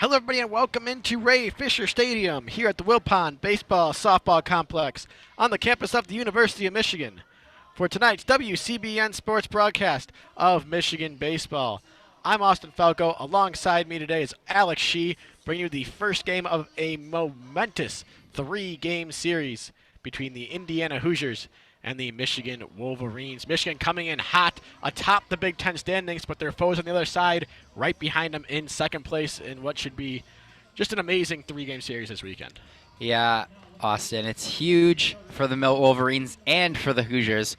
Hello, everybody, and welcome into Ray Fisher Stadium here at the Wilpon Baseball Softball Complex on the campus of the University of Michigan for tonight's WCBN Sports broadcast of Michigan Baseball. I'm Austin Falco. Alongside me today is Alex Shee, bringing you the first game of a momentous three-game series between the Indiana Hoosiers and the Michigan Wolverines. Michigan coming in hot atop the Big Ten standings, but their foes on the other side right behind them in second place in what should be just an amazing three-game series this weekend. Yeah, Austin, it's huge for the Wolverines and for the Hoosiers.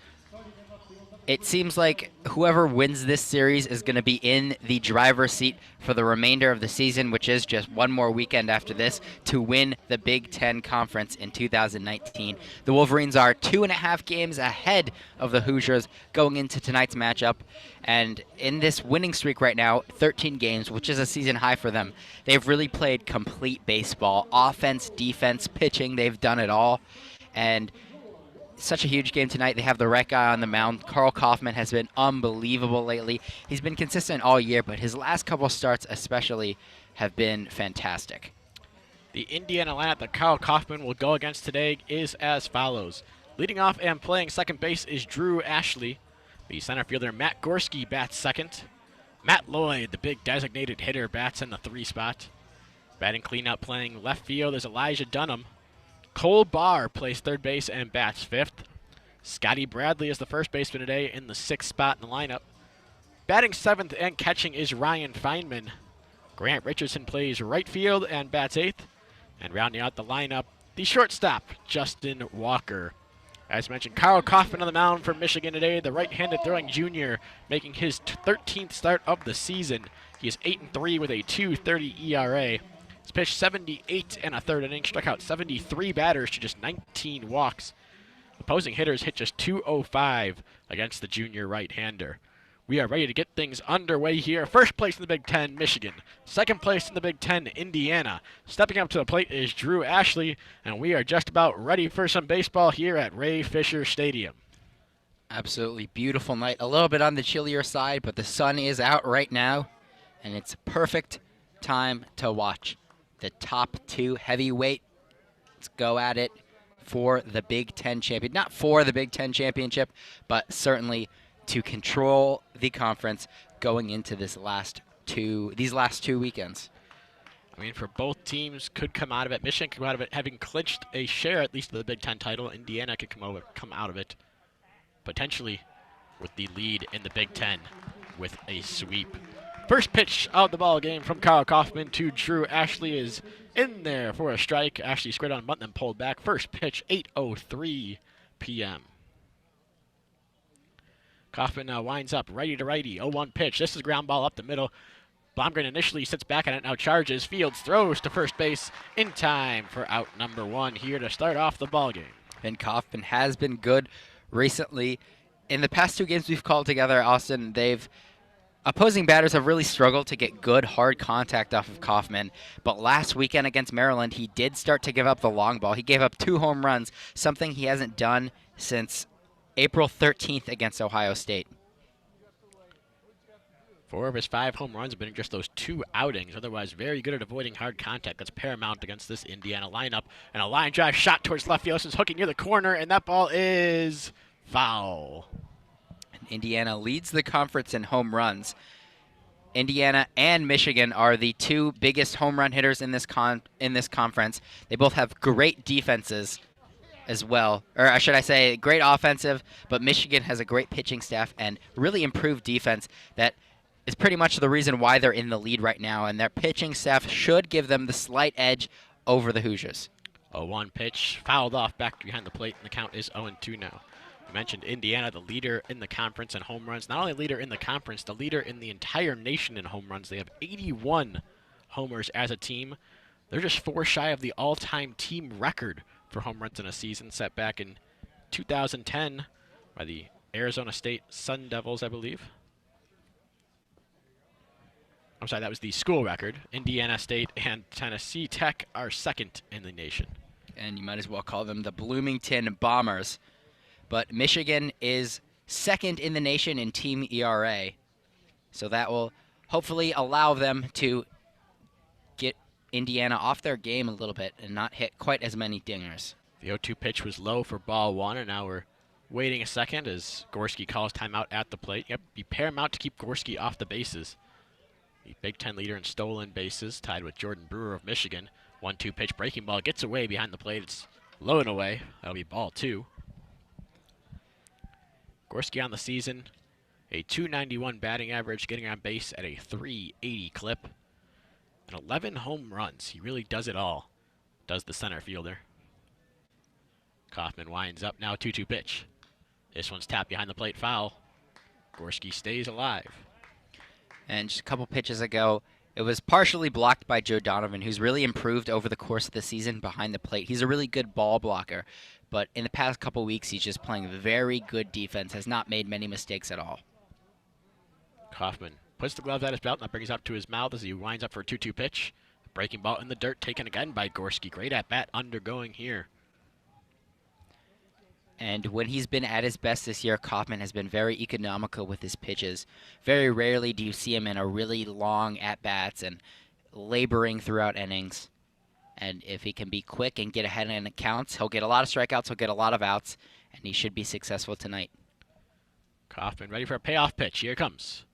It seems like whoever wins this series is going to be in the driver's seat for the remainder of the season, which is just one more weekend after this, to win the Big Ten Conference in 2019. The Wolverines are 2.5 games ahead of the Hoosiers going into tonight's matchup. And in this winning streak right now, 13 games, which is a season high for them, they've really played complete baseball. Offense, defense, pitching, they've done it all. And such a huge game tonight. They have the right guy on the mound. Karl Kauffmann has been unbelievable lately. He's been consistent all year, but his last couple starts especially have been fantastic. The Indiana lineup that Karl Kauffmann will go against today is as follows. Leading off and playing second base is Drew Ashley. The center fielder Matt Gorski bats second. Matt Lloyd, the big designated hitter, bats in the 3 spot. Batting cleanup playing left field is Elijah Dunham. Cole Barr plays third base and bats fifth. Scotty Bradley is the first baseman today in the 6th spot in the lineup. Batting seventh and catching is Ryan Feynman. Grant Richardson plays right field and bats eighth. And rounding out the lineup, the shortstop, Justin Walker. As mentioned, Karl Kauffmann on the mound for Michigan today, the right-handed throwing junior, making his 13th start of the season. He is 8-3 with a 2.30 ERA. He's pitched 78 and a third inning, struck out 73 batters to just 19 walks. Opposing hitters hit just 205 against the junior right-hander. We are ready to get things underway here. First place in the Big Ten, Michigan. Second place in the Big Ten, Indiana. Stepping up to the plate is Drew Ashley, and we are just about ready for some baseball here at Ray Fisher Stadium. Absolutely beautiful night. A little bit on the chillier side, but the sun is out right now, and it's a perfect time to watch the top 2 heavyweight. Let's go at it for the Big Ten champion. Not for the Big Ten championship, but certainly to control the conference going into these last two weekends. I mean, for both teams could come out of it. Michigan could come out of it having clinched a share at least of the Big Ten title. Indiana could come out of it potentially with the lead in the Big Ten with a sweep. First pitch of the ball game from Karl Kauffmann to Drew Ashley is in there for a strike. Ashley squared on a bunt and pulled back. First pitch, 8:03 p.m. Kauffmann now winds up righty to righty. 0-1 pitch. This is a ground ball up the middle. Blomgren initially sits back on it, now charges. Fields throws to first base in time for out number 1 here to start off the ball game. And Kauffmann has been good recently. In the past 2 games we've called together, Austin, opposing batters have really struggled to get good, hard contact off of Kauffmann. But last weekend against Maryland, he did start to give up the long ball. He gave up 2 home runs, something he hasn't done since April 13th against Ohio State. 4 of his 5 home runs have been in just those 2 outings. Otherwise, very good at avoiding hard contact. That's paramount against this Indiana lineup. And a line drive shot towards left field. This is hooking near the corner, and that ball is foul. Indiana leads the conference in home runs. Indiana and Michigan are the 2 biggest home run hitters in this conference. They both have great defenses as well. Or should I say great offensive, but Michigan has a great pitching staff and really improved defense that is pretty much the reason why they're in the lead right now, and their pitching staff should give them the slight edge over the Hoosiers. 0-1 pitch, fouled off back behind the plate, and the count is 0-2 now. Mentioned Indiana, the leader in the conference in home runs. Not only leader in the conference, the leader in the entire nation in home runs. They have 81 homers as a team. They're just 4 shy of the all-time team record for home runs in a season, set back in 2010 by the Arizona State Sun Devils, I believe. I'm sorry, that was the school record. Indiana State and Tennessee Tech are second in the nation. And you might as well call them the Bloomington Bombers. But Michigan is second in the nation in team ERA. So that will hopefully allow them to get Indiana off their game a little bit and not hit quite as many dingers. The 0-2 pitch was low for ball one, and now we're waiting a second as Gorski calls timeout at the plate. Yep, be paramount to keep Gorski off the bases. The Big Ten leader in stolen bases, tied with Jordan Brewer of Michigan. 1-2 pitch breaking ball gets away behind the plate. It's low and away. That'll be ball two. Gorski on the season, a .291 batting average, getting on base at a .380 clip, and 11 home runs. He really does it all, does the center fielder. Kaufman winds up now, 2-2 pitch. This one's tapped behind the plate, foul. Gorski stays alive. And just a couple pitches ago, it was partially blocked by Joe Donovan, who's really improved over the course of the season behind the plate. He's a really good ball blocker, but in the past couple weeks, he's just playing very good defense, has not made many mistakes at all. Kaufman puts the glove at his belt, and that brings it up to his mouth as he winds up for a 2-2 pitch. Breaking ball in the dirt, taken again by Gorski. Great at bat undergoing here. And when he's been at his best this year, Kaufman has been very economical with his pitches. Very rarely do you see him in a really long at-bats and laboring throughout innings. And if he can be quick and get ahead in counts, he'll get a lot of strikeouts, he'll get a lot of outs, and he should be successful tonight. Kaufman ready for a payoff pitch. Here it comes.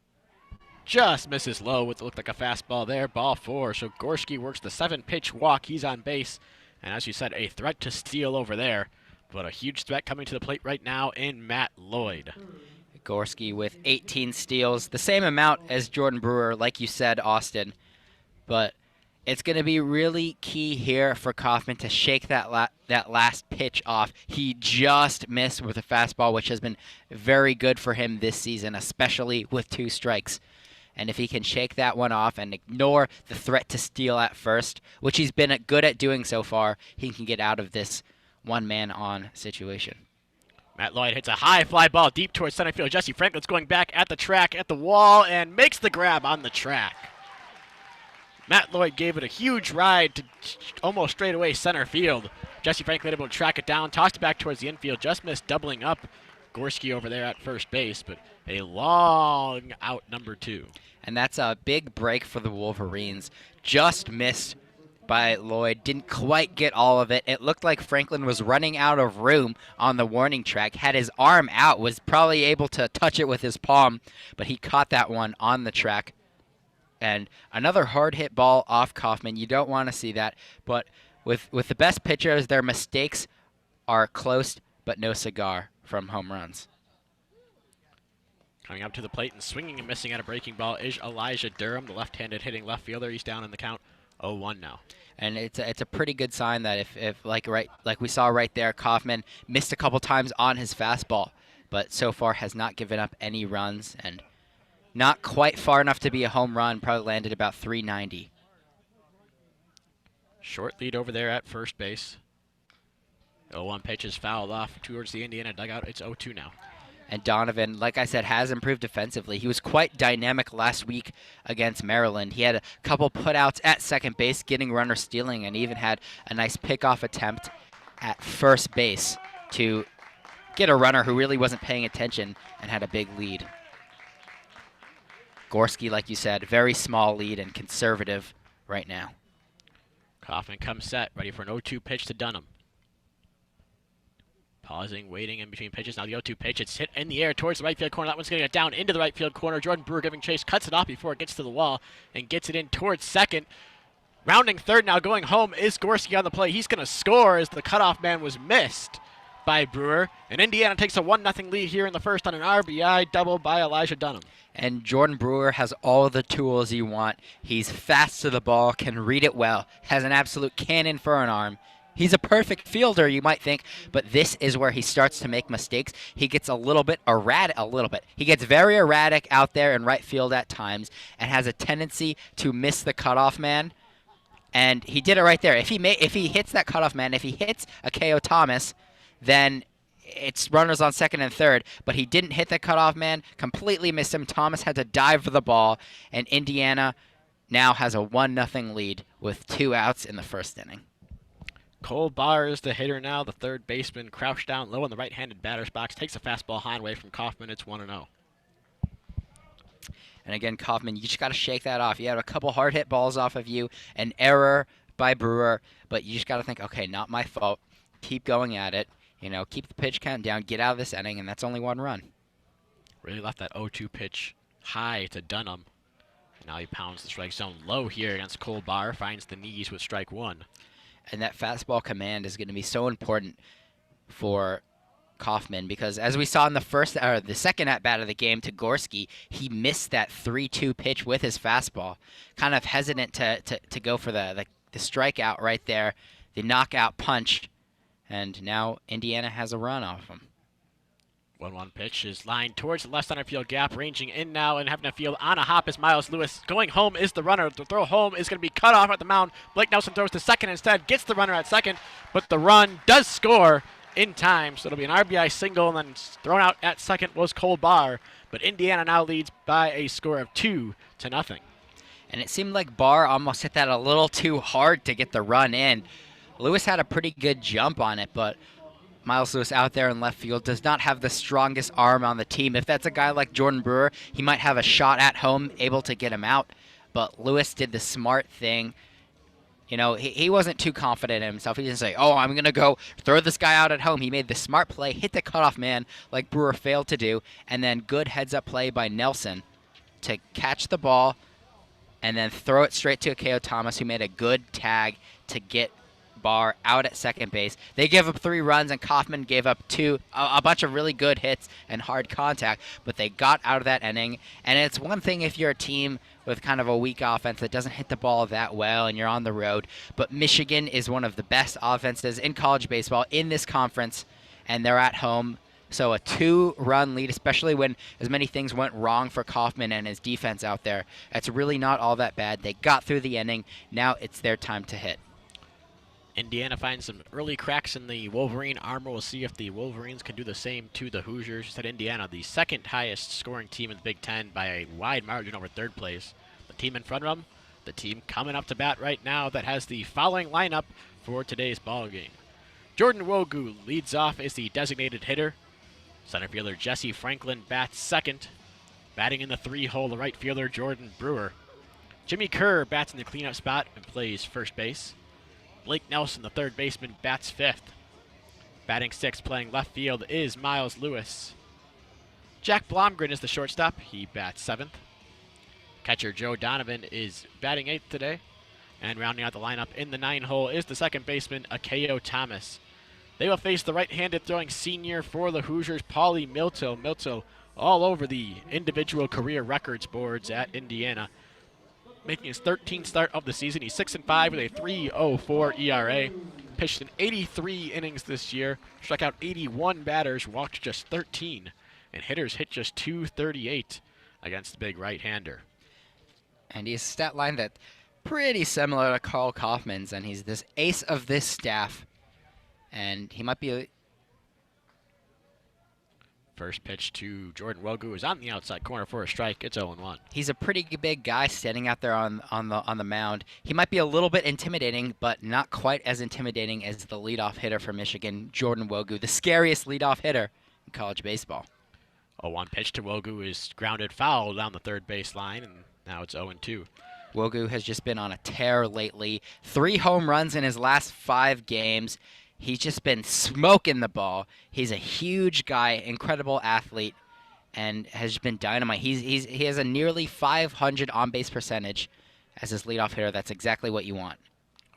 Just misses low with what looked like a fastball there. Ball four. So Gorski works the 7-pitch walk. He's on base. And as you said, a threat to steal over there. But a huge threat coming to the plate right now in Matt Lloyd. Gorski with 18 steals, the same amount as Jordan Brewer, like you said, Austin. But it's going to be really key here for Kaufman to shake that last pitch off. He just missed with a fastball, which has been very good for him this season, especially with 2 strikes. And if he can shake that one off and ignore the threat to steal at first, which he's been good at doing so far, he can get out of this one-man-on situation. Matt Lloyd hits a high fly ball deep towards center field. Jesse Franklin's going back at the track, at the wall, and makes the grab on the track. Matt Lloyd gave it a huge ride to almost straight away center field. Jesse Franklin able to track it down, tossed it back towards the infield, just missed doubling up Gorski over there at first base, but a long out number 2. And that's a big break for the Wolverines. Just missed by Lloyd, didn't quite get all of it. It looked like Franklin was running out of room on the warning track, had his arm out, was probably able to touch it with his palm, but he caught that one on the track. And another hard hit ball off Kaufman. You don't want to see that, but with the best pitchers, their mistakes are close but no cigar from home runs. Coming up to the plate and swinging and missing at a breaking ball is Elijah Durham, the left-handed hitting left fielder. He's down in the count 0-1 now. And it's a pretty good sign that if like we saw right there, Kaufman missed a couple times on his fastball, but so far has not given up any runs and not quite far enough to be a home run. Probably landed about 390. Short lead over there at first base. 0-1 pitch is fouled off towards the Indiana dugout. It's 0-2 now. And Donovan, like I said, has improved defensively. He was quite dynamic last week against Maryland. He had a couple putouts at second base, getting runner stealing, and even had a nice pickoff attempt at first base to get a runner who really wasn't paying attention and had a big lead. Gorski, like you said, very small lead and conservative right now. Kaufman comes set, ready for an 0-2 pitch to Dunham. Pausing, waiting in between pitches. Now the 0-2 pitch. It's hit in the air towards the right field corner. That one's going to get down into the right field corner. Jordan Brewer giving chase. Cuts it off before it gets to the wall and gets it in towards second. Rounding third now, going home is Gorski on the play. He's going to score as the cutoff man was missed by Brewer. And Indiana takes a 1-0 lead here in the first on an RBI double by Elijah Dunham. And Jordan Brewer has all the tools you want. He's fast to the ball, can read it well, has an absolute cannon for an arm. He's a perfect fielder, you might think, but this is where he starts to make mistakes. He gets a little bit erratic, He gets very erratic out there in right field at times and has a tendency to miss the cutoff man. And he did it right there. If he hits that cutoff man, if he hits a K.O. Thomas, then it's runners on second and third. But he didn't hit the cutoff man, completely missed him. Thomas had to dive for the ball, and Indiana now has a 1-0 lead with 2 outs in the first inning. Cole Barr is the hitter now. The third baseman crouched down low in the right-handed batter's box. Takes a fastball high and away from Kaufman. It's 1-0. And again, Kaufman, you just got to shake that off. You had a couple hard hit balls off of you, an error by Brewer, but you just got to think, okay, not my fault. Keep going at it. Keep the pitch count down, get out of this inning, and that's only one run. Really left that 0-2 pitch high to Dunham. Now he pounds the strike zone low here against Cole Barr, finds the knees with strike one. And that fastball command is going to be so important for Kaufman because as we saw in the second at-bat of the game to Gorski, he missed that 3-2 pitch with his fastball. Kind of hesitant to go for the strikeout right there, the knockout punch, and now Indiana has a run off him. 1-1 pitch is lined towards the left center field gap, ranging in now and having a field on a hop is Miles Lewis. Going home is the runner. The throw home is going to be cut off at the mound. Blake Nelson throws to second instead, gets the runner at second, but the run does score in time, so it'll be an RBI single, and then thrown out at second was Cole Barr, but Indiana now leads by a score of 2-0. And it seemed like Barr almost hit that a little too hard to get the run in. Lewis had a pretty good jump on it, but Miles Lewis out there in left field does not have the strongest arm on the team. If that's a guy like Jordan Brewer, he might have a shot at home, able to get him out. But Lewis did the smart thing. He wasn't too confident in himself. He didn't say, oh, I'm going to go throw this guy out at home. He made the smart play, hit the cutoff man like Brewer failed to do, and then good heads-up play by Nelson to catch the ball and then throw it straight to Akeo Thomas, who made a good tag to get Barr out at second base. They gave up 3 runs, and Kaufman gave up a bunch of really good hits and hard contact, but they got out of that inning. And it's one thing if you're a team with kind of a weak offense that doesn't hit the ball that well and you're on the road, but Michigan is one of the best offenses in college baseball in this conference, and they're at home. So a 2-run lead, especially when as many things went wrong for Kaufman and his defense out there, that's really not all that bad. They got through the inning. Now it's their time to hit. Indiana finds some early cracks in the Wolverine armor. We'll see if the Wolverines can do the same to the Hoosiers. Said Indiana, the second highest scoring team in the Big Ten by a wide margin over third place. The team in front of them, the team coming up to bat right now that has the following lineup for today's ball game. Jordan Wogu leads off as the designated hitter. Center fielder Jesse Franklin bats second. Batting in the 3-hole, the right fielder Jordan Brewer. Jimmy Kerr bats in the cleanup spot and plays first base. Blake Nelson, the third baseman, bats fifth. Batting sixth, playing left field, is Miles Lewis. Jack Blomgren is the shortstop. He bats seventh. Catcher Joe Donovan is batting eighth today. And rounding out the lineup in the 9-hole is the second baseman, Akeo Thomas. They will face the right-handed throwing senior for the Hoosiers, Paulie Milto. Milto all over the individual career records boards at Indiana, making his 13th start of the season. He's 6-5 with a 3.04 ERA. Pitched in 83 innings this year, struck out 81 batters, walked just 13, and hitters hit just 238 against the big right-hander. And he's a stat line that's pretty similar to Carl Kaufman's, and he's this ace of this staff. And he might be First pitch to Jordan Wogu is on the outside corner for a strike. It's 0-1. He's a pretty big guy standing out there on the mound. He might be a little bit intimidating, but not quite as intimidating as the leadoff hitter for Michigan, Jordan Wogu, the scariest leadoff hitter in college baseball. 0-1 pitch to Wogu is grounded foul down the third base line, and now it's 0-2. Wogu has just been on a tear lately. 3 home runs in his last 5 games. He's just been smoking the ball. He's a huge guy, incredible athlete, and has been dynamite. He has a nearly 500 on-base percentage as his leadoff hitter. That's exactly what you want.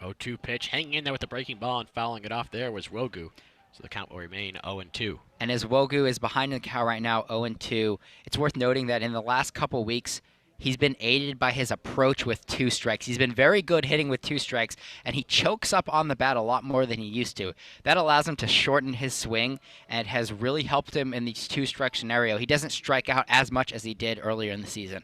0-2 pitch, hanging in there with the breaking ball and fouling it off there was Wogu. So the count will remain 0-2. And as Wogu is behind the count right now, 0-2, it's worth noting that in the last couple weeks, he's been aided by his approach with 2 strikes. He's been very good hitting with 2 strikes, and he chokes up on the bat a lot more than he used to. That allows him to shorten his swing, and has really helped him in these 2-strike scenario. He doesn't strike out as much as he did earlier in the season.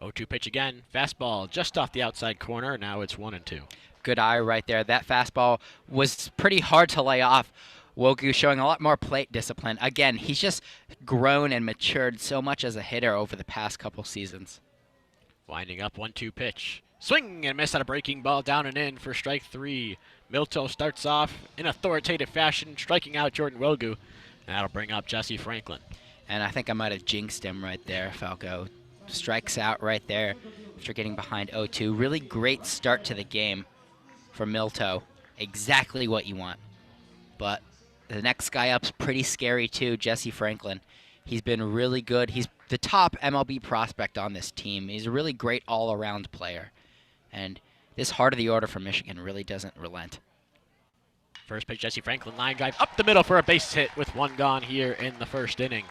0-2 pitch again. Fastball just off the outside corner. Now it's 1-2. Good eye right there. That fastball was pretty hard to lay off. Wogu showing a lot more plate discipline. Again, he's just grown and matured so much as a hitter over the past couple seasons. Winding up, 1-2 pitch. Swing and miss on a breaking ball down and in for strike 3. Milto starts off in authoritative fashion, striking out Jordan Wogu. And that'll bring up Jesse Franklin. And I think I might have jinxed him right there, Falco. strikes out right there after getting behind 0-2. Really great start to the game for Milto. Exactly what you want. But the next guy up's pretty scary too, Jesse Franklin. He's been really good. He's the top MLB prospect on this team. He's a really great all-around player. And this heart of the order for Michigan really doesn't relent. First pitch, Jesse Franklin, line drive up the middle for a base hit with one gone here in the first inning.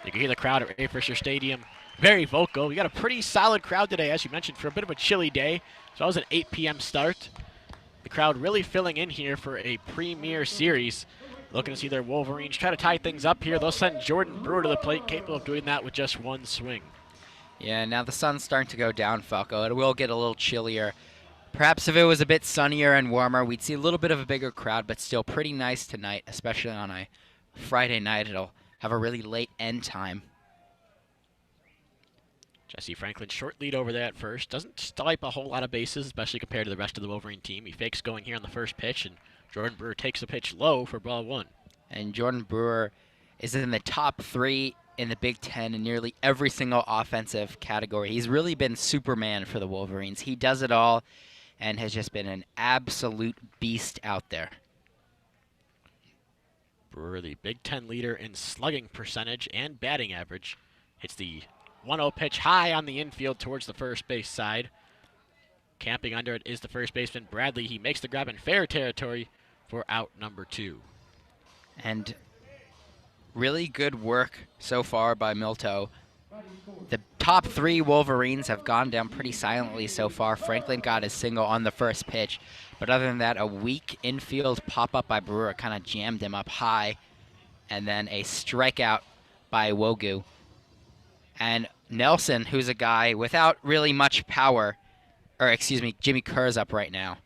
You can hear the crowd at Ray Fisher Stadium very vocal. We got a pretty solid crowd today, as you mentioned, for a bit of a chilly day. So that was an 8 p.m. start. The crowd really filling in here for a premier series. Looking to see their Wolverines try to tie things up here. They'll send Jordan Brewer to the plate, capable of doing that with just one swing. Yeah, now the sun's starting to go down, Falco. It will get a little chillier. Perhaps if it was a bit sunnier and warmer, we'd see a little bit of a bigger crowd, but still pretty nice tonight, especially on a Friday night. It'll have a really late end time. Jesse Franklin, short lead over there at first. Doesn't stripe a whole lot of bases, especially compared to the rest of the Wolverine team. He fakes going here on the first pitch, and Jordan Brewer takes the pitch low for ball one. And Jordan Brewer is in the top 3 in the Big Ten in nearly every single offensive category. He's really been Superman for the Wolverines. He does it all and has just been an absolute beast out there. Brewer, the Big Ten leader in slugging percentage and batting average, hits the 1-0 pitch high on the infield towards the first base side. Camping under it is the first baseman, Bradley. He makes the grab in fair territory for out number 2. And really good work so far by Milto. The top 3 Wolverines have gone down pretty silently so far. Franklin got his single on the first pitch. But other than that, a weak infield pop-up by Brewer kind of jammed him up high. And then a strikeout by Wogu. And Nelson, who's a guy without really much power, or excuse me, Jimmy Kerr's up right now.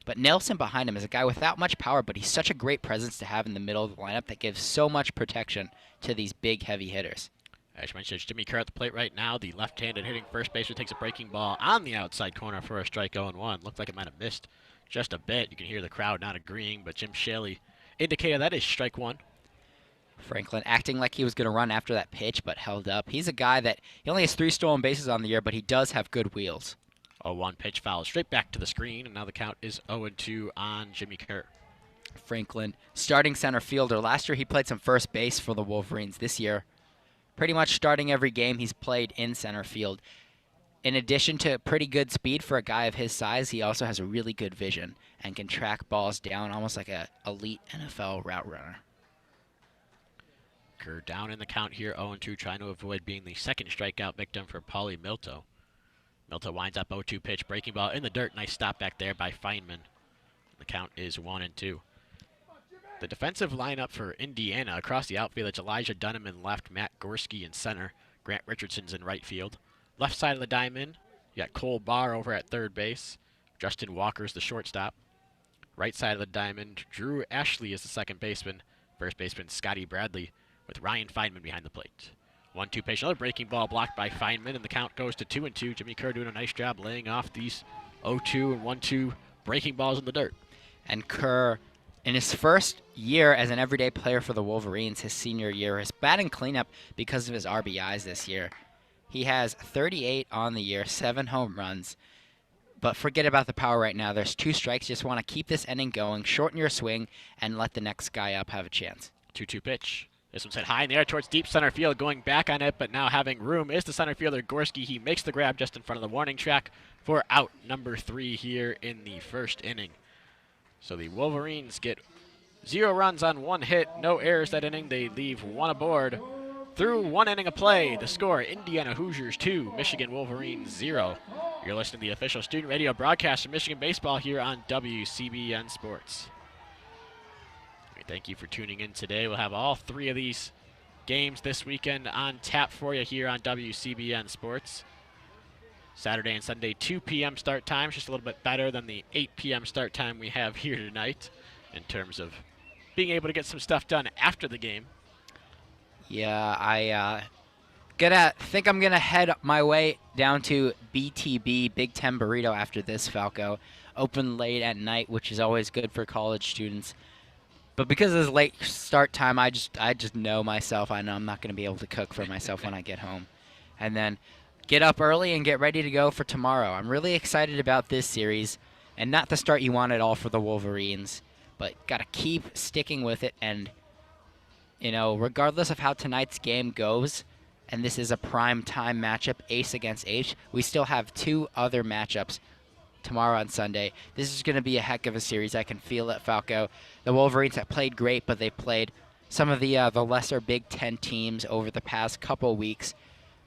But Nelson behind him is a guy without much power, but he's such a great presence to have in the middle of the lineup that gives so much protection to these big, heavy hitters. As you mentioned, it's Jimmy Kerr at the plate right now. The left-handed hitting first baseman takes a breaking ball on the outside corner for a strike 0-1. Looked like it might have missed just a bit. You can hear the crowd not agreeing, but Jim Shaley indicated that is strike 1. Franklin acting like he was going to run after that pitch, but held up. He's a guy that he only has 3 stolen bases on the year, but he does have good wheels. 0-1 pitch foul straight back to the screen, and now the count is 0-2 on Jimmy Kerr. Franklin, starting center fielder. Last year he played some first base for the Wolverines. This year, pretty much starting every game he's played in center field. In addition to pretty good speed for a guy of his size, he also has a really good vision and can track balls down almost like an elite NFL route runner. Kerr down in the count here, 0-2, trying to avoid being the second strikeout victim for Paulie Milto. Milto winds up 0-2 pitch, breaking ball in the dirt. Nice stop back there by Feynman. The count is 1-2. The defensive lineup for Indiana across the outfield, it's Elijah Dunham in left, Matt Gorski in center, Grant Richardson's in right field. Left side of the diamond, you got Cole Barr over at third base. Justin Walker's the shortstop. Right side of the diamond, Drew Ashley is the second baseman. First baseman Scotty Bradley with Ryan Feynman behind the plate. 1-2 pitch, another breaking ball blocked by Feynman, and the count goes to 2-2. Jimmy Kerr doing a nice job laying off these 0-2 and 1-2 breaking balls in the dirt. And Kerr, in his first year as an everyday player for the Wolverines, his senior year, is batting cleanup because of his RBIs this year. He has 38 on the year, 7 home runs. But forget about the power right now. There's 2 strikes. Just want to keep this inning going, shorten your swing, and let the next guy up have a chance. 2-2 pitch. This one's hit high in the air towards deep center field, going back on it, but now having room is the center fielder Gorski. He makes the grab just in front of the warning track for out number 3 here in the first inning. So the Wolverines get 0 runs on 1 hit, no errors that inning. They leave 1 aboard. Through 1 inning of play, the score, Indiana Hoosiers 2, Michigan Wolverines 0. You're listening to the official student radio broadcast of Michigan Baseball here on WCBN Sports. Thank you for tuning in today. We'll have all 3 of these games this weekend on tap for you here on WCBN Sports. Saturday and Sunday, 2 p.m. start times, just a little bit better than the 8 p.m. start time we have here tonight in terms of being able to get some stuff done after the game. Yeah, I think I'm gonna head my way down to BTB, Big Ten Burrito, after this, Falco. Open late at night, which is always good for college students. But because of this late start time, I just know myself. I know I'm not going to be able to cook for myself when I get home. And then get up early and get ready to go for tomorrow. I'm really excited about this series, and not the start you want at all for the Wolverines, but got to keep sticking with it. And, regardless of how tonight's game goes, and this is a prime time matchup, ace against ace, we still have 2 other matchups tomorrow on Sunday. This is going to be a heck of a series. I can feel it, Falco. The Wolverines have played great, but they played some of the lesser Big Ten teams over the past couple weeks,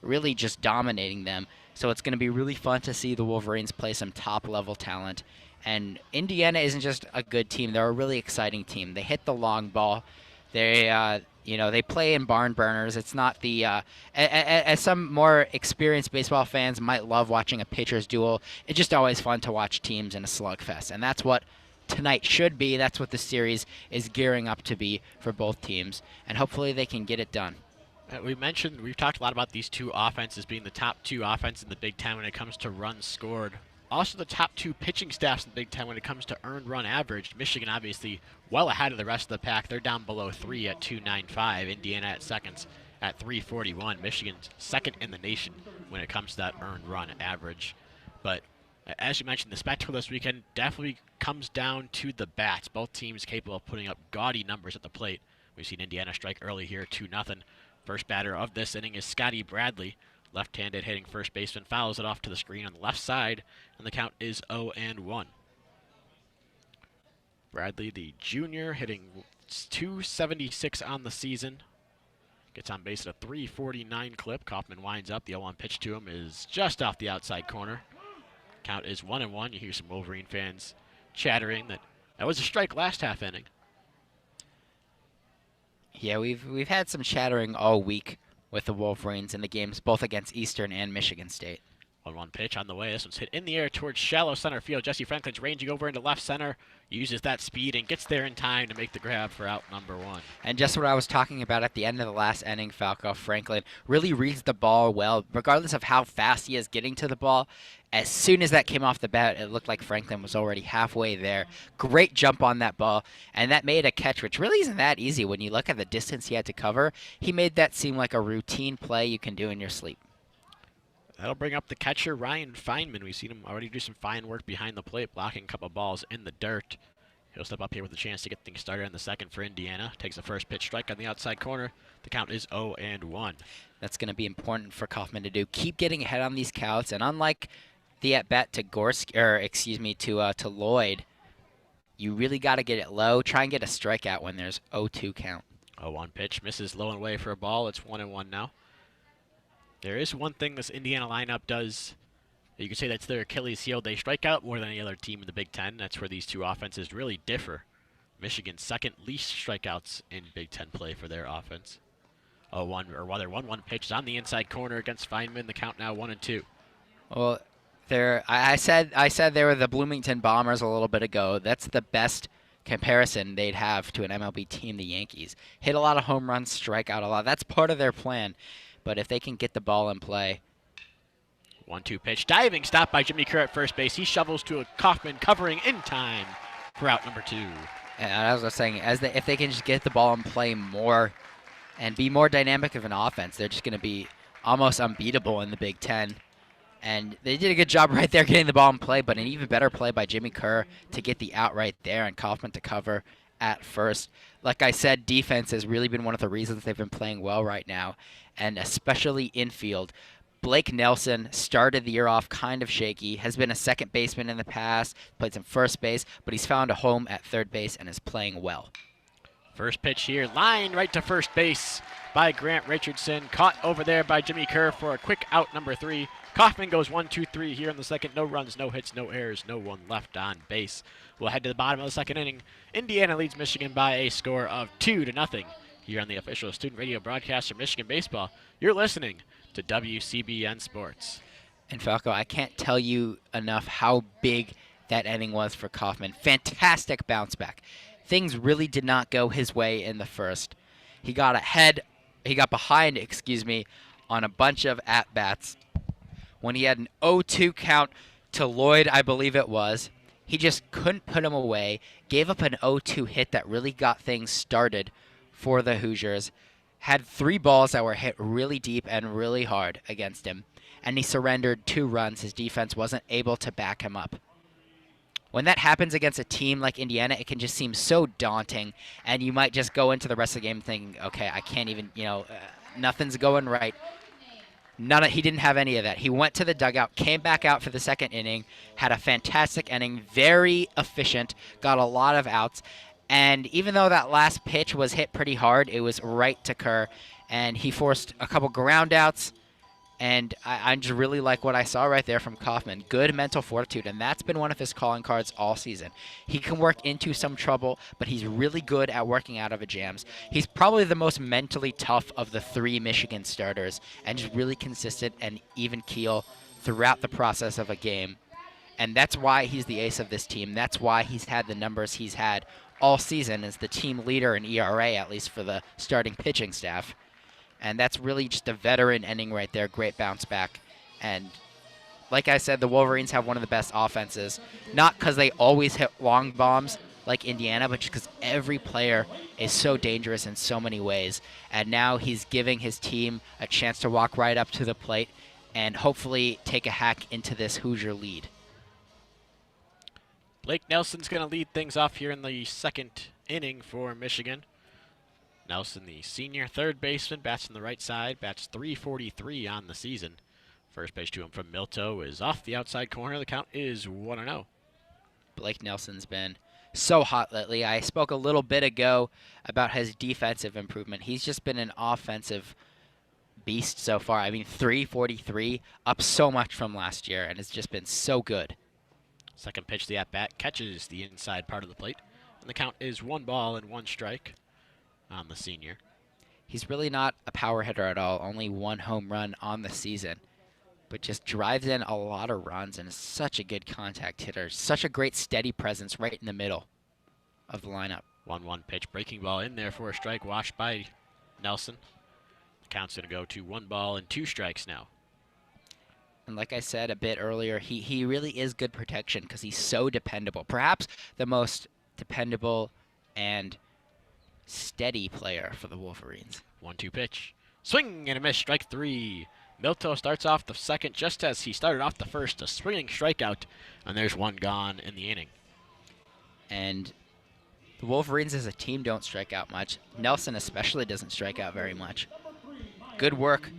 really just dominating them. So it's going to be really fun to see the Wolverines play some top-level talent. And Indiana isn't just a good team. They're a really exciting team. They hit the long ball. They play in barn burners. It's not the as some more experienced baseball fans might love watching a pitcher's duel. It's just always fun to watch teams in a slugfest, and that's what tonight should be. That's what the series is gearing up to be for both teams, and hopefully they can get it done. We've talked a lot about these 2 offenses being the top 2 offenses in the Big Ten when it comes to runs scored. Also the top 2 pitching staffs in the Big Ten when it comes to earned run average. Michigan obviously well ahead of the rest of the pack. They're down below 3 at 295. Indiana at second at 341. Michigan's second in the nation when it comes to that earned run average. But as you mentioned, the spectacle this weekend definitely comes down to the bats. Both teams capable of putting up gaudy numbers at the plate. We've seen Indiana strike early here, 2-0. First batter of this inning is Scotty Bradley. Left-handed hitting first baseman, fouls it off to the screen on the left side, and the count is 0-1. Bradley, the junior, hitting .276 on the season. Gets on base at a .349 clip. Kaufman winds up. The 0-1 pitch to him is just off the outside corner. Count is 1-1. You hear some Wolverine fans chattering that was a strike last half inning. Yeah, we've had some chattering all week with the Wolverines in the games, both against Eastern and Michigan State. 1-1 pitch on the way. This one's hit in the air towards shallow center field. Jesse Franklin's ranging over into left center, uses that speed and gets there in time to make the grab for out number 1. And just what I was talking about at the end of the last inning, Falco Franklin really reads the ball well, regardless of how fast he is getting to the ball. As soon as that came off the bat, it looked like Franklin was already halfway there. Great jump on that ball, and that made a catch, which really isn't that easy when you look at the distance he had to cover. He made that seem like a routine play you can do in your sleep. That'll bring up the catcher, Ryan Feynman. We've seen him already do some fine work behind the plate, blocking a couple balls in the dirt. He'll step up here with a chance to get things started in the second for Indiana. Takes a first pitch strike on the outside corner. The count is 0-1. That's going to be important for Kaufman to do. Keep getting ahead on these counts, and unlike the at-bat to to Lloyd, you really got to get it low. Try and get a strikeout when there's 0-2 count. 0-1 pitch, misses low and away for a ball. It's 1-1 now. There is one thing this Indiana lineup does. You could say that's their Achilles heel. They strike out more than any other team in the Big Ten. That's where these 2 offenses really differ. Michigan's second least strikeouts in Big Ten play for their offense. 1-1 pitch is on the inside corner against Feynman. The count now 1-2. Well, I said they were the Bloomington Bombers a little bit ago. That's the best comparison they'd have to an MLB team, the Yankees. Hit a lot of home runs, strike out a lot. That's part of their plan. But if they can get the ball in play. 1-2 pitch. Diving stop by Jimmy Kerr at first base. He shovels to a Kaufman covering in time for out number 2. And as I was saying, if they can just get the ball in play more and be more dynamic of an offense, they're just going to be almost unbeatable in the Big Ten. And they did a good job right there getting the ball in play, but an even better play by Jimmy Kerr to get the out right there and Kaufman to cover at first. Like I said, defense has really been one of the reasons they've been playing well right now, and especially infield. Blake Nelson started the year off kind of shaky, has been a second baseman in the past, played some first base, but he's found a home at third base and is playing well. First pitch here, line right to first base by Grant Richardson. Caught over there by Jimmy Kerr for a quick out number 3. Kaufman goes 1-2-3 here in the second. No runs, no hits, no errors, no one left on base. We'll head to the bottom of the second inning. Indiana leads Michigan by a score of 2-0 here on the official student radio broadcast for Michigan Baseball. You're listening to WCBN Sports. And Falco, I can't tell you enough how big that inning was for Kaufman. Fantastic bounce back. Things really did not go his way in the first. He got behind, on a bunch of at-bats. When he had an 0-2 count to Lloyd, I believe it was, he just couldn't put him away, gave up an 0-2 hit that really got things started for the Hoosiers, had 3 balls that were hit really deep and really hard against him, and he surrendered 2 runs. His defense wasn't able to back him up. When that happens against a team like Indiana, it can just seem so daunting, and you might just go into the rest of the game thinking, okay, I can't even, nothing's going right. He didn't have any of that. He went to the dugout, came back out for the second inning, had a fantastic inning, very efficient, got a lot of outs, and even though that last pitch was hit pretty hard, it was right to Kerr, and he forced a couple ground outs. And I just really like what I saw right there from Kaufman. Good mental fortitude, and that's been one of his calling cards all season. He can work into some trouble, but he's really good at working out of jams. He's probably the most mentally tough of the 3 Michigan starters, and just really consistent and even keel throughout the process of a game. And that's why he's the ace of this team. That's why he's had the numbers he's had all season as the team leader in ERA, at least for the starting pitching staff. And that's really just a veteran ending right there. Great bounce back. And like I said, the Wolverines have one of the best offenses. Not because they always hit long bombs like Indiana, but just because every player is so dangerous in so many ways. And now he's giving his team a chance to walk right up to the plate and hopefully take a hack into this Hoosier lead. Blake Nelson's going to lead things off here in the second inning for Michigan. Nelson, the senior third baseman, bats on the right side, bats .343 on the season. First pitch to him from Milto is off the outside corner. The count is 1-0. Blake Nelson's been so hot lately. I spoke a little bit ago about his defensive improvement. He's just been an offensive beast so far. I mean, .343, up so much from last year, and it's just been so good. Second pitch, the at-bat catches the inside part of the plate, and the count is 1-1 strike on the senior. He's really not a power hitter at all, only 1 home run on the season, but just drives in a lot of runs and is such a good contact hitter. Such a great steady presence right in the middle of the lineup. 1-1 pitch, breaking ball in there for a strike, washed by Nelson. The count's going to go to 1-2 strikes now. And like I said a bit earlier, he really is good protection because he's so dependable. Perhaps the most dependable and steady player for the Wolverines. 1-2 pitch. Swing and a miss, strike 3. Milto starts off the second just as he started off the first, a swinging strikeout, and there's 1 gone in the inning. And the Wolverines as a team don't strike out much. Nelson especially doesn't strike out very much. Good work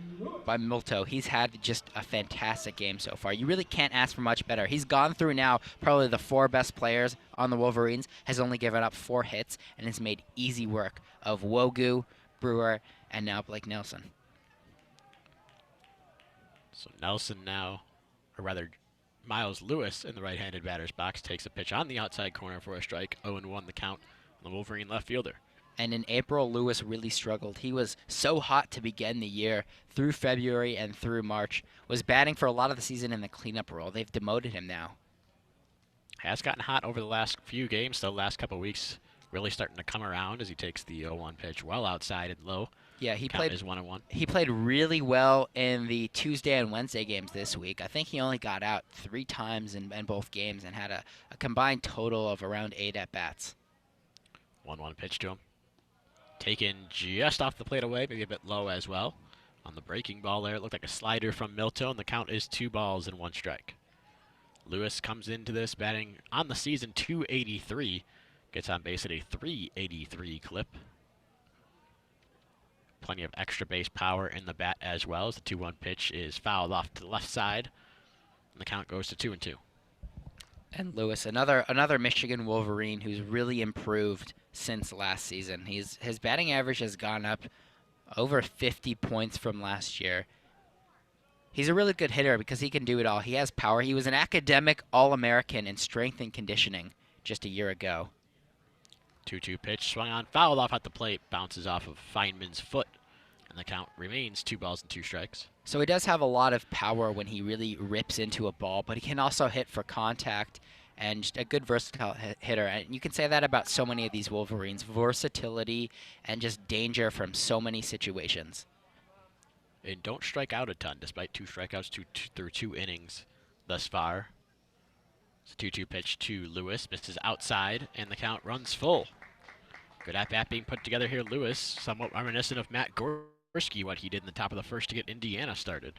by Milto. He's had just a fantastic game so far. You really can't ask for much better. He's gone through now probably the 4 best players on the Wolverines, has only given up 4 hits, and has made easy work of Wogu, Brewer, and now Blake Nelson. So Nelson now, or rather Miles Lewis in the right-handed batter's box, takes a pitch on the outside corner for a strike. 0-1 the count on the Wolverine left fielder. And in April, Lewis really struggled. He was so hot to begin the year, through February and through March. Was batting for a lot of the season in the cleanup role. They've demoted him now. Has gotten hot over the last few games, though. Last couple of weeks really starting to come around as he takes the 0-1 pitch well outside and low. Yeah, he Count is 1-1. He played really well in the Tuesday and Wednesday games this week. I think he only got out 3 times in both games and had a combined total of around 8 at-bats. 1-1 pitch to him. Taken just off the plate away, maybe a bit low as well. On the breaking ball there, it looked like a slider from Milto, and the count is 2-1 strike. Lewis comes into this batting on the season .283. Gets on base at a .383 clip. Plenty of extra base power in the bat as well, as the 2-1 pitch is fouled off to the left side. And the count goes to 2-2. And Lewis, another Michigan Wolverine who's really improved since last season. His batting average has gone up over 50 points from last year. He's a really good hitter because he can do it all. He has power. He was an academic All-American in strength and conditioning just a year ago. 2-2 pitch, swung on, fouled off at the plate, bounces off of Feynman's foot, and the count remains 2-2 strikes. So he does have a lot of power when he really rips into a ball, but he can also hit for contact and just a good versatile hitter. And you can say that about so many of these Wolverines, versatility and just danger from so many situations. And don't strike out a ton, despite 2 strikeouts through 2 innings thus far. It's a 2-2 pitch to Lewis, misses outside, and the count runs full. Good at-bat being put together here. Lewis, somewhat reminiscent of Matt Gorski, what he did in the top of the first to get Indiana started.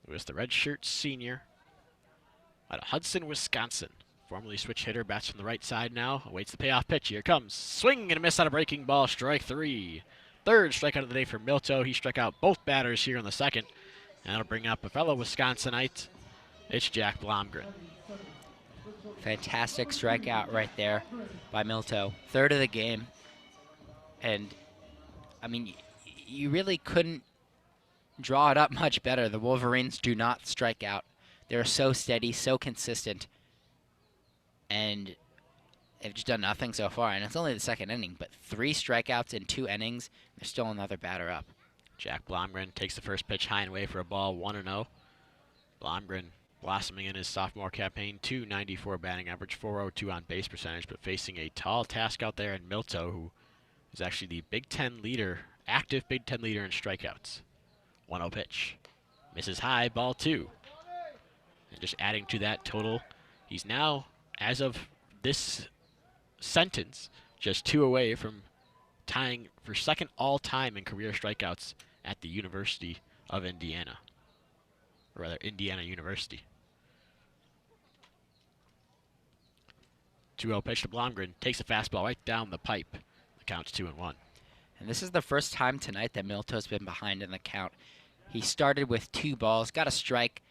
who is the redshirt senior out of Hudson, Wisconsin. Formerly switch hitter, bats from the right side now. Awaits the payoff pitch. Here comes. Swing and a miss on a breaking ball. Strike 3. Third strikeout of the day for Milto. He struck out both batters here in the second. And that'll bring up a fellow Wisconsinite. It's Jack Blomgren. Fantastic strikeout right there by Milto. Third of the game. And, I mean, you really couldn't draw it up much better. The Wolverines do not strike out. They're so steady, so consistent. And they've just done nothing so far. And it's only the second inning, but 3 strikeouts in 2 innings. There's still another batter up. Jack Blomgren takes the first pitch high and away for a ball, 1-0. Blomgren blossoming in his sophomore campaign, .294 batting average, .402 on base percentage, but facing a tall task out there in Milto, who is actually the Big Ten leader, active Big Ten leader in strikeouts. 1-0 pitch. Misses high, ball 2. And just adding to that total, he's now, as of this sentence, just 2 away from tying for second all-time in career strikeouts at the University of Indiana. Or rather, Indiana University. 2-0 pitch to Blomgren. Takes a fastball right down the pipe. The count's 2-1. And this is the first time tonight that Milto's been behind in the count. He started with 2 balls, got a strike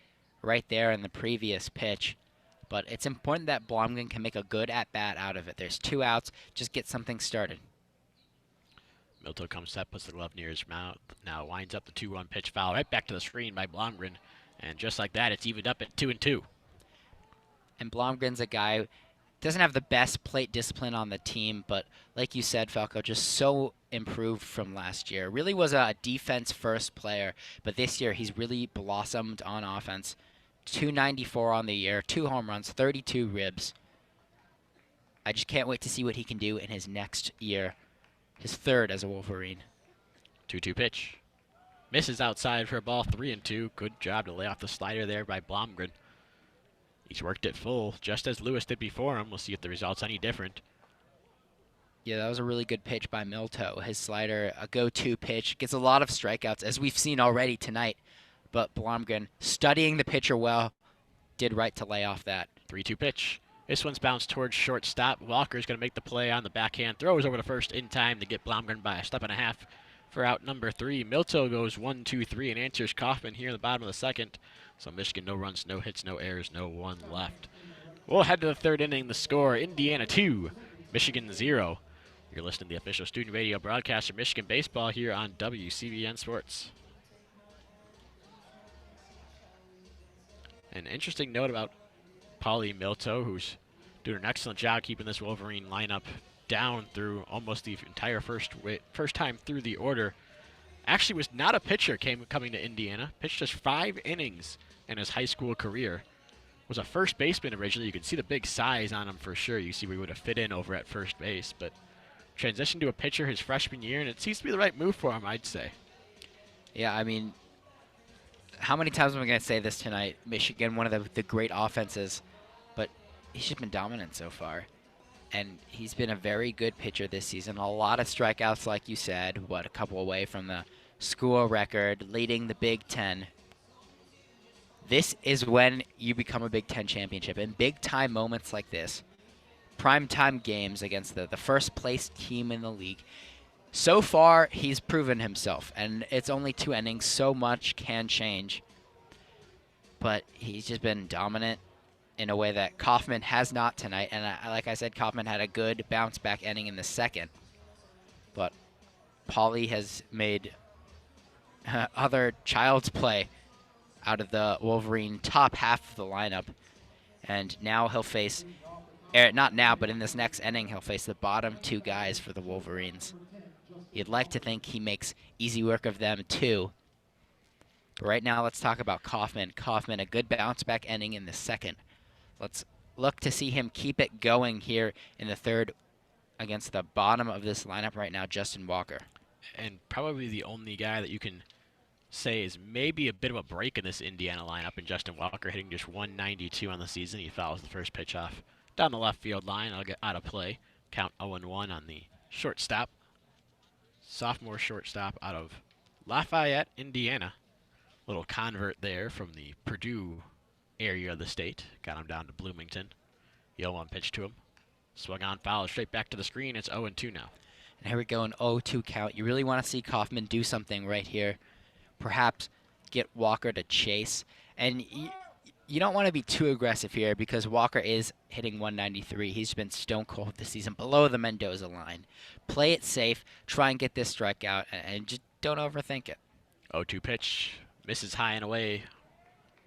right there in the previous pitch. But it's important that Blomgren can make a good at-bat out of it. There's 2 outs. Just get something started. Milto comes set, puts the glove near his mouth. Now winds up the 2-1 pitch foul right back to the screen by Blomgren. And just like that, it's evened up at 2-2. And Blomgren's a guy who doesn't have the best plate discipline on the team, but like you said, Falco, just so improved from last year. Really was a defense-first player, but this year he's really blossomed on offense. .294 on the year, 2 home runs, 32 ribs. I just can't wait to see what he can do in his next year, his 3rd as a Wolverine. 2-2 pitch. Misses outside for a ball, 3-2. Good job to lay off the slider there by Blomgren. He's worked it full, just as Lewis did before him. We'll see if the result's any different. Yeah, that was a really good pitch by Milto. His slider, a go-to pitch, gets a lot of strikeouts, as we've seen already tonight. But Blomgren, studying the pitcher well, did right to lay off that. 3-2 pitch. This one's bounced towards shortstop. Walker's going to make the play on the backhand. Throws over to first in time to get Blomgren by a step and a half for out number 3. Milto goes 1-2-3 and answers Kaufman here in the bottom of the second. So Michigan, no runs, no hits, no errors, no 1 left. We'll head to the 3rd inning. The score, Indiana 2, Michigan 0. You're listening to the official student radio broadcast of Michigan baseball here on WCBN Sports. An interesting note about Paulie Milto, who's doing an excellent job keeping this Wolverine lineup down through almost the entire first time through the order. Actually was not a pitcher coming to Indiana. Pitched just 5 innings in his high school career. Was a first baseman originally. You can see the big size on him for sure. You see where he would have fit in over at first base. But transitioned to a pitcher his freshman year, and it seems to be the right move for him, I'd say. Yeah, I mean, how many times am I going to say this tonight? Michigan, one of the great offenses. But he's just been dominant so far. And he's been a very good pitcher this season. A lot of strikeouts, like you said. A couple away from the school record, leading the Big Ten. This is when you become a Big Ten championship. In big-time moments like this, prime-time games against the first-place team in the league. So far, he's proven himself. And it's only 2 innings. So much can change. But he's just been dominant in a way that Kaufman has not tonight. And like I said, Kaufman had a good bounce-back inning in the second. But Paulie has made other child's play out of the Wolverine top half of the lineup. And now he'll face, not now, but in this next inning, he'll face the bottom 2 guys for the Wolverines. You'd like to think he makes easy work of them, too. But right now, let's talk about Kaufman. Kaufman, a good bounce-back inning in the second. Let's look to see him keep it going here in the 3rd against the bottom of this lineup right now, Justin Walker. And probably the only guy that you can say is maybe a bit of a break in this Indiana lineup, and Justin Walker hitting just 192 on the season. He fouls the first pitch off down the left field line. I'll get out of play. Count 0-1 on the shortstop. Sophomore shortstop out of Lafayette, Indiana. Little convert there from the Purdue area of the state. Got him down to Bloomington. The 0-1 pitch to him. Swung on, foul, straight back to the screen. It's 0-2 now. And here we go, an 0-2 count. You really want to see Kaufman do something right here. Perhaps get Walker to chase. And you don't want to be too aggressive here because Walker is hitting 193. He's been stone cold this season, below the Mendoza line. Play it safe. Try and get this strikeout, and just don't overthink it. 0-2 pitch. Misses high and away.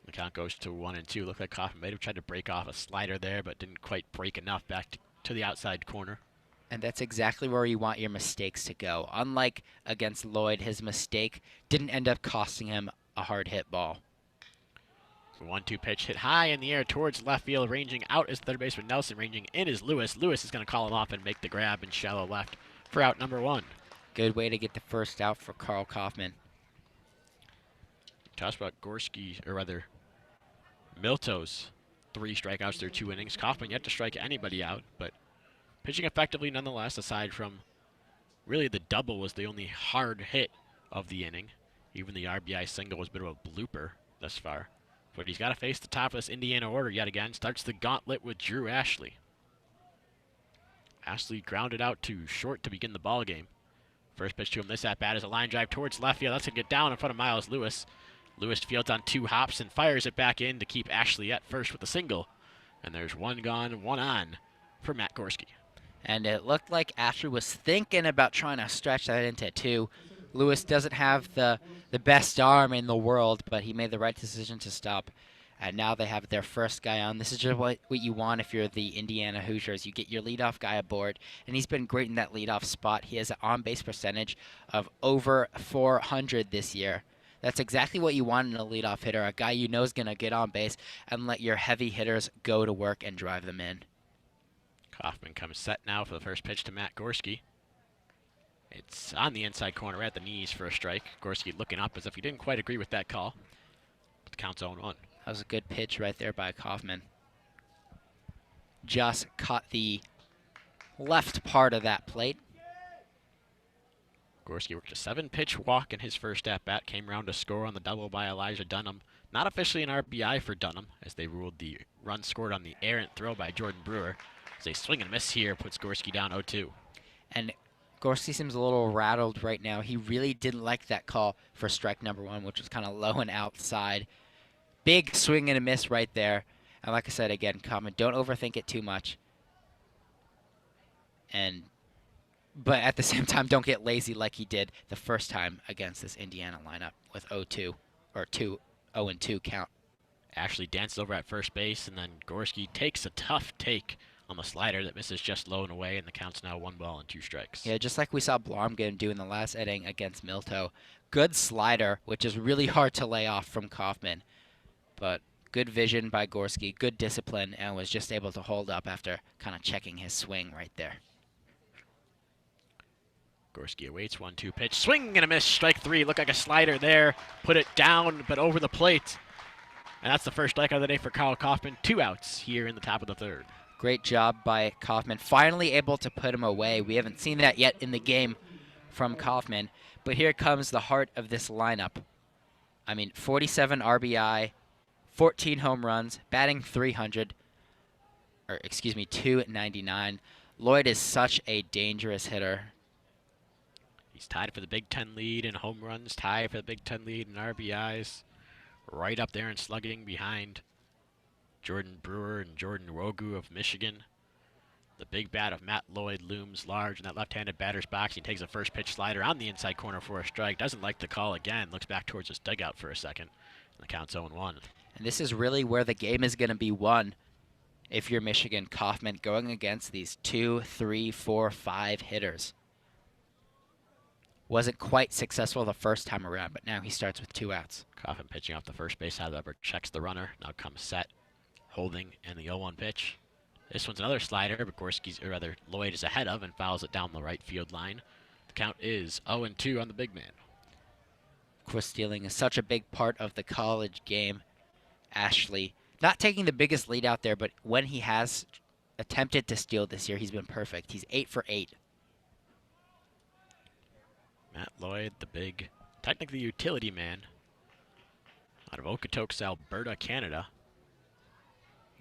The count goes to 1-2. Looked like Kaufman might have tried to break off a slider there, but didn't quite break enough back to the outside corner. And that's exactly where you want your mistakes to go. Unlike against Lloyd, his mistake didn't end up costing him a hard hit ball. 1-2 pitch hit high in the air towards left field. Ranging out is third baseman Nelson. Ranging in is Lewis. Lewis is going to call him off and make the grab in shallow left for out number 1. Good way to get the first out for Carl Kaufman. Talks about Gorski, or rather, Milto's 3 strikeouts through 2 innings. Kaufman yet to strike anybody out, but pitching effectively nonetheless, aside from really the double was the only hard hit of the inning. Even the RBI single was a bit of a blooper thus far. But he's got to face the top of this Indiana order yet again. Starts the gauntlet with Drew Ashley. Ashley grounded out to short to begin the ball game. First pitch to him this at-bat is a line drive towards left field. That's going to get down in front of Miles Lewis. Lewis fields on 2 hops and fires it back in to keep Ashley at first with a single. And there's 1 gone, 1 on for Matt Gorski. And it looked like Ashley was thinking about trying to stretch that into 2. Lewis doesn't have the best arm in the world, but he made the right decision to stop. And now they have their first guy on. This is just what you want if you're the Indiana Hoosiers. You get your leadoff guy aboard, and he's been great in that leadoff spot. He has an on-base percentage of over 400 this year. That's exactly what you want in a leadoff hitter, a guy you know is going to get on base and let your heavy hitters go to work and drive them in. Kaufman comes set now for the first pitch to Matt Gorski. It's on the inside corner at the knees for a strike. Gorski looking up as if he didn't quite agree with that call. But the count's 0-1. That was a good pitch right there by Kaufman. Just caught the left part of that plate. Gorski worked a 7-pitch walk in his first at-bat. Came around to score on the double by Elijah Dunham. Not officially an RBI for Dunham, as they ruled the run scored on the errant throw by Jordan Brewer. As a swing and miss here puts Gorski down 0-2. And Gorski seems a little rattled right now. He really didn't like that call for strike number 1, which was kind of low and outside. Big swing and a miss right there. And like I said, again, Kaufman, don't overthink it too much. But at the same time, don't get lazy like he did the first time against this Indiana lineup with 0-2 or 0-2 count. Ashley dances over at first base, and then Gorski takes a tough take on the slider that misses just low and away, and the count's now 1 ball and 2 strikes. Yeah, just like we saw Blomgren do in the last inning against Milto. Good slider, which is really hard to lay off from Kaufman. But good vision by Gorski, good discipline, and was just able to hold up after kind of checking his swing right there. Gorski awaits 1-2 pitch. Swing and a miss. Strike 3. Looked like a slider there. Put it down, but over the plate. And that's the first strikeout of the day for Carl Kaufman. 2 outs here in the top of the 3rd. Great job by Kaufman. Finally able to put him away. We haven't seen that yet in the game from Kaufman. But here comes the heart of this lineup. 47 RBI, 14 home runs, batting 299. Lloyd is such a dangerous hitter. He's tied for the Big Ten lead in home runs, tied for the Big Ten lead in RBIs. Right up there in slugging behind Jordan Brewer and Jordan Rogu of Michigan. The big bat of Matt Lloyd looms large in that left-handed batter's box. He takes a first pitch slider on the inside corner for a strike. Doesn't like the call again. Looks back towards his dugout for a second. And the count's 0-1. And this is really where the game is going to be won if you're Michigan. Kaufman going against these 2, 3, 4, 5 hitters. Wasn't quite successful the first time around, but now he starts with 2 outs. Kaufman pitching off the first base side of the rubber, checks the runner. Now comes set, holding, and the 0-1 pitch. This one's another slider, but Lloyd is ahead of and fouls it down the right field line. The count is 0-2 on the big man. Of course, stealing is such a big part of the college game. Ashley, not taking the biggest lead out there, but when he has attempted to steal this year, he's been perfect. He's 8 for 8. Matt Lloyd, the big, technically utility man of Okotoks, Alberta, Canada.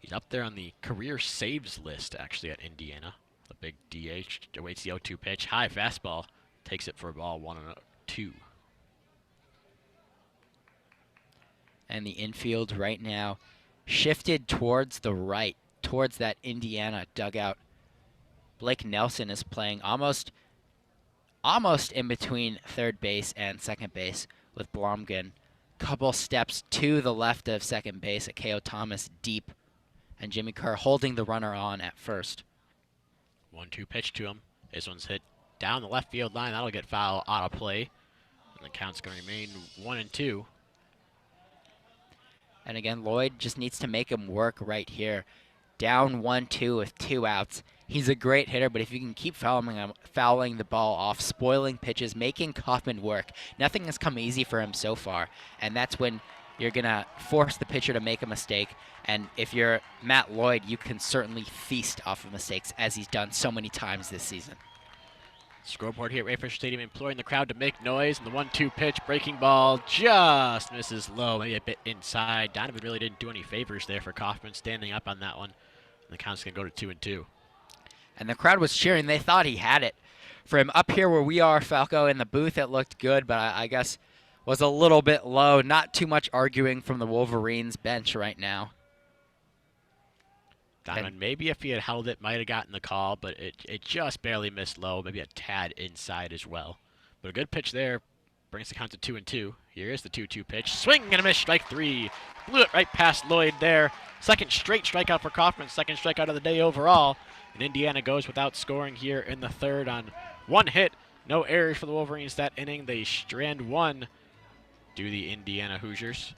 He's up there on the career saves list, actually, at Indiana. A big DH awaits the 0-2 pitch. High fastball. Takes it for a ball 1-2. And the infield right now shifted towards the right, towards that Indiana dugout. Blake Nelson is playing almost in between third base and second base with Blomgren. Couple steps to the left of second base at K.O. Thomas deep, and Jimmy Kerr holding the runner on at first. 1-2 pitch to him. This one's hit down the left field line. That'll get foul out of play. And the count's going to remain 1-2. And again, Lloyd just needs to make him work right here. Down 1-2 with 2 outs. He's a great hitter, but if you can keep fouling the ball off, spoiling pitches, making Kaufman work, nothing has come easy for him so far. And that's when you're going to force the pitcher to make a mistake. And if you're Matt Lloyd, you can certainly feast off of mistakes, as he's done so many times this season. Scoreboard here at Ray Fisher Stadium imploring the crowd to make noise. And the 1-2 pitch, breaking ball, just misses low, maybe a bit inside. Donovan really didn't do any favors there for Kaufman standing up on that one. And the count's going to go to 2-2. And the crowd was cheering. They thought he had it. For him up here where we are, Falco, in the booth, it looked good, but I guess was a little bit low. Not too much arguing from the Wolverines bench right now. Donovan, maybe if he had held it, might have gotten the call, but it just barely missed low, maybe a tad inside as well. But a good pitch there brings the count to 2-2. Here is the 2-2 pitch. Swing and a miss, strike 3. Blew it right past Lloyd there. Second straight strikeout for Kaufman, second strikeout of the day overall. And Indiana goes without scoring here in the third on 1 hit. No errors for the Wolverines that inning. They strand 1 to the Indiana Hoosiers.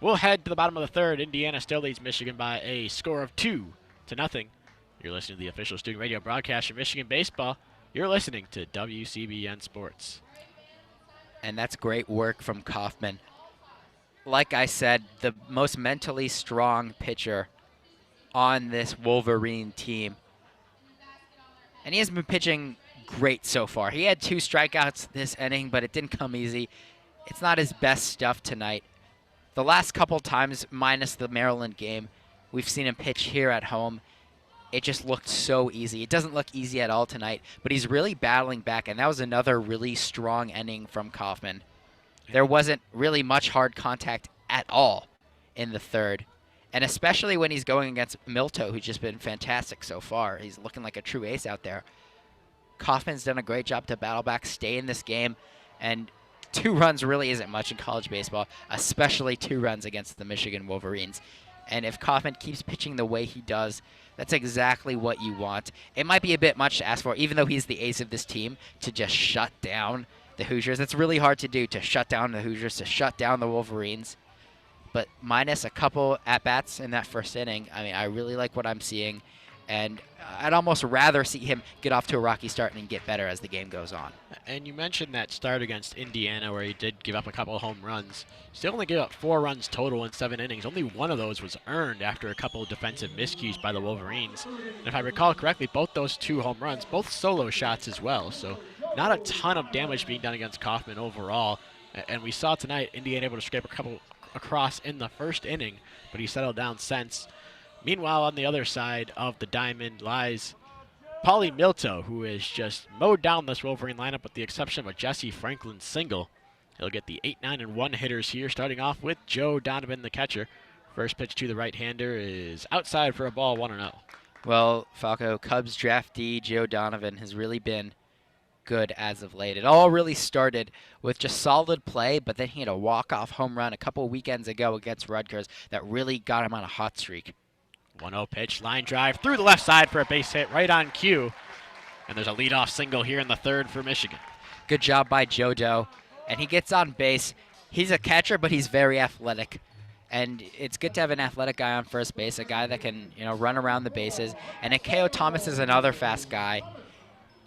We'll head to the bottom of the third. Indiana still leads Michigan by a score of 2-0. You're listening to the official student radio broadcast of Michigan Baseball. You're listening to WCBN Sports. And that's great work from Kaufman. Like I said, the most mentally strong pitcher on this Wolverine team. And he has been pitching great so far. He had 2 strikeouts this inning, but it didn't come easy. It's not his best stuff tonight. The last couple times, minus the Maryland game, we've seen him pitch here at home. It just looked so easy. It doesn't look easy at all tonight, but he's really battling back, and that was another really strong inning from Kaufman. There wasn't really much hard contact at all in the third, and especially when he's going against Milto, who's just been fantastic so far. He's looking like a true ace out there. Kaufman's done a great job to battle back, stay in this game, and 2 runs really isn't much in college baseball, especially 2 runs against the Michigan Wolverines. And if Kaufman keeps pitching the way he does, that's exactly what you want. It might be a bit much to ask for, even though he's the ace of this team, to just shut down the Hoosiers. It's really hard to do, to shut down the Hoosiers, to shut down the Wolverines. But minus a couple at-bats in that first inning, I mean, I really like what I'm seeing. And I'd almost rather see him get off to a rocky start and get better as the game goes on. And you mentioned that start against Indiana where he did give up a couple of home runs. Still only gave up 4 runs total in 7 innings. Only 1 of those was earned after a couple of defensive miscues by the Wolverines. And if I recall correctly, both those 2 home runs, both solo shots as well. So not a ton of damage being done against Kaufman overall. And we saw tonight Indiana able to scrape a couple across in the first inning, but he settled down since. Meanwhile, on the other side of the diamond lies Paulie Milto, who has just mowed down this Wolverine lineup with the exception of a Jesse Franklin single. He'll get the 8, 9, and 1 hitters here, starting off with Joe Donovan, the catcher. First pitch to the right-hander is outside for a ball, 1-0. Well, Falco, Cubs draftee Joe Donovan has really been good as of late. It all really started with just solid play, but then he had a walk-off home run a couple weekends ago against Rutgers that really got him on a hot streak. 1-0 pitch, line drive through the left side for a base hit right on cue. And there's a leadoff single here in the third for Michigan. Good job by Joe, and he gets on base. He's a catcher, but he's very athletic. And it's good to have an athletic guy on first base, a guy that can, run around the bases. And K.O. Thomas is another fast guy.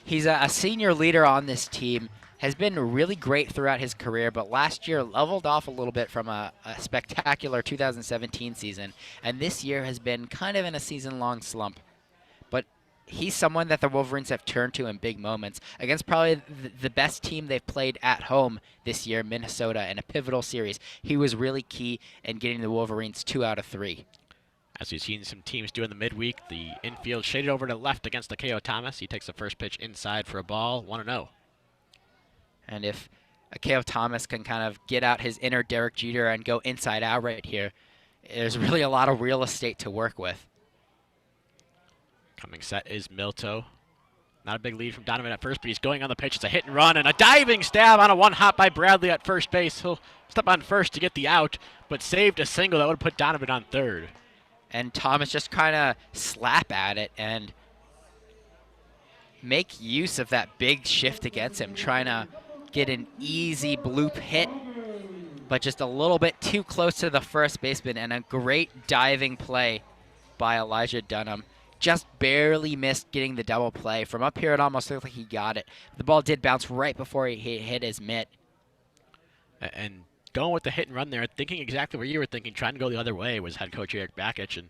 He's a senior leader on this team, has been really great throughout his career, but last year leveled off a little bit from a spectacular 2017 season, and this year has been kind of in a season-long slump. But he's someone that the Wolverines have turned to in big moments against probably the best team they've played at home this year, Minnesota, in a pivotal series. He was really key in getting the Wolverines 2 out of 3. As we've seen some teams do in the midweek, the infield shaded over to the left against Akeo Thomas. He takes the first pitch inside for a ball, 1-0. And if Akeo Thomas can kind of get out his inner Derek Jeter and go inside out right here, there's really a lot of real estate to work with. Coming set is Milto. Not a big lead from Donovan at first, but he's going on the pitch. It's a hit and run and a diving stab on a one-hop by Bradley at first base. He'll step on first to get the out, but saved a single that would have put Donovan on third. And Thomas just kind of slap at it and make use of that big shift against him, trying to get an easy bloop hit, but just a little bit too close to the first baseman, and a great diving play by Elijah Dunham. Just barely missed getting the double play. From up here, it almost looked like he got it. The ball did bounce right before he hit his mitt. And going with the hit and run there, thinking exactly what you were thinking, trying to go the other way, was head coach Eric Bakich. And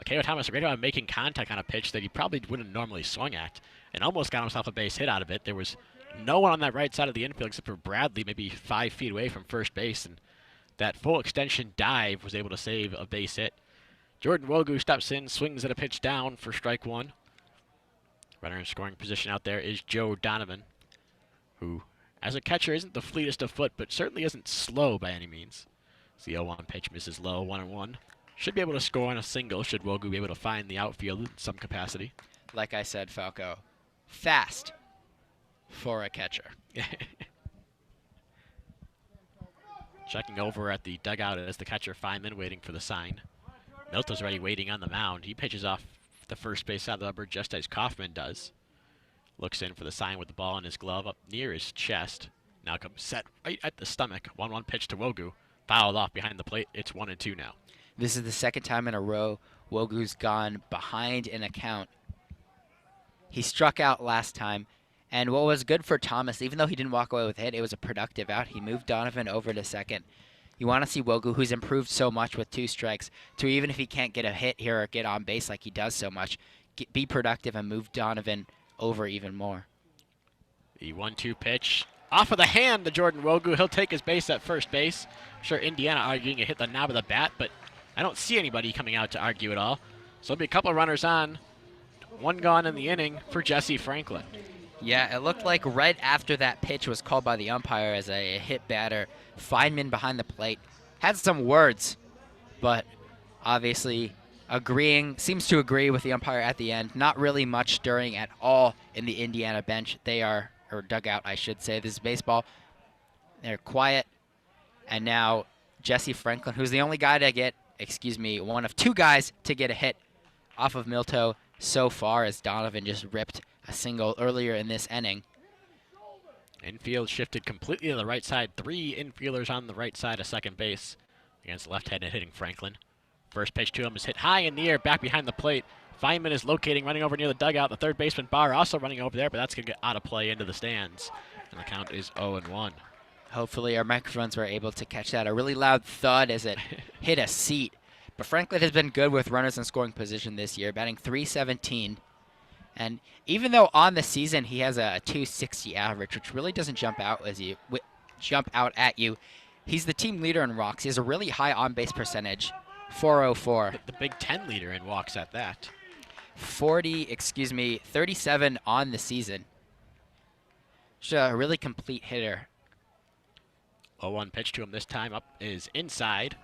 Akeo Thomas great about making contact on a pitch that he probably wouldn't normally swing at, and almost got himself a base hit out of it. There was no one on that right side of the infield except for Bradley, maybe 5 feet away from first base, and that full extension dive was able to save a base hit. Jordan Wogu steps in, swings at a pitch down for strike one. Runner in scoring position out there is Joe Donovan, who, as a catcher, isn't the fleetest of foot, but certainly isn't slow by any means. The 0-1 pitch misses low, 1-1. Should be able to score on a single, should Wogu be able to find the outfield in some capacity. Like I said, Falco, fast for a catcher. Checking over at the dugout as the catcher Feynman waiting for the sign. Milto's already waiting on the mound. He pitches off the first base side of the rubber just as Kaufman does. Looks in for the sign with the ball in his glove up near his chest. Now comes set right at the stomach. 1-1 pitch to Wogu. Fouled off behind the plate. It's 1-2 now. This is the second time in a row Wogu's gone behind in a count. He struck out last time. And what was good for Thomas, even though he didn't walk away with a hit, it was a productive out. He moved Donovan over to second. You want to see Wogu, who's improved so much with 2 strikes, to even if he can't get a hit here or get on base like he does so much, be productive and move Donovan over even more. The 1-2 pitch off of the hand to Jordan Wogu. He'll take his base at first base. I'm sure Indiana arguing it hit the knob of the bat, but I don't see anybody coming out to argue at all. So there'll be a couple of runners on. 1 gone in the inning for Jesse Franklin. Yeah, it looked like right after that pitch was called by the umpire as a hit batter, Feynman behind the plate had some words, but obviously seems to agree with the umpire at the end. Not really much stirring at all in the Indiana bench. Or dugout, I should say. This is baseball. They're quiet. And now Jesse Franklin, who's the only guy to get, one of 2 guys to get a hit off of Milto so far, as Donovan just ripped a single earlier in this inning. Infield shifted completely to the right side. 3 infielders on the right side of second base against left-handed hitting Franklin. First pitch to him is hit high in the air, back behind the plate. Feynman is locating, running over near the dugout. The third baseman Barr also running over there, but that's going to get out of play into the stands. And the count is 0-1. Hopefully our microphones were able to catch that. A really loud thud as it hit a seat. But Franklin has been good with runners in scoring position this year, batting .317. And even though on the season he has a .260 average, which really doesn't jump out at you, he's the team leader in walks. He has a really high on-base percentage, .404. The Big Ten leader in walks at that. 37 on the season. Just a really complete hitter. 0-1 pitch to him this time. Up is inside.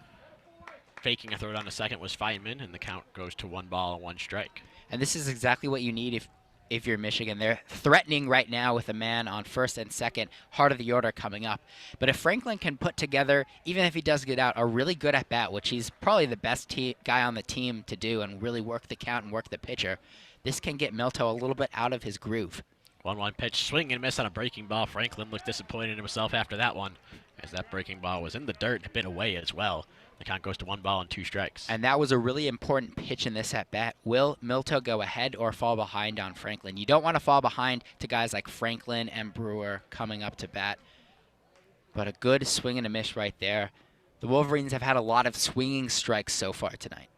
Faking a throw down to second was Feynman, and the count goes to 1 ball and 1 strike. And this is exactly what you need if you're Michigan. They're threatening right now with a man on first and second, heart of the order coming up. But if Franklin can put together, even if he does get out, a really good at-bat, which he's probably the best guy on the team to do and really work the count and work the pitcher, this can get Milto a little bit out of his groove. 1-1 pitch, swing and miss on a breaking ball. Franklin looked disappointed in himself after that one, as that breaking ball was in the dirt and a bit away as well. The count goes to 1 ball and 2 strikes. And that was a really important pitch in this at-bat. Will Milto go ahead or fall behind on Franklin? You don't want to fall behind to guys like Franklin and Brewer coming up to bat. But a good swing and a miss right there. The Wolverines have had a lot of swinging strikes so far tonight.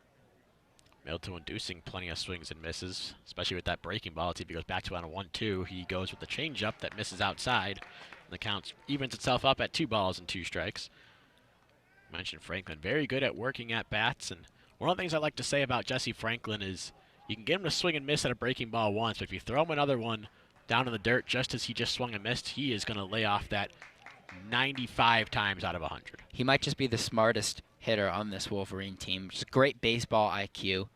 Milto inducing plenty of swings and misses, especially with that breaking ball. Let's see if he goes back to on a 1-2. He goes with the changeup that misses outside. And the count evens itself up at 2 balls and 2 strikes. Mentioned Franklin, very good at working at bats. And one of the things I like to say about Jesse Franklin is you can get him to swing and miss at a breaking ball once, but if you throw him another one down in the dirt just as he just swung and missed, he is going to lay off that 95 times out of 100. He might just be the smartest hitter on this Wolverine team. Just great baseball IQ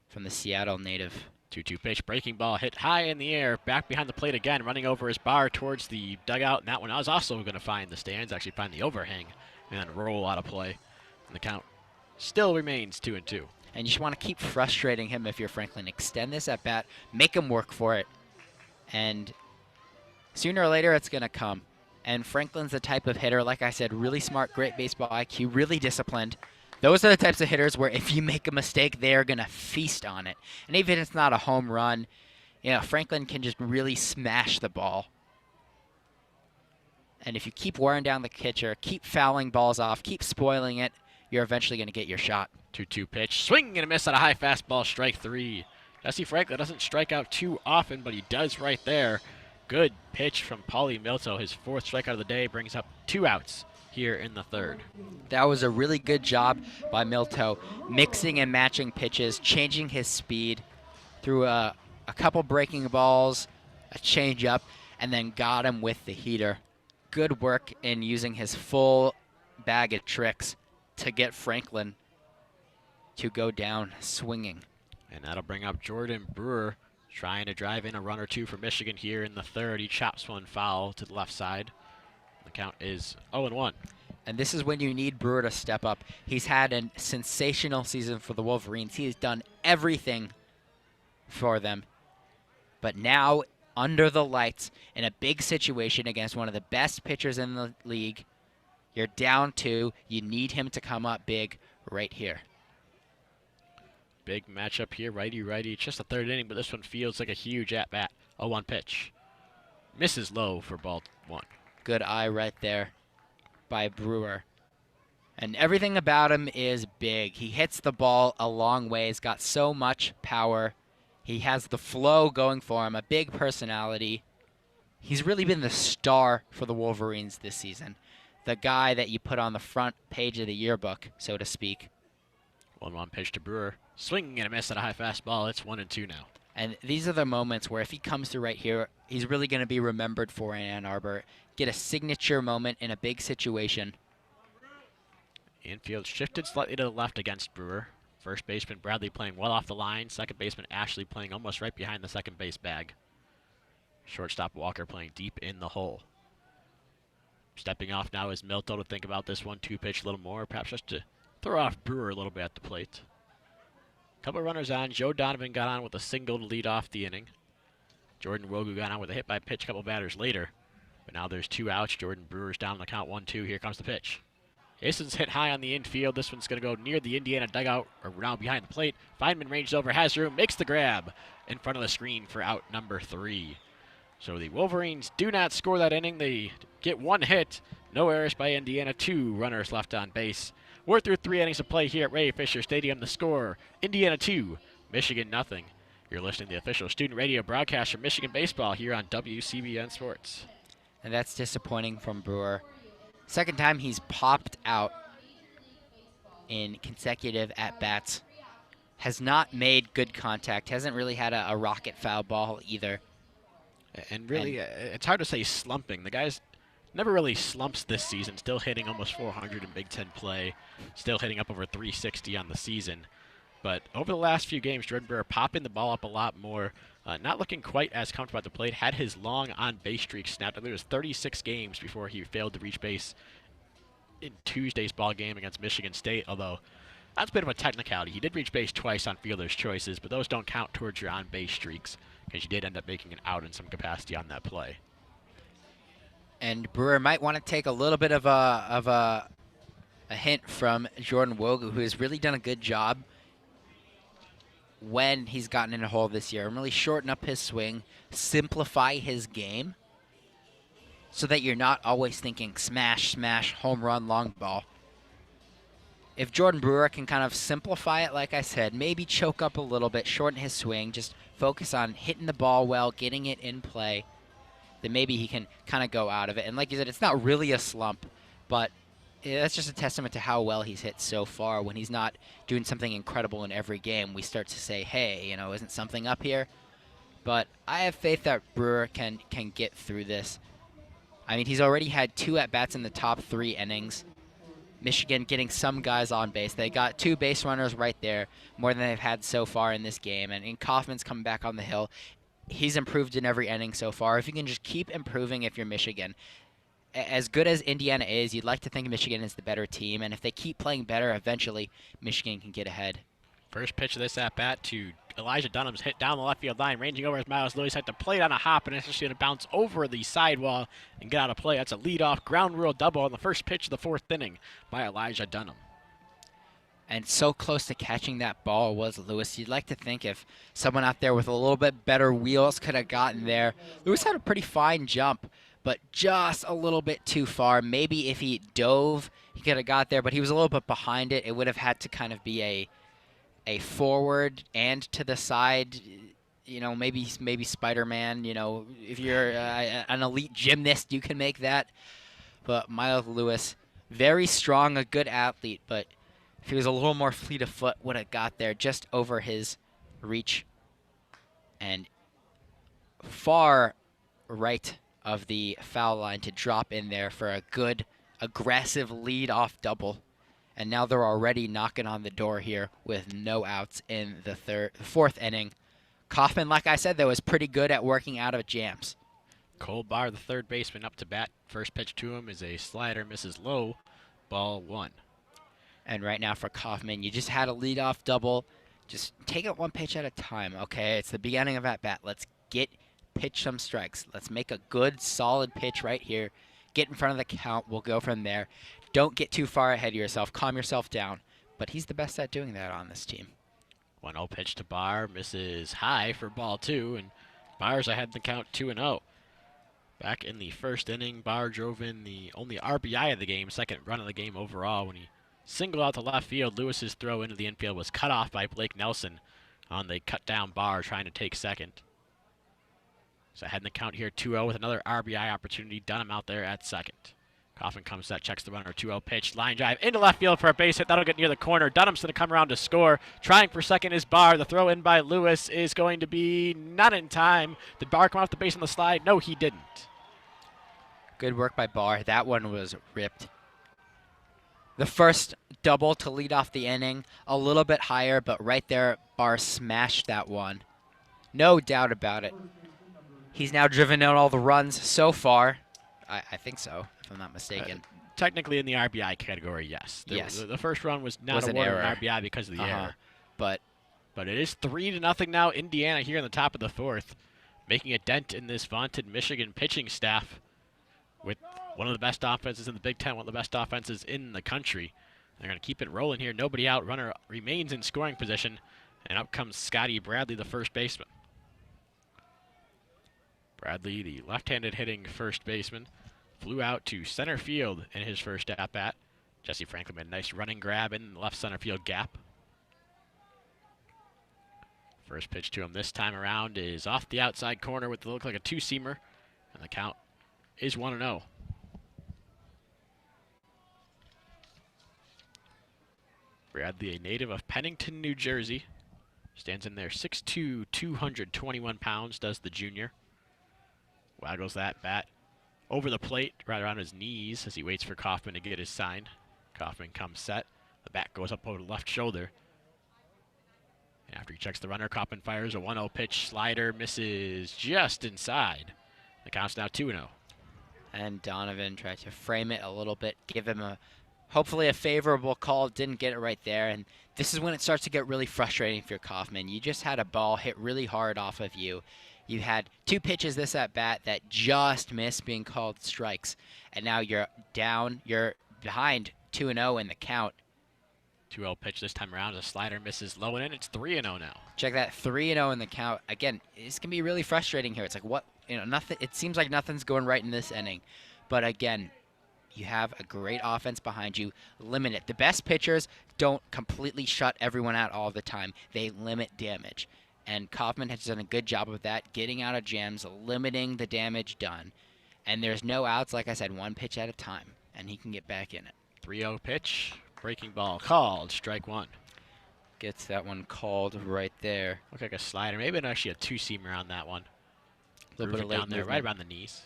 from the Seattle native. 2-2 pitch, breaking ball hit high in the air, back behind the plate again, running over his bar towards the dugout, and that one I was also going to find the stands, actually find the overhang, and then roll out of play. And the count still remains 2-2. And you just want to keep frustrating him if you're Franklin. Extend this at bat, make him work for it, and sooner or later it's going to come. And Franklin's the type of hitter, like I said, really smart, great baseball IQ, really disciplined. Those are the types of hitters where if you make a mistake, they're going to feast on it. And even if it's not a home run, you know, Franklin can just really smash the ball. And if you keep wearing down the pitcher, keep fouling balls off, keep spoiling it, you're eventually going to get your shot. 2-2 pitch, swing and a miss at a high fastball, strike 3. Jesse Franklin doesn't strike out too often, but he does right there. Good pitch from Paulie Milto. His 4th strikeout of the day brings up 2 outs here in the 3rd. That was a really good job by Milto, mixing and matching pitches, changing his speed through a couple breaking balls, a changeup, and then got him with the heater. Good work in using his full bag of tricks to get Franklin to go down swinging. And that'll bring up Jordan Brewer, trying to drive in a run or 2 for Michigan here in the 3rd. He chops one foul to the left side. The count is 0-1. And this is when you need Brewer to step up. He's had a sensational season for the Wolverines. He has done everything for them. But now, under the lights, in a big situation against one of the best pitchers in the league, you're down 2. You need him to come up big right here. Big matchup here, righty-righty. It's just the 3rd inning, but this one feels like a huge at-bat. 0-1 pitch. Misses low for ball 1. Good eye right there by Brewer. And everything about him is big. He hits the ball a long way. He's got so much power. He has the flow going for him, a big personality. He's really been the star for the Wolverines this season. The guy that you put on the front page of the yearbook, so to speak. 1-1 pitch to Brewer. Swing and a miss at a high fastball. It's 1-2 now. And these are the moments where if he comes through right here, he's really going to be remembered for in Ann Arbor. Get a signature moment in a big situation. Infield shifted slightly to the left against Brewer. First baseman Bradley playing well off the line. Second baseman Ashley playing almost right behind the second base bag. Shortstop Walker playing deep in the hole. Stepping off now is Milto to think about this 1-2 pitch a little more, perhaps just to throw off Brewer a little bit at the plate. Couple runners on. Joe Donovan got on with a single to lead off the inning. Jordan Wogu got on with a hit by pitch a couple batters later. But now there's 2 outs. Jordan Brewer's down on the count 1-2. Here comes the pitch. Ison's hit high on the infield. This one's going to go near the Indiana dugout, or now behind the plate. Feynman ranges over, has room, makes the grab in front of the screen for out number 3. So the Wolverines do not score that inning. They get 1 hit. No errors by Indiana. 2 runners left on base. We're through 3 innings of play here at Ray Fisher Stadium. The score, Indiana 2, Michigan nothing. You're listening to the official student radio broadcast from Michigan Baseball here on WCBN Sports. And that's disappointing from Brewer. Second time he's popped out in consecutive at-bats. Has not made good contact. Hasn't really had a rocket foul ball either. And really, it's hard to say slumping. The guy's never really slumps this season. Still hitting almost 400 in Big Ten play. Still hitting up over 360 on the season. But over the last few games, Jordan Brewer popping the ball up a lot more. Not looking quite as comfortable at the plate. Had his long on-base streak snapped. I think it was 36 games before he failed to reach base in Tuesday's ball game against Michigan State. Although, that's a bit of a technicality. He did reach base twice on fielder's choices, but those don't count towards your on-base streaks because you did end up making an out in some capacity on that play. And Brewer might want to take a little bit of a hint from Jordan Wogu, who has really done a good job when he's gotten in a hole this year and really shorten up his swing, simplify his game so that you're not always thinking smash, smash, home run, long ball. if Jordan Brewer can kind of simplify it, like I said, maybe choke up a little bit, shorten his swing, just focus on hitting the ball well, getting it in play, then maybe he can kind of go out of it. And like you said, it's not really a slump, but that's just a testament to how well he's hit so far. When he's not doing something incredible in every game, we start to say, hey, isn't something up here? But I have faith that Brewer can get through this. I mean, he's already had 2 at-bats in the top 3 innings. Michigan getting some guys on base. They got 2 base runners right there, more than they've had so far in this game. And Kaufman's coming back on the hill. He's improved in every inning so far. If you can just keep improving if you're Michigan. As good as Indiana is, you'd like to think Michigan is the better team. And if they keep playing better, eventually Michigan can get ahead. First pitch of this at-bat to Elijah Dunham's hit down the left field line, ranging over as Miles Lewis had to play it on a hop, and it's just going to bounce over the sidewall and get out of play. That's a leadoff ground rule double on the first pitch of the 4th inning by Elijah Dunham. And so close to catching that ball was Lewis. You'd like to think if someone out there with a little bit better wheels could have gotten there. Lewis had a pretty fine jump, but just a little bit too far. Maybe if he dove, he could have got there, but he was a little bit behind it. It would have had to kind of be a forward and to the side, maybe Spider-Man, if you're an elite gymnast, you can make that. But Miles Lewis, very strong, a good athlete, but if he was a little more fleet of foot, would have got there just over his reach and far right of the foul line to drop in there for a good, aggressive lead-off double. And now they're already knocking on the door here with no outs in the 4th inning. Kaufman, like I said, though, is pretty good at working out of jams. Cole Barr, the 3rd baseman, up to bat. First pitch to him is a slider, misses low, ball 1. And right now for Kaufman, you just had a leadoff double. Just take it 1 pitch at a time, okay? It's the beginning of at-bat. Let's pitch some strikes. Let's make a good, solid pitch right here. Get in front of the count. We'll go from there. Don't get too far ahead of yourself. Calm yourself down. But he's the best at doing that on this team. 1-0 pitch to Barr, misses high for ball 2, and Barr's ahead in the count 2-0. Back in the 1st inning, Barr drove in the only RBI of the game, 2nd run of the game overall, when he singled out to left field. Lewis's throw into the infield was cut off by Blake Nelson on the cut down Barr trying to take 2nd. So ahead in the count here, 2-0 with another RBI opportunity. Dunham out there at 2nd. Kaufman comes set, checks the runner, 2-0 pitch, line drive into left field for a base hit. That'll get near the corner. Dunham's going to come around to score. Trying for 2nd is Barr. The throw in by Lewis is going to be not in time. Did Barr come off the base on the slide? No, he didn't. Good work by Barr. That one was ripped. The first double to lead off the inning, a little bit higher, but right there, Barr smashed that one. No doubt about it. He's now driven out all the runs so far. I think so, if I'm not mistaken. Technically in the RBI category, yes. Yes. The first run was not an awarded error. an RBI because of the error. But it is 3-0 now. Indiana here in the top of the 4th, making a dent in this vaunted Michigan pitching staff with one of the best offenses in the Big Ten, one of the best offenses in the country. They're going to keep it rolling here. Nobody out. Runner remains in scoring position. And up comes Scotty Bradley, the first baseman. Bradley, the left-handed hitting first baseman, flew out to center field in his first at-bat. Jesse Franklin made a nice running grab in the left center field gap. First pitch to him this time around is off the outside corner with what look like a 2-seamer, and the count is 1-0. Bradley, a native of Pennington, New Jersey, stands in there 6'2", 221 pounds, does the junior. Waggles that bat over the plate, right around his knees as he waits for Kaufman to get his sign. Kaufman comes set. The bat goes up over the left shoulder. And after he checks the runner, Kaufman fires a 1-0 pitch. Slider misses just inside. The count's now 2-0. And Donovan tried to frame it a little bit, give him hopefully a favorable call. Didn't get it right there. And this is when it starts to get really frustrating for Kaufman. You just had a ball hit really hard off of you. You had 2 pitches this at bat that just missed being called strikes. And now you're down, you're behind 2-0 in the count. 2-0 pitch this time around. The slider misses low and in. It's 3-0 now. Check that, 3-0 in the count. Again, this can be really frustrating here. It's like, nothing. It seems like nothing's going right in this inning. But again, You have a great offense behind you. Limit it. The best pitchers don't completely shut everyone out all the time. They limit damage. And Kaufman has done a good job of that, getting out of jams, limiting the damage done. And there's no outs, like I said, one pitch at a time, and he can get back in it. 3-0 pitch. Breaking ball called. Strike one. Gets that one called right there. Looked like a slider. Maybe actually a two-seamer on that one. A little bit of late down there, movement. right around the knees.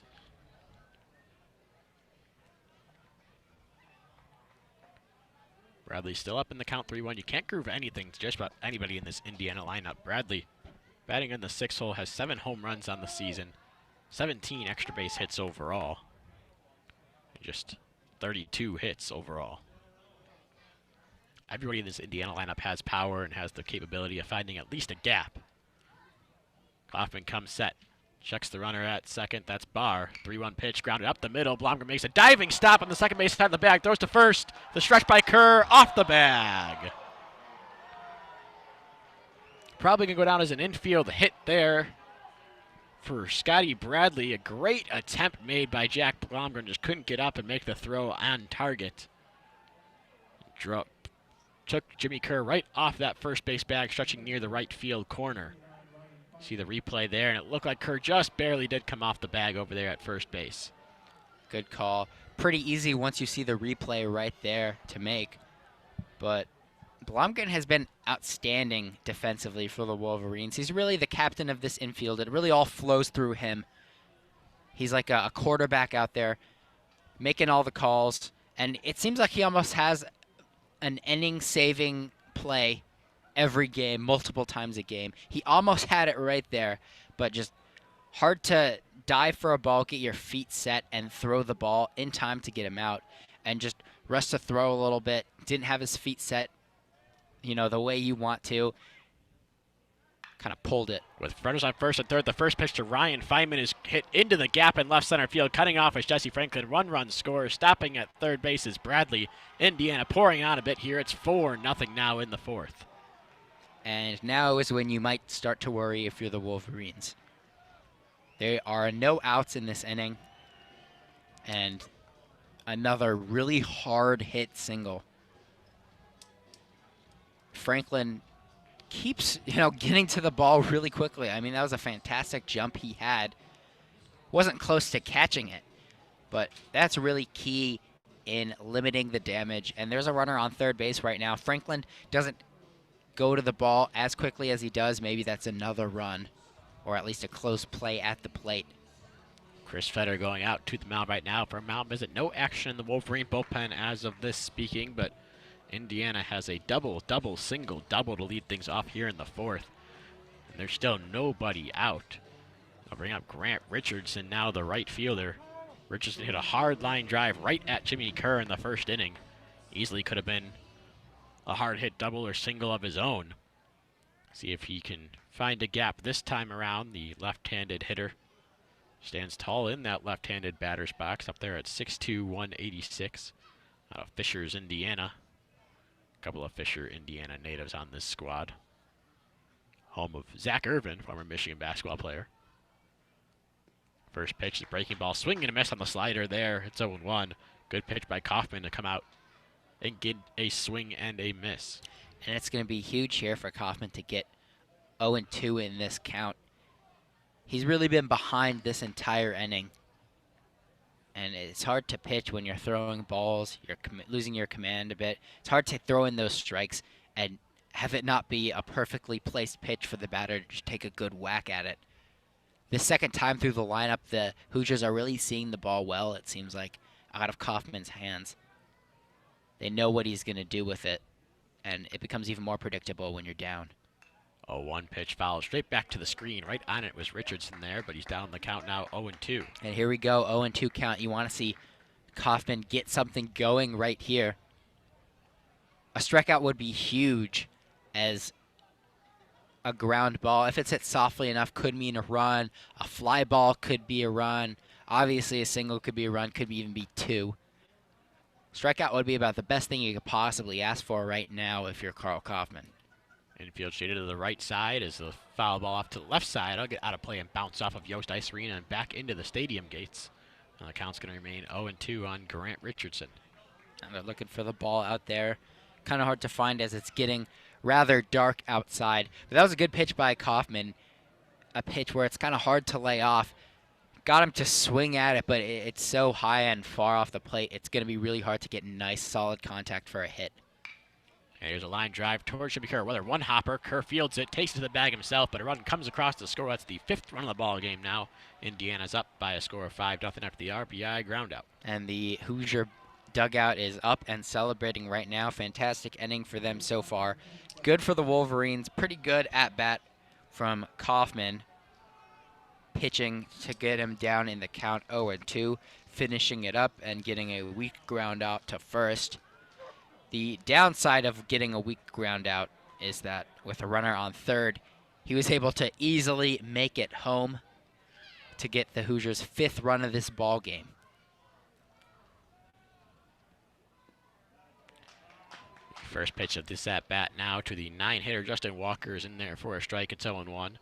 Bradley still up in the count 3-1. You can't groove anything to just about anybody in this Indiana lineup. Bradley, batting in the 6th hole, has 7 home runs on the season, 17 extra base hits overall, and just 32 hits overall. Everybody in this Indiana lineup has power and has the capability of finding at least a gap. Kaufman comes set. Checks the runner at second. That's Barr. 3-1 pitch, grounded up the middle. Blomgren makes a diving stop on the second base side of the bag. Throws to first. The stretch by Kerr off the bag. Probably going to go down as an infield hit there for Scotty Bradley. A great attempt made by Jack Blomgren. Just couldn't get up and make the throw on target. Took Jimmy Kerr right off that first base bag, stretching near the right field corner. See the replay there, and it looked like Kerr just barely did come off the bag over there at first base. Good call. Pretty easy once you see the replay right there to make. But Blomgren has been outstanding defensively for the Wolverines. He's really the captain of this infield. It really all flows through him. He's like a quarterback out there making all the calls. And it seems like he almost has an inning-saving play every game, multiple times a game. He almost had it right there, but just hard to dive for a ball, get your feet set, and throw the ball in time to get him out. And just rest the throw a little bit. Didn't have his feet set, the way you want to. Kind of pulled it. With runners on first and third, the first pitch to Ryan Feynman is hit into the gap in left center field. Cutting off is Jesse Franklin. One run scores. Stopping at third base is Bradley. Indiana pouring on a bit here. It's 4-0 now in the 4th. And now is when you might start to worry if you're the Wolverines. There are no outs in this inning. And another really hard hit single. Franklin keeps, getting to the ball really quickly. I mean, that was a fantastic jump he had. Wasn't close to catching it, but that's really key in limiting the damage. And there's a runner on third base right now. Franklin doesn't go to the ball as quickly as he does. Maybe that's another run, or at least a close play at the plate. Chris Fetter going out to the mound right now for a mound visit. No action in the Wolverine bullpen as of this speaking, but Indiana has a double, single, double to lead things off here in the 4th. And there's still nobody out. I'll bring up Grant Richardson now, the right fielder. Richardson hit a hard line drive right at Jimmy Kerr in the first inning. Easily could have been a hard hit double or single of his own. See if he can find a gap this time around. The left-handed hitter stands tall in that left-handed batter's box up there at 6'2", 186. Out of Fishers, Indiana. A couple of Fisher, Indiana natives on this squad. Home of Zach Irvin, former Michigan basketball player. First pitch, the breaking ball, swing and a miss on the slider there. It's 0-1. Good pitch by Kaufman to come out and get a swing and a miss. And it's going to be huge here for Kaufman to get 0-2 in this count. He's really been behind this entire inning. And it's hard to pitch when you're throwing balls, you're losing your command a bit. It's hard to throw in those strikes and have it not be a perfectly placed pitch for the batter to just take a good whack at it. The second time through the lineup, the Hoosiers are really seeing the ball well, it seems like, out of Kaufman's hands. They know what he's going to do with it, and it becomes even more predictable when you're down. 0-1 pitch foul straight back to the screen. Right on it was Richardson there, but he's down the count now 0-2. And here we go, 0-2 count. You want to see Kaufman get something going right here. A strikeout would be huge, as a ground ball, if it's hit softly enough, could mean a run. A fly ball could be a run. Obviously, a single could be a run, could even be 2. Strikeout would be about the best thing you could possibly ask for right now if you're Carl Kaufman. Infield shaded to the right side as the foul ball off to the left side. I'll get out of play and bounce off of Yost Ice Arena and back into the stadium gates. The count's going to remain 0-2 on Grant Richardson. And they're looking for the ball out there. Kind of hard to find as it's getting rather dark outside. But that was a good pitch by Kaufman. A pitch where it's kind of hard to lay off. Got him to swing at it, but it's so high and far off the plate, it's going to be really hard to get nice, solid contact for a hit. And here's a line drive towards should be Kerr. Weather one hopper. Kerr fields it, takes it to the bag himself, but a run comes across the score. That's the 5th run of the ball game now. Indiana's up by a score of 5-0 after the RBI ground out. And the Hoosier dugout is up and celebrating right now. Fantastic inning for them so far. Good for the Wolverines. Pretty good at bat from Kaufman. Pitching to get him down in the count 0-2. Finishing it up and getting a weak ground out to first. The downside of getting a weak ground out is that with a runner on third, he was able to easily make it home to get the Hoosiers' 5th run of this ball game. First pitch of this at-bat now to the 9-hitter. Justin Walker is in there for a strike. It's 0-1.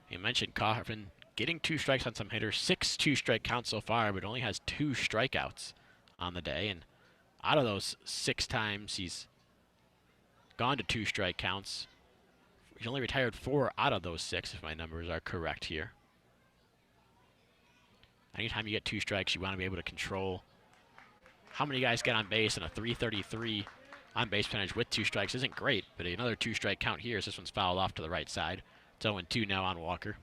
You mentioned Kaufman getting 2 strikes on some hitters. 6 2-strike counts so far, but only has 2 strikeouts on the day. And out of those 6 times he's gone to 2-strike counts, he's only retired 4 out of those 6, if my numbers are correct here. Anytime you get 2 strikes, you want to be able to control how many guys get on base, and a .333 on-base percentage with 2 strikes isn't great, but another 2-strike count here as this one's fouled off to the right side. It's 0-2 now on Walker.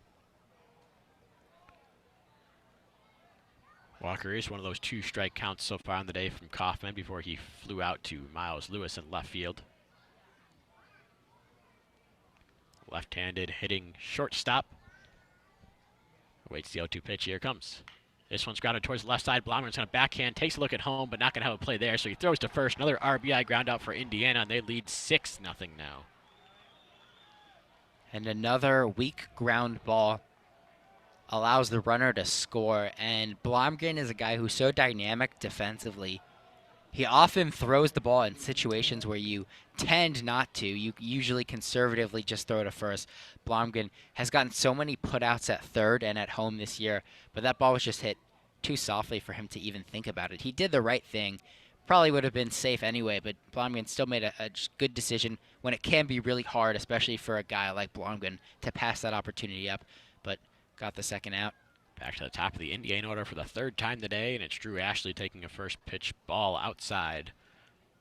Walker is one of those 2-strike counts so far on the day from Kaufman before he flew out to Miles Lewis in left field. Left-handed hitting shortstop. Waits the 0-2 pitch. Here it comes. This one's grounded towards the left side. Blomgren's going to backhand, takes a look at home, but not going to have a play there. So he throws to first. Another RBI ground out for Indiana, and they lead 6-0 now. And another weak ground ball allows the runner to score. And Blomgren is a guy who's so dynamic defensively. He often throws the ball in situations where you tend not to. You usually conservatively just throw to first. Blomgren has gotten so many putouts at third and at home this year, but that ball was just hit too softly for him to even think about it. He did the right thing. Probably would have been safe anyway, but Blomgren still made a just good decision when it can be really hard, especially for a guy like Blomgren, to pass that opportunity up, but got the second out. Back to the top of the Indiana order for the 3rd time today, and it's Drew Ashley taking a first pitch ball outside.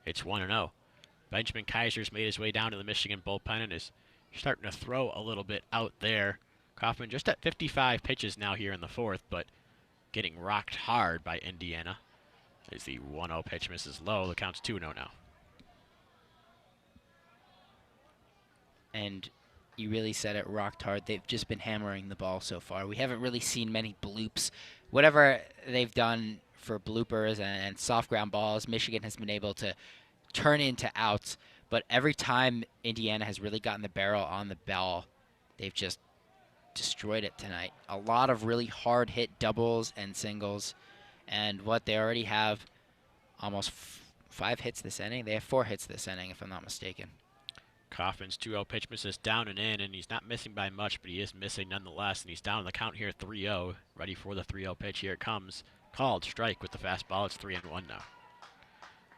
It's 1-0. Benjamin Kaiser's made his way down to the Michigan bullpen and is starting to throw a little bit out there. Kaufman just at 55 pitches now here in the 4th, but getting rocked hard by Indiana. As the 1-0 pitch misses low, the count's 2-0 now. And you really said it, rocked hard. They've just been hammering the ball so far. We haven't really seen many bloops. Whatever they've done for bloopers and soft ground balls, Michigan has been able to turn into outs. But every time Indiana has really gotten the barrel on the ball, they've just destroyed it tonight. A lot of really hard hit doubles and singles. And what they already have, almost 5 hits this inning. They have 4 hits this inning, if I'm not mistaken. Kaufman's 2-0 pitch misses down and in, and he's not missing by much, but he is missing nonetheless, and he's down on the count here 3-0. Ready for the 3-0 pitch. Here it comes. Called strike with the fastball. It's 3-1 now.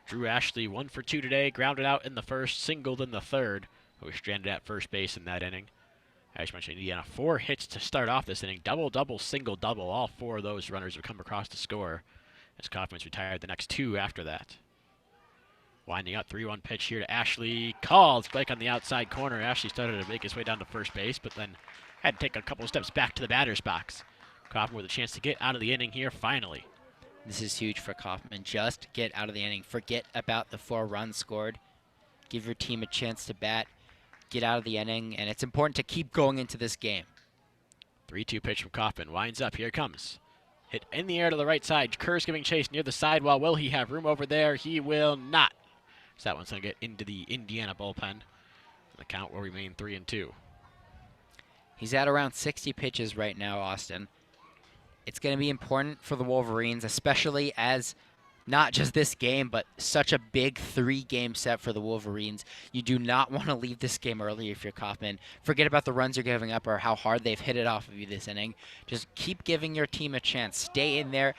Drew Ashley 1 for 2 today, grounded out in the 1st, singled in the 3rd, but was stranded at first base in that inning. As you mentioned, Indiana 4 hits to start off this inning. Double, double, single, double. All 4 of those runners have come across to score as Kaufman's retired the next 2 after that. Winding up, 3-1 pitch here to Ashley. Called strike on the outside corner. Ashley started to make his way down to first base, but then had to take a couple of steps back to the batter's box. Kaufman with a chance to get out of the inning here finally. This is huge for Kaufman. Just get out of the inning. Forget about the 4 runs scored. Give your team a chance to bat. Get out of the inning, and it's important to keep going into this game. 3-2 pitch from Kaufman. Winds up. Here it comes. Hit in the air to the right side. Kerr's giving chase near the sidewall. Will he have room over there? He will not. So that one's going to get into the Indiana bullpen. The count will remain 3-2. He's at around 60 pitches right now, Austin. It's going to be important for the Wolverines, especially as not just this game, but such a big 3-game set for the Wolverines. You do not want to leave this game early if you're Kaufman. Forget about the runs you're giving up or how hard they've hit it off of you this inning. Just keep giving your team a chance. Stay in there.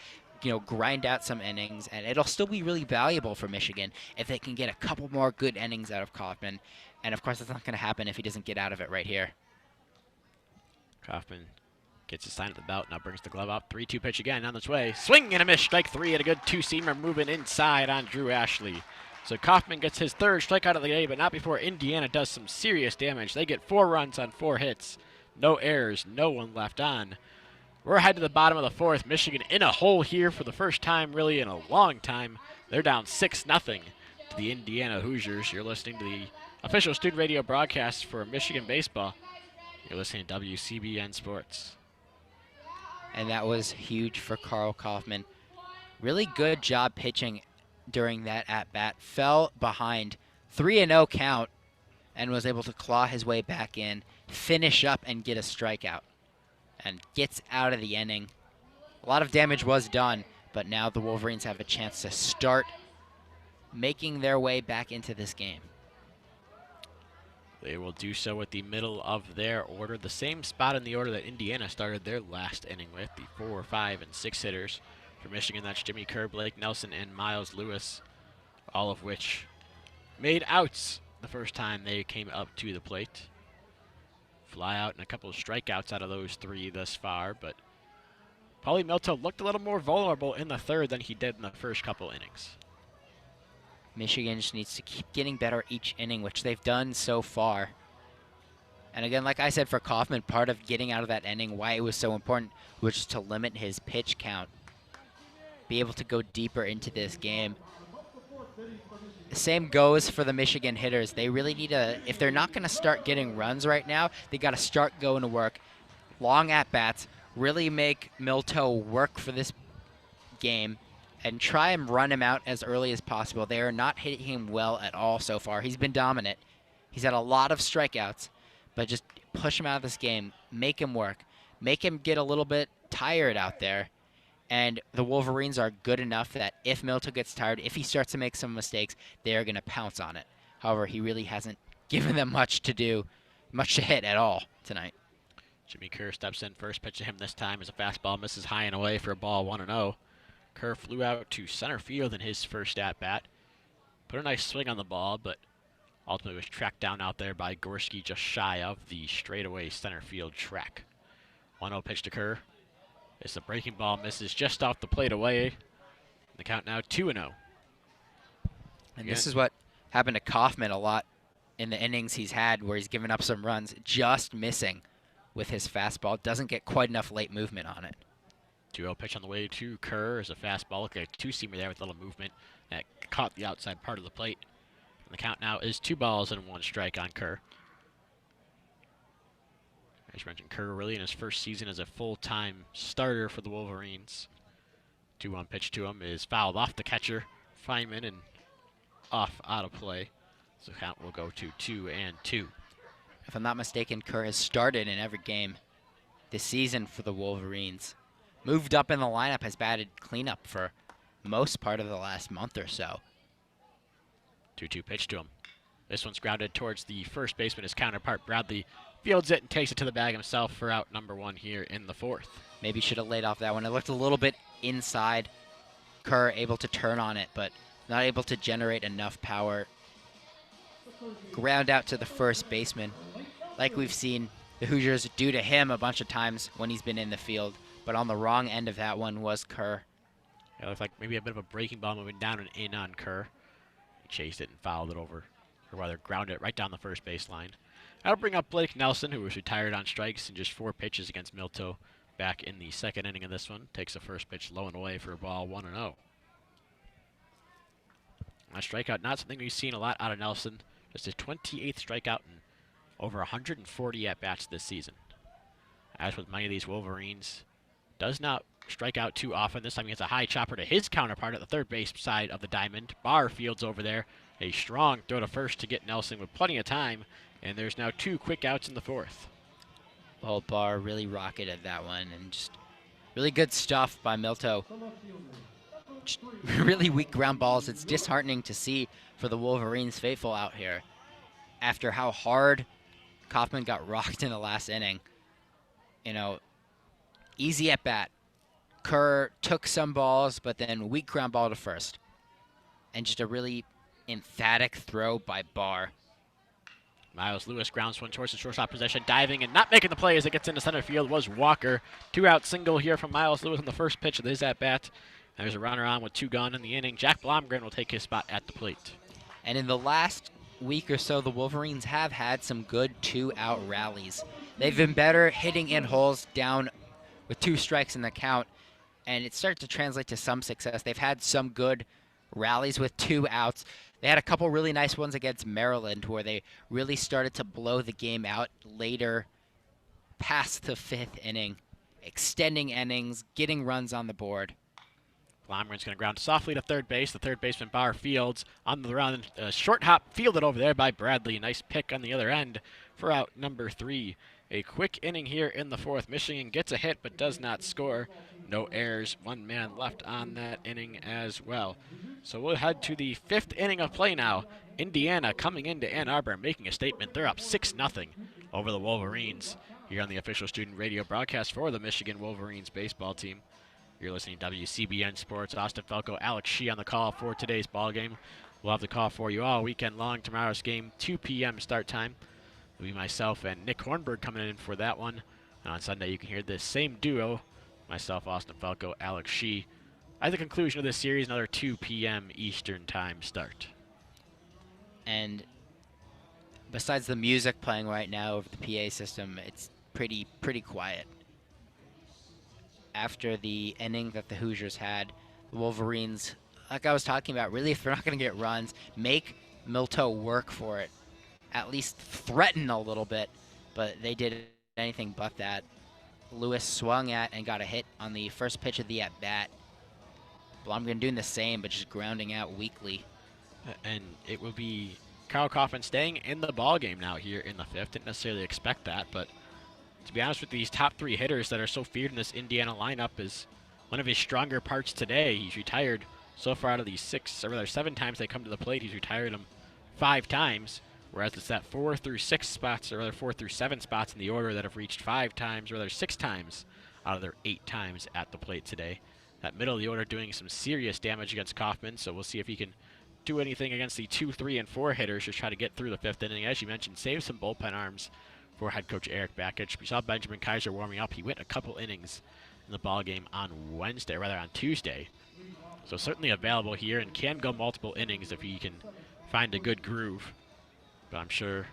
grind out some innings, and it'll still be really valuable for Michigan if they can get a couple more good innings out of Kaufman. And of course, that's not going to happen if he doesn't get out of it right here. Kaufman gets a sign at the belt, now brings the glove up. 3-2 pitch again on its way. Swing and a miss, strike three, and a good two-seamer moving inside on Drew Ashley. So Kaufman gets his third strikeout of the day, but not before Indiana does some serious damage. They get 4 runs on 4 hits. No errors, no one left on. We're ahead to the bottom of the fourth. Michigan in a hole here for the first time really in a long time. They're down 6-0 to the Indiana Hoosiers. You're listening to the official student radio broadcast for Michigan baseball. You're listening to WCBN Sports. And that was huge for Karl Kaufman. Really good job pitching during that at-bat. Fell behind 3-0 count and was able to claw his way back in, finish up, and get a strikeout. And gets out of the inning. A lot of damage was done, but now the Wolverines have a chance to start making their way back into this game. They will do so at the middle of their order, the same spot in the order that Indiana started their last inning with, the 4, 5, and 6 hitters. For Michigan, that's Jimmy Kerr, Blake Nelson, and Miles Lewis, all of which made outs the first time they came up to the plate. Fly out and a couple of strikeouts out of those 3 thus far, but Paulie Milto looked a little more vulnerable in the third than he did in the first couple innings. Michigan just needs to keep getting better each inning, which they've done so far. And again, like I said for Kaufman, part of getting out of that inning, why it was so important, was just to limit his pitch count. Be able to go deeper into this game. The same goes for the Michigan hitters. They really need to, if they're not going to start getting runs right now, they got to start going to work. Long at-bats, really make Milto work for this game, and try and run him out as early as possible. They are not hitting him well at all so far. He's been dominant. He's had a lot of strikeouts, but just push him out of this game, make him work, make him get a little bit tired out there. And the Wolverines are good enough that if Milto gets tired, if he starts to make some mistakes, they are going to pounce on it. However, he really hasn't given them much to do, much to hit at all tonight. Jimmy Kerr steps in. First pitch to him this time is a fastball, misses high and away for a ball, 1-0. Kerr flew out to center field in his first at-bat. Put a nice swing on the ball, but ultimately was tracked down out there by Gorski just shy of the straightaway center field track. 1-0 pitch to Kerr. It's a breaking ball, misses just off the plate away. The count now 2-0. And this is what happened to Kaufman a lot in the innings he's had where he's given up some runs, just missing with his fastball. Doesn't get quite enough late movement on it. 2-0 pitch on the way to Kerr is a fastball. Look at a two-seamer there with a little movement that caught the outside part of the plate. And the count now is 2 balls and 1 strike on Kerr. As you mentioned, Kerr really in his first season as a full-time starter for the Wolverines. 2-1 pitch to him is fouled off the catcher, Feynman, and off out of play. So the count will go to 2-2. If I'm not mistaken, Kerr has started in every game this season for the Wolverines. Moved up in the lineup, has batted cleanup for most part of the last month or so. 2-2 pitch to him. This one's grounded towards the first baseman. His counterpart, Bradley, fields it and takes it to the bag himself for out number 1 here in the 4th. Maybe should have laid off that one. It looked a little bit inside. Kerr able to turn on it, but not able to generate enough power. Ground out to the first baseman, like we've seen the Hoosiers do to him a bunch of times when he's been in the field. But on the wrong end of that one was Kerr. It looked like maybe a bit of a breaking ball moving down and in on Kerr. He chased it and fouled it over, or rather grounded it right down the first baseline. That'll bring up Blake Nelson, who was retired on strikes in just 4 pitches against Milto back in the second inning of this one. Takes the first pitch low and away for a ball, 1-0. A strikeout, not something we've seen a lot out of Nelson. Just his 28th strikeout in over 140 at-bats this season. As with many of these Wolverines, does not strike out too often. This time he gets a high chopper to his counterpart at the third base side of the diamond. Barr fields over there. A strong throw to first to get Nelson with plenty of time. And there's now 2 quick outs in the 4th. Well, Barr really rocketed that one, and just really good stuff by Milto. Just really weak ground balls. It's disheartening to see for the Wolverines faithful out here. After how hard Kaufman got rocked in the last inning. You know, easy at bat. Kerr took some balls, but then weak ground ball to first. And just a really emphatic throw by Barr. Miles Lewis grounds one towards the shortstop position, diving and not making the play as it gets into center field was Walker. 2-out single here from Miles Lewis on the first pitch of his at-bat. There's a runner on with 2 gone in the inning. Jack Blomgren will take his spot at the plate. And in the last week or so, the Wolverines have had some good 2-out rallies. They've been better hitting in holes down with 2 strikes in the count, and it started to translate to some success. They've had some good rallies with 2 outs. They had a couple really nice ones against Maryland where they really started to blow the game out later past the 5th inning, extending innings, getting runs on the board. Blomgren's going to ground softly to third base. The third baseman, Barr Fields, on the run. Short hop fielded over there by Bradley. Nice pick on the other end for out number 3. A quick inning here in the 4th. Michigan gets a hit but does not score. No errors. 1 man left on that inning as well. So we'll head to the 5th inning of play now. Indiana coming into Ann Arbor making a statement. They're up 6-0 over the Wolverines here on the official student radio broadcast for the Michigan Wolverines baseball team. You're listening to WCBN Sports. Austin Falco, Alex Shee on the call for today's ball game. We'll have the call for you all weekend long. Tomorrow's game, 2 p.m. start time. It'll be myself and Nick Hornberg coming in for that one. And on Sunday, you can hear this same duo, myself, Austin Falco, Alex Shee, at the conclusion of this series, another 2 p.m. Eastern time start. And besides the music playing right now over the PA system, it's pretty quiet. After the inning that the Hoosiers had, the Wolverines, like I was talking about, really, if they're not going to get runs, make Milto work for it. At least threaten a little bit, but they did anything but that. Lewis swung at and got a hit on the first pitch of the at-bat. Blomgren doing the same, but just grounding out weakly. And it will be Kyle Kaufman staying in the ball game now here in the 5th. Didn't necessarily expect that, but to be honest with these top 3 hitters that are so feared in this Indiana lineup is one of his stronger parts today. He's retired so far out of these 7 times they come to the plate. He's retired them 5 times, whereas it's that 4 through 6 spots, or rather 4 through 7 spots in the order that have reached 5 times, or rather 6 times out of their 8 times at the plate today. That middle of the order doing some serious damage against Kaufman, so we'll see if he can do anything against the 2, 3, and 4 hitters. Just try to get through the 5th inning. As you mentioned, save some bullpen arms for head coach Eric Bakich. We saw Benjamin Kaiser warming up. He went a couple innings in the ball game on Wednesday, or rather on Tuesday. So certainly available here and can go multiple innings if he can find a good groove. But I'm sure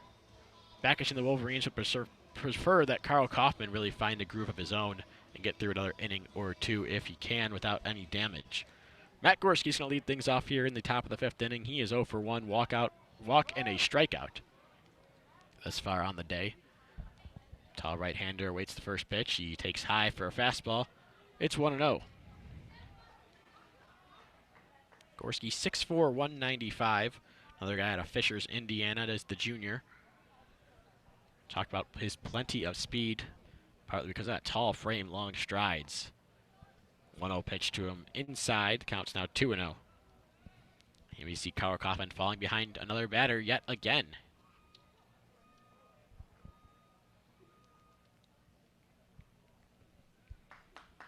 Bakich and the Wolverines would prefer that Carl Kaufman really find a groove of his own and get through another inning or 2 if he can without any damage. Matt Gorski's going to lead things off here in the top of the 5th inning. He is 0 for 1, walk and a strikeout thus far on the day. Tall right-hander awaits the first pitch. He takes high for a fastball. It's 1-0. Gorski 6'4", 195. Another guy out of Fishers, Indiana, is the junior. Talked about his plenty of speed, partly because of that tall frame, long strides. 1-0 pitch to him inside. Counts now 2-0. Here we see Carl Kaufman falling behind another batter yet again.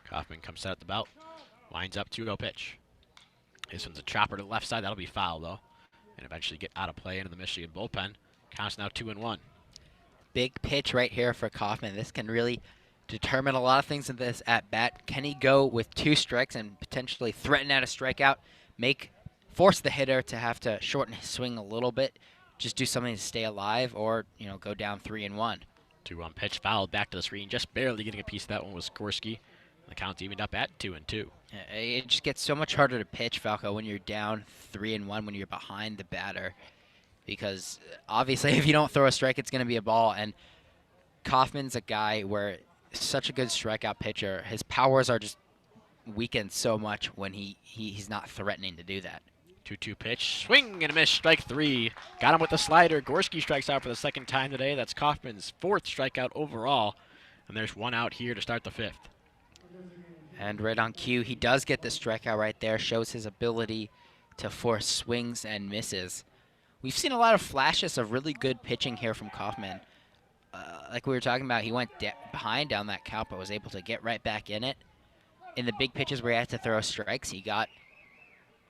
Kaufman comes out the belt, winds up 2-0 pitch. This one's a chopper to the left side. That'll be foul, though, and eventually get out of play into the Michigan bullpen. Counts now 2-1. Big pitch right here for Kaufman. This can really determine a lot of things in this at-bat. Can he go with 2 strikes and potentially threaten out a strikeout, force the hitter to have to shorten his swing a little bit, just do something to stay alive, or go down 3-1. 2-1 pitch fouled back to the screen, just barely getting a piece of that one was Gorski. The count's evened up at 2-2. It just gets so much harder to pitch, Falco, when you're down 3-1, when you're behind the batter. Because obviously if you don't throw a strike, it's going to be a ball. And Kaufman's a guy where such a good strikeout pitcher. His powers are just weakened so much when he's not threatening to do that. 2-2 pitch, swing and a miss, strike 3. Got him with the slider. Gorski strikes out for the 2nd time today. That's Kaufman's 4th strikeout overall. And there's 1 out here to start the 5th. And right on cue, he does get the strikeout right there, shows his ability to force swings and misses. We've seen a lot of flashes of really good pitching here from Kaufman. Like we were talking about, he went behind down that count, but was able to get right back in it. in the big pitches where he had to throw strikes, he got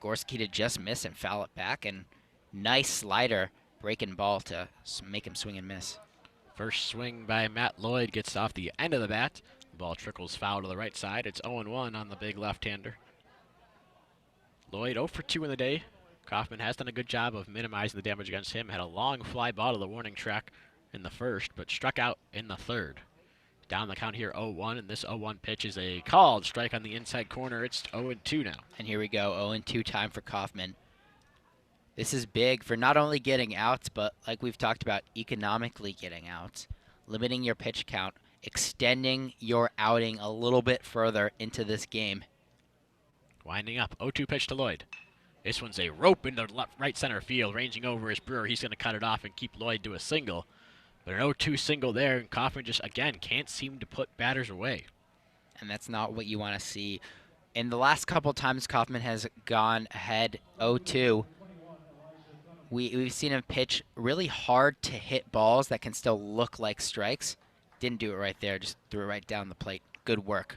Gorski to just miss and foul it back, and nice slider breaking ball to make him swing and miss. First swing by Matt Lloyd gets off the end of the bat. The ball trickles foul to the right side. It's 0-1 on the big left-hander. Lloyd 0 for 2 in the day. Kaufman has done a good job of minimizing the damage against him. Had a long fly ball to the warning track in the first, but struck out in the third. Down the count here, 0-1, and this 0-1 pitch is a called strike on the inside corner. It's 0-2 now. And here we go, 0-2 time for Kaufman. This is big for not only getting outs, but like we've talked about, economically getting outs, limiting your pitch count, extending your outing a little bit further into this game. Winding up, 0-2 pitch to Lloyd. This one's a rope into right center field, ranging over his Brewer. He's going to cut it off and keep Lloyd to a single. But an 0-2 single there, and Kaufman just, again, can't seem to put batters away. And that's not what you want to see. In the last couple times Kaufman has gone ahead 0-2, we've seen him pitch really hard to hit balls that can still look like strikes. Didn't do it right there, just threw it right down the plate. Good work.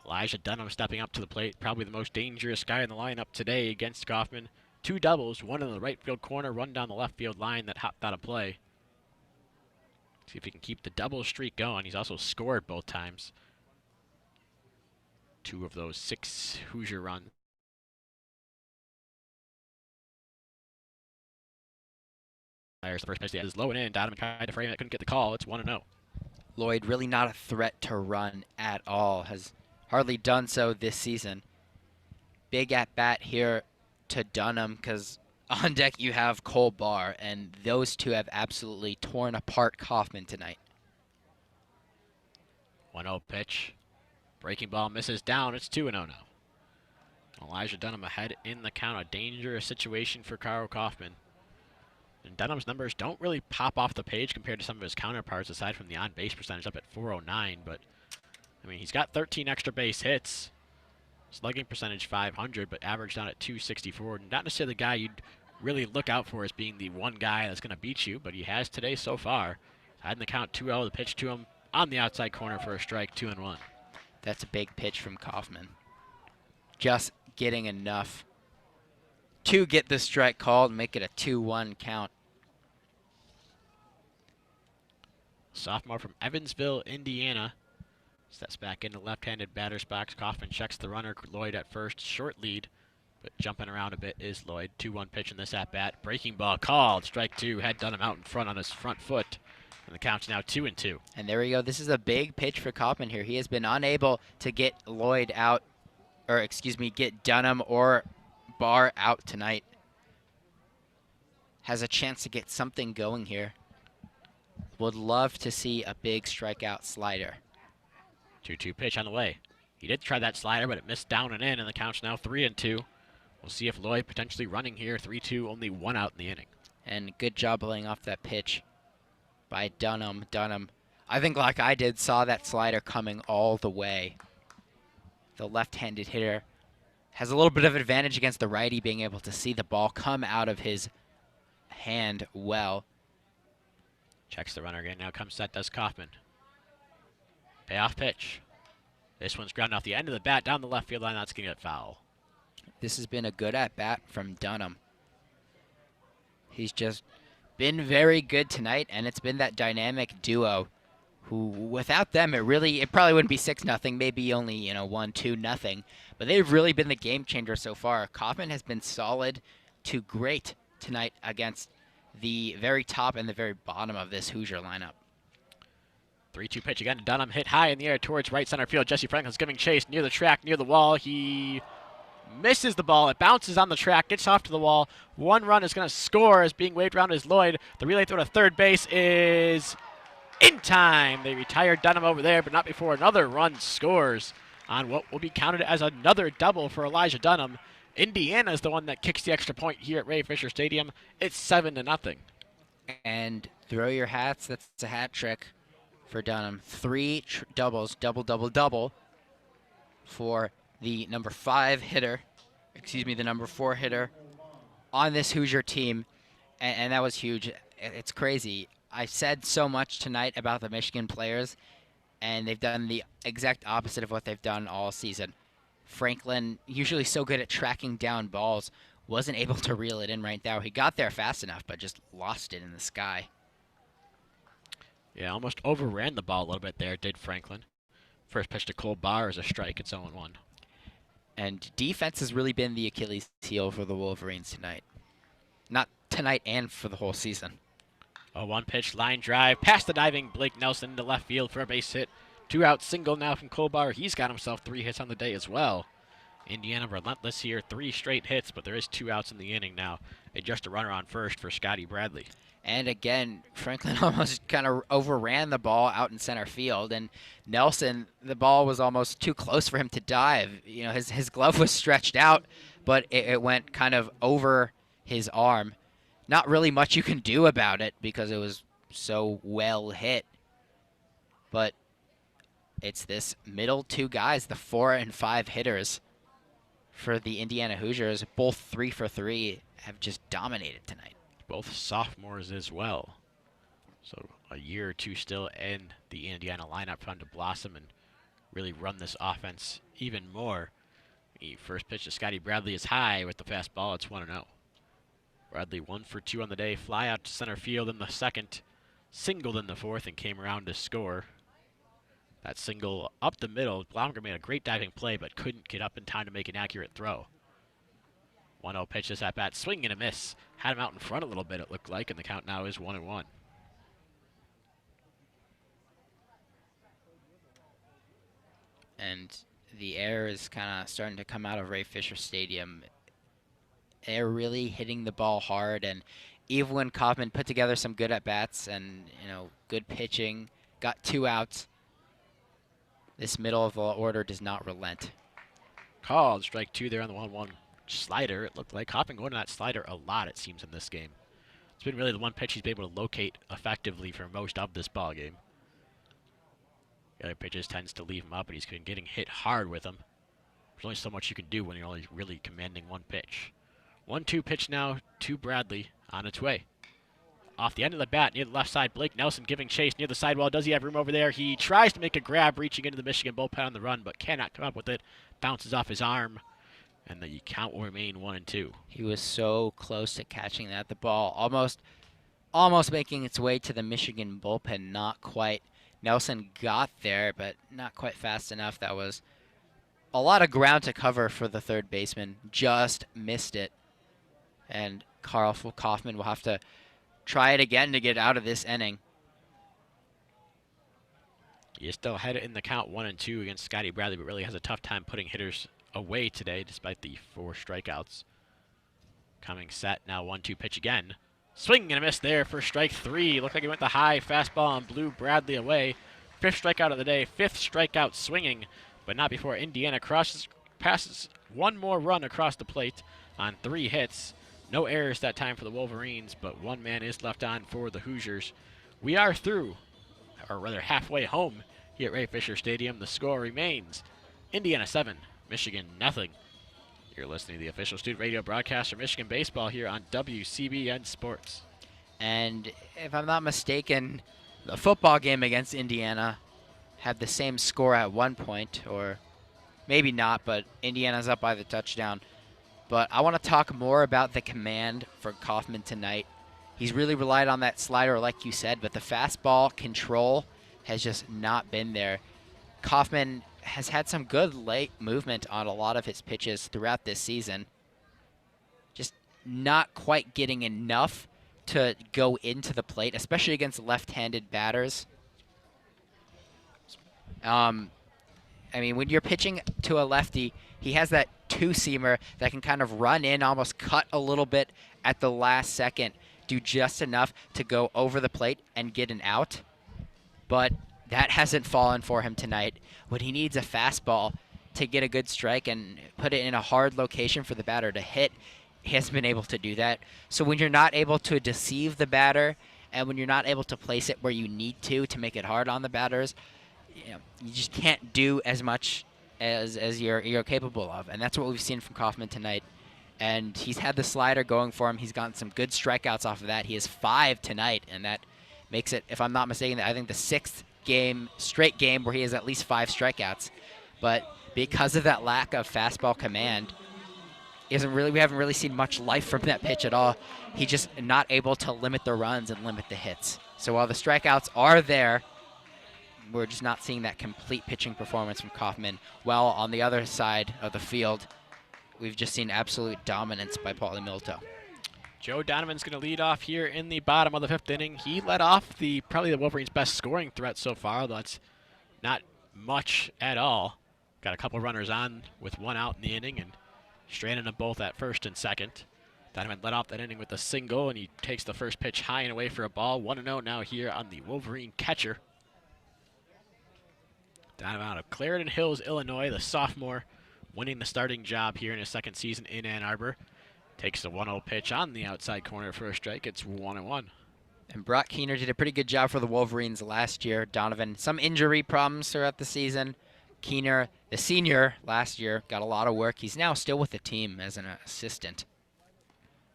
Elijah Dunham stepping up to the plate, probably the most dangerous guy in the lineup today against Kaufman. 2 doubles, one in the right field corner, one down the left field line that hopped out of play. See if he can keep the double streak going. He's also scored both times. 2 of those 6 Hoosier runs. The first pitch is low and in. Donovan tried to frame it, couldn't get the call. It's 1-0. Lloyd really not a threat to run at all. Has hardly done so this season. Big at bat here to Dunham because on deck you have Cole Barr, and those two have absolutely torn apart Kaufman tonight. 1-0 pitch. Breaking ball misses down. It's 2-0 now. Elijah Dunham ahead in the count. A dangerous situation for Carl Kaufman. And Dunham's numbers don't really pop off the page compared to some of his counterparts, aside from the on-base percentage up at 409. But, I mean, he's got 13 extra base hits. Slugging percentage 500, but averaged down at 264. Not necessarily the guy you'd really look out for as being the one guy that's going to beat you, but he has today so far. Had in the count 2-0, the pitch to him on the outside corner for a strike, 2-1. That's a big pitch from Kaufman. Just getting enough to get the strike called and make it a 2-1 count. Sophomore from Evansville, Indiana. Steps back into left-handed batter's box. Kaufman checks the runner. Lloyd at first. Short lead, but jumping around a bit is Lloyd. 2-1 pitch in this at-bat. Breaking ball called. Strike 2. Had Dunham out in front on his front foot. And the count's now 2-2. And there we go. This is a big pitch for Kaufman here. He has been unable to get Lloyd out, or excuse me, get Dunham or Barr out tonight. Has a chance to get something going here. Would love to see a big strikeout slider. 2-2 pitch on the way. He did try that slider, but it missed down and in, and the count's now 3-2. We'll see if Lloyd potentially running here. 3-2, only 1 out in the inning. And good job laying off that pitch by Dunham. Dunham, I think like I did, saw that slider coming all the way. The left-handed hitter has a little bit of advantage against the righty, being able to see the ball come out of his hand well. Checks the runner again. Now comes set, does Kaufman. Payoff pitch. This one's grounded off the end of the bat down the left field line. That's going to get foul. This has been a good at-bat from Dunham. He's just been very good tonight, and it's been that dynamic duo who, without them, it probably wouldn't be 6-0, maybe only, 1-2-0. But they've really been the game changer so far. Kaufman has been solid to great tonight against the very top and the very bottom of this Hoosier lineup. 3-2 pitch again to Dunham. Hit high in the air towards right center field. Jesse Franklin's giving chase near the track, near the wall. He misses the ball. It bounces on the track, gets off to the wall. 1 run is going to score as being waved around as Lloyd. The relay throw to third base is in time. They retired Dunham over there, but not before another run scores on what will be counted as another double for Elijah Dunham. Indiana is the one that kicks the extra point here at Ray Fisher Stadium. It's 7-0. And throw your hats. That's a hat trick for Dunham. 3 doubles, double for the number 5 hitter, the number 4 hitter on this Hoosier team. And that was huge. It's crazy. I said so much tonight about the Michigan players. and they've done the exact opposite of what they've done all season. Franklin, usually so good at tracking down balls, wasn't able to reel it in right now. He got there fast enough, but just lost it in the sky. Yeah, almost overran the ball a little bit there, did Franklin. First pitch to Cole Barr is a strike. It's 0-1. And defense has really been the Achilles heel for the Wolverines tonight. Not tonight and for the whole season. A 1-pitch line drive past the diving Blake Nelson into left field for a base hit. 2-out single now from Cole Barr. He's got himself 3 hits on the day as well. Indiana relentless here, 3 straight hits, but there is 2 outs in the inning now. Just a runner on first for Scotty Bradley. And again, Franklin almost kind of overran the ball out in center field, and Nelson, the ball was almost too close for him to dive. You know, his glove was stretched out, but it went kind of over his arm. Not really much you can do about it because it was so well hit. But it's this middle 2 guys, the 4 and 5 hitters for the Indiana Hoosiers, both 3 for 3, have just dominated tonight. Both sophomores as well. So a year or two still in the Indiana lineup for them to blossom and really run this offense even more. The first pitch to Scotty Bradley is high with the fastball. It's 1-0. Bradley 1 for 2 on the day. Fly out to center field in the second. Singled in the fourth and came around to score. That single up the middle. Blomgren made a great diving play but couldn't get up in time to make an accurate throw. 1-0 pitches at bat. Swing and a miss. Had him out in front a little bit, it looked like, and the count now is 1-1. And the air is kind of starting to come out of Ray Fisher Stadium. They're really hitting the ball hard, and even when Kaufman put together some good at-bats and, you know, good pitching, got 2 outs, this middle of the order does not relent. Called strike 2 there on the 1-1 slider. It looked like Kaufman going to that slider a lot, it seems, in this game. It's been really the one pitch he's been able to locate effectively for most of this ball game. The other pitches tends to leave him up, but he's been getting hit hard with them. There's only so much you can do when you're only really commanding one pitch. 1-2 pitch now to Bradley on its way. Off the end of the bat, near the left side, Blake Nelson giving chase near the sidewall. Does he have room over there? He tries to make a grab, reaching into the Michigan bullpen on the run, but cannot come up with it. Bounces off his arm, and the count will remain 1-2. He was so close to catching that. The ball almost making its way to the Michigan bullpen. Not quite. Nelson got there, but not quite fast enough. That was a lot of ground to cover for the third baseman. Just missed it. And Carl Kaufman will have to try it again to get out of this inning. You still had it in the count 1-2 against Scotty Bradley, but really has a tough time putting hitters away today despite the 4 strikeouts. Coming set, now 1-2 pitch again. Swing and a miss there for strike 3. Looked like he went the high fastball and blew Bradley away. 5th strikeout of the day, 5th strikeout swinging, but not before Indiana passes one more run across the plate on 3 hits. No errors that time for the Wolverines, but 1 man is left on for the Hoosiers. We are through, or rather halfway home here at Ray Fisher Stadium. The score remains Indiana 7, Michigan nothing. You're listening to the official student radio broadcast for Michigan baseball here on WCBN Sports. And if I'm not mistaken, the football game against Indiana had the same score at one point, or maybe not, but Indiana's up by the touchdown. But I want to talk more about the command for Kaufman tonight. He's really relied on that slider, like you said, but the fastball control has just not been there. Kaufman has had some good late movement on a lot of his pitches throughout this season. Just not quite getting enough to go into the plate, especially against left-handed batters. I mean, when you're pitching to a lefty, he has that two-seamer that can kind of run in, almost cut a little bit at the last second, do just enough to go over the plate and get an out. But that hasn't fallen for him tonight. When he needs a fastball to get a good strike and put it in a hard location for the batter to hit, he hasn't been able to do that. So when you're not able to deceive the batter and when you're not able to place it where you need to make it hard on the batters, you just can't do as much as you're capable of. And that's what we've seen from Kaufman tonight. And he's had the slider going for him. He's gotten some good strikeouts off of that. He has 5 tonight, and that makes it, if I'm not mistaken, I think the 6th straight game where he has at least 5 strikeouts. But because of that lack of fastball command, we haven't really seen much life from that pitch at all. He's just not able to limit the runs and limit the hits. So while the strikeouts are there, we're just not seeing that complete pitching performance from Kaufman. While on the other side of the field, we've just seen absolute dominance by Paulie Milto. Joe Donovan's going to lead off here in the bottom of the 5th inning. He led off probably the Wolverines' best scoring threat so far, though that's not much at all. Got a couple runners on with 1 out in the inning and stranded them both at first and second. Donovan led off that inning with a single, and he takes the first pitch high and away for a ball. 1-0 now here on the Wolverine catcher. Donovan out of Clarendon Hills, Illinois, the sophomore, winning the starting job here in his 2nd season in Ann Arbor. Takes the 1-0 pitch on the outside corner for a strike. It's 1-1. And Brock Keener did a pretty good job for the Wolverines last year. Donovan, some injury problems throughout the season. Keener, the senior, last year, got a lot of work. He's now still with the team as an assistant.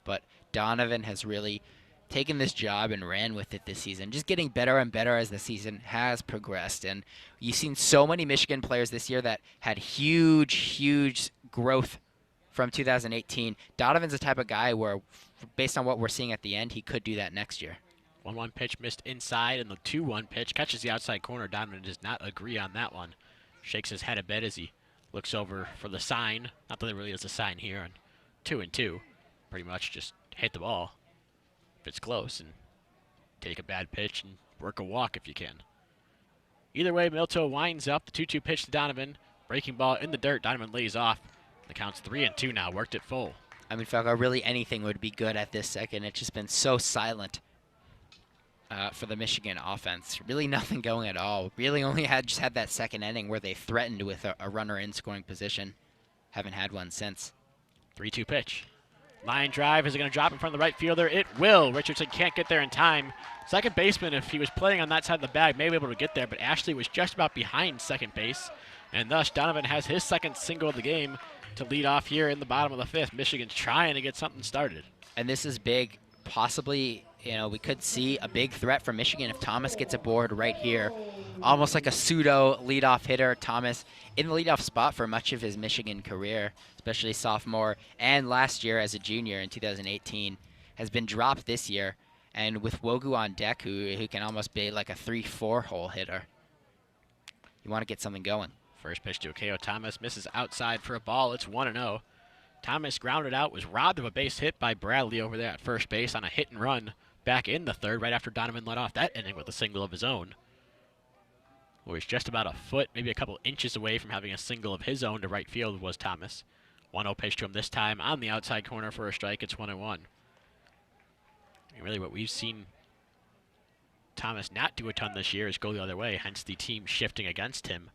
But Donovan has really taken this job and ran with it this season, just getting better and better as the season has progressed. And you've seen so many Michigan players this year that had huge growth from 2018. Donovan's the type of guy where, based on what we're seeing at the end, he could do that next year. 1-1 pitch missed inside, and the 2-1 pitch catches the outside corner. Donovan does not agree on that one. Shakes his head a bit as he looks over for the sign. Not that there really is a sign here on 2-2. Pretty much just hit the ball if it's close and take a bad pitch and work a walk if you can. Either way, Milto winds up. The 2-2 pitch to Donovan. Breaking ball in the dirt. Donovan lays off. The count's 3-2 now. Worked it full. I mean, Falco, really anything would be good at this second. It's just been so silent for the Michigan offense. Really nothing going at all. Really only had that 2nd inning where they threatened with a runner in scoring position. Haven't had one since. 3-2 pitch. Line drive. Is it going to drop in front of the right fielder? It will. Richardson can't get there in time. Second baseman, if he was playing on that side of the bag, may be able to get there, but Ashley was just about behind second base. And thus, Donovan has his 2nd single of the game to lead off here in the bottom of the 5th. Michigan's trying to get something started. And this is big. Possibly, we could see a big threat from Michigan if Thomas gets aboard right here. Almost like a pseudo leadoff hitter. Thomas in the leadoff spot for much of his Michigan career, especially sophomore and last year as a junior in 2018, has been dropped this year. And with Wogu on deck, who can almost be like a 3-4 hole hitter, you want to get something going. First pitch to Akeo Thomas, misses outside for a ball. It's 1-0. Thomas grounded out, was robbed of a base hit by Bradley over there at first base on a hit and run back in the 3rd, right after Donovan led off that inning with a single of his own. Was just about a foot, maybe a couple inches away from having a single of his own to right field was Thomas. 1-0 pitch to him this time on the outside corner for a strike. It's 1-1. And really what we've seen Thomas not do a ton this year is go the other way, hence the team shifting against him.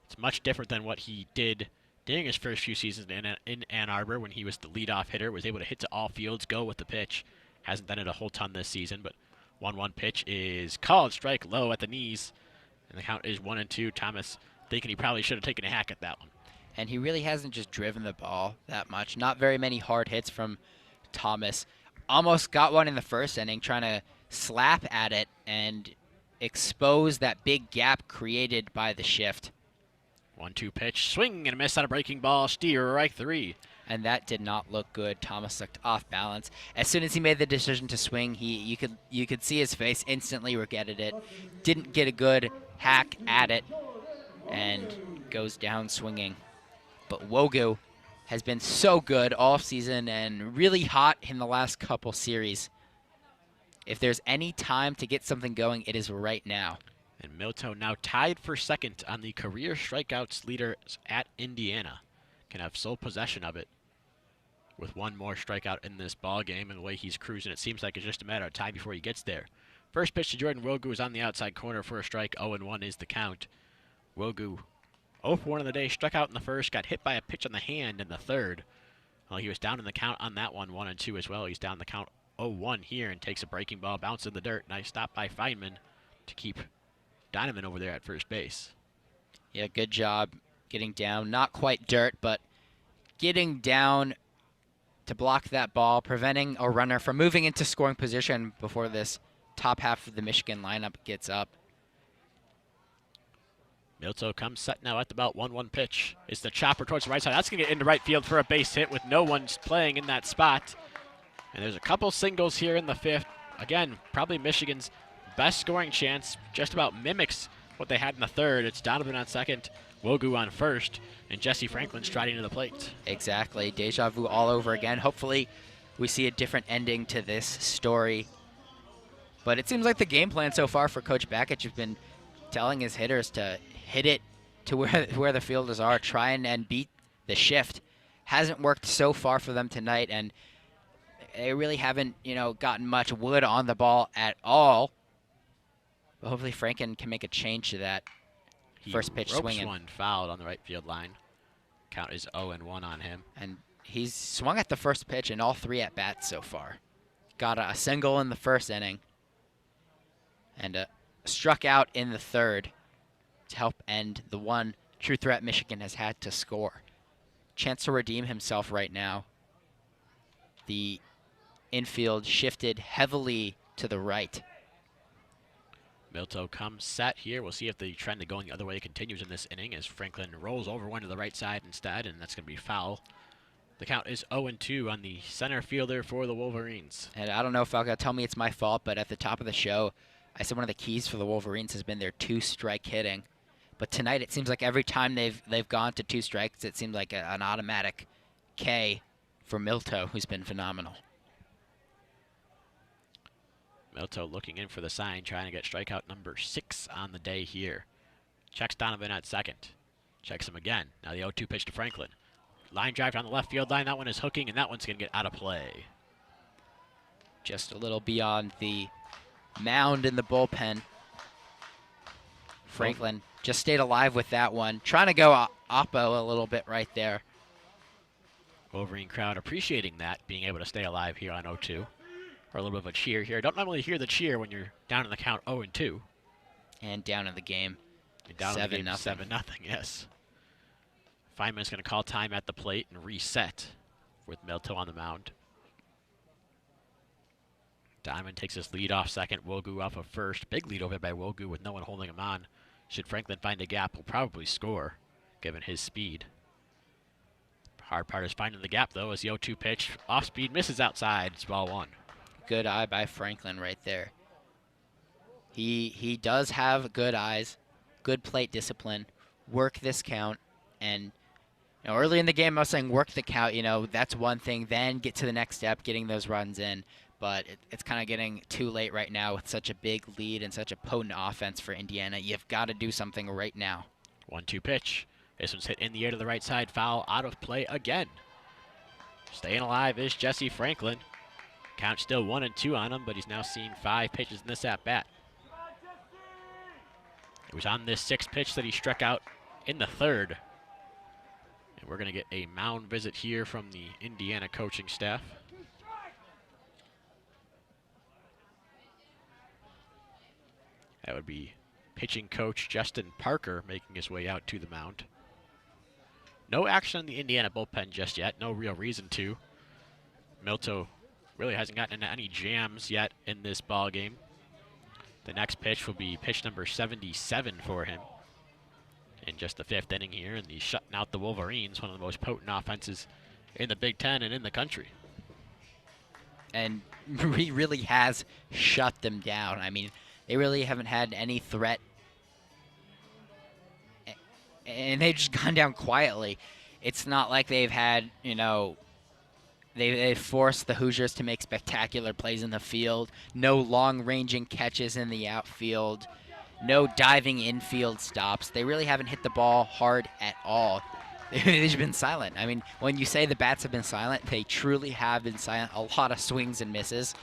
It's much different than what he did during his first few seasons in Ann Arbor when he was the leadoff hitter, was able to hit to all fields, go with the pitch. Hasn't done it a whole ton this season, but 1-1 pitch is called, strike low at the knees, and the count is 1-2. Thomas thinking he probably should have taken a hack at that one. And he really hasn't just driven the ball that much. Not very many hard hits from Thomas. Almost got one in the 1st inning, trying to slap at it and expose that big gap created by the shift. 1-2 pitch, swing and a miss on a breaking ball, strike 3. And that did not look good. Thomas looked off balance. As soon as he made the decision to swing, you could see his face instantly regretted it. Didn't get a good hack at it, and goes down swinging. But Wogu has been so good all season and really hot in the last couple series. If there's any time to get something going, it is right now. And Milto now tied for 2nd on the career strikeouts leader at Indiana. Can have sole possession of it with one more strikeout in this ball game, and the way he's cruising, it seems like it's just a matter of time before he gets there. First pitch to Jordan Wogu is on the outside corner for a strike. 0-1 is the count. Wogu 0-for-1 in the day, struck out in the 1st, got hit by a pitch on the hand in the 3rd. Well, he was down in the count on that one, 1-2 as well. He's down the count 0-1 here and takes a breaking ball, bounce in the dirt. Nice stop by Feynman to keep Donovan over there at first base. Yeah, good job getting down. Not quite dirt, but getting down to block that ball, preventing a runner from moving into scoring position before this top half of the Michigan lineup gets up. Milto comes set now at about 1-1 pitch. It's the chopper towards the right side. That's going to get into right field for a base hit with no one playing in that spot. And there's a couple singles here in the fifth. Again, probably Michigan's best scoring chance. Just about mimics what they had in the third. It's Donovan on second, Wogu on first, and Jesse Franklin striding to the plate. Exactly. Deja vu all over again. Hopefully we see a different ending to this story. But it seems like the game plan so far for Coach Bakich has been telling his hitters to hit it to where the fielders are, try and beat the shift. Hasn't worked so far for them tonight, and they really haven't, gotten much wood on the ball at all. But hopefully Franken can make a change to that. First pitch swinging. One fouled on the right field line. Count is 0-1 on him. And he's swung at the first pitch in all 3 at-bats so far. Got a single in the first inning. And struck out in the third to help end the one true threat Michigan has had to score. Chance to redeem himself right now. The infield shifted heavily to the right. Milto comes set here. We'll see if the trend of going the other way continues in this inning as Franklin rolls over one to the right side instead, and that's going to be foul. The count is 0-2 on the center fielder for the Wolverines. And I don't know if Falco tell me it's my fault, but at the top of the show, I said one of the keys for the Wolverines has been their 2-strike hitting. But tonight it seems like every time they've gone to 2 strikes, it seems like an automatic K for Milto, who's been phenomenal. Milto looking in for the sign, trying to get strikeout number 6 on the day here. Checks Donovan at second. Checks him again. Now the 0-2 pitch to Franklin. Line drive down the left field line. That one is hooking, and that one's going to get out of play. Just a little beyond the mound in the bullpen. Franklin just stayed alive with that one. Trying to go oppo a little bit right there. Wolverine crowd appreciating that, being able to stay alive here on 0-2. Or a little bit of a cheer here. Don't normally hear the cheer when you're down in the count 0-2. And down in the game. 7-0. 7-0, yes. Feynman's going to call time at the plate and reset with Milto on the mound. Diamond takes his lead off second. Wogu off of first. Big lead over by Wogu with no one holding him on. Should Franklin find a gap, he'll probably score, given his speed. Hard part is finding the gap, though, as the 0-2 pitch off speed misses outside. It's ball 1. Good eye by Franklin right there. He does have good eyes, good plate discipline, work this count, and early in the game I was saying work the count, that's one thing, then get to the next step, getting those runs in. But it's kind of getting too late right now with such a big lead and such a potent offense for Indiana. You've got to do something right now. 1-2 pitch. This one's hit in the air to the right side. Foul out of play again. Staying alive is Jesse Franklin. Count still 1-2 on him, but he's now seen 5 pitches in this at-bat. It was on this 6th pitch that he struck out in the third. And we're going to get a mound visit here from the Indiana coaching staff. That would be pitching coach Justin Parker making his way out to the mound. No action on the Indiana bullpen just yet. No real reason to. Milto really hasn't gotten into any jams yet in this ball game. The next pitch will be pitch number 77 for him in just the 5th inning here, and he's shutting out the Wolverines, one of the most potent offenses in the Big Ten and in the country. And he really has shut them down. I mean, they really haven't had any threat, and they've just gone down quietly. It's not like they've had, they've forced the Hoosiers to make spectacular plays in the field, no long-ranging catches in the outfield, no diving infield stops. They really haven't hit the ball hard at all. They've been silent. I mean, when you say the bats have been silent, they truly have been silent. A lot of swings and misses.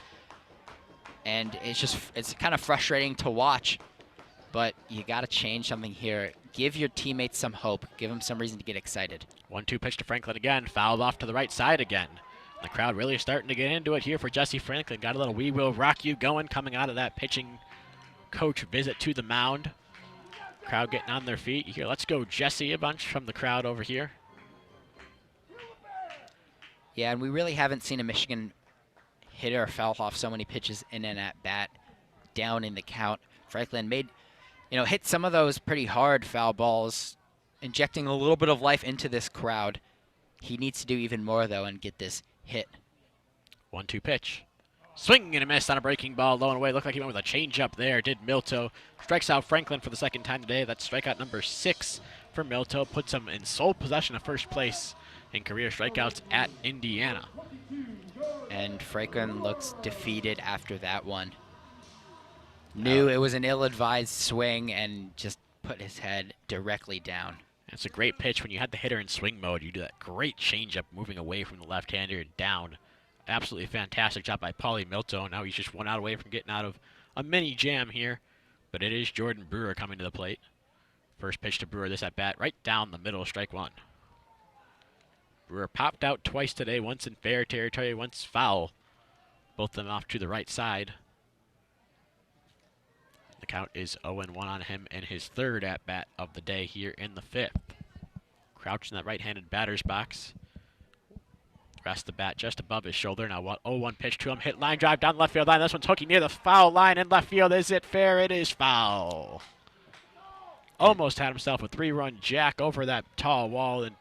And it's kind of frustrating to watch, but you got to change something here. Give your teammates some hope. Give them some reason to get excited. 1-2 pitch to Franklin again. Fouled off to the right side again. The crowd really starting to get into it here for Jesse Franklin. Got a little "We Will Rock You" going coming out of that pitching coach visit to the mound. Crowd getting on their feet. You hear "Let's go Jesse" a bunch from the crowd over here. Yeah, and we really haven't seen a Michigan hitter foul off so many pitches in an at-bat down in the count. Franklin made hit some of those pretty hard foul balls, injecting a little bit of life into this crowd. He needs to do even more, though, and get this hit. 1-2 pitch. Swing and a miss on a breaking ball, low and away. Looked like he went with a changeup there, did Milto. Strikes out Franklin for the second time today. That's strikeout number 6 for Milto. Puts him in sole possession of first place in career strikeouts at Indiana. And Franklin looks defeated after that one. Knew it was an ill-advised swing and just put his head directly down. It's a great pitch when you had the hitter in swing mode. You do that great changeup moving away from the left-hander and down. Absolutely fantastic job by Paulie Milto. Now he's just 1 out away from getting out of a mini jam here. But it is Jordan Brewer coming to the plate. First pitch to Brewer, this at bat right down the middle, strike 1. Brewer popped out twice today, once in fair territory, once foul. Both of them off to the right side. The count is 0-1 on him in his third at-bat of the day here in the 5th. Crouched in that right-handed batter's box. Rests the bat just above his shoulder. Now 0-1 pitch to him. Hit line drive down the left field line. This one's hooking near the foul line in left field. Is it fair? It is foul. Almost had himself a 3-run jack over that tall wall in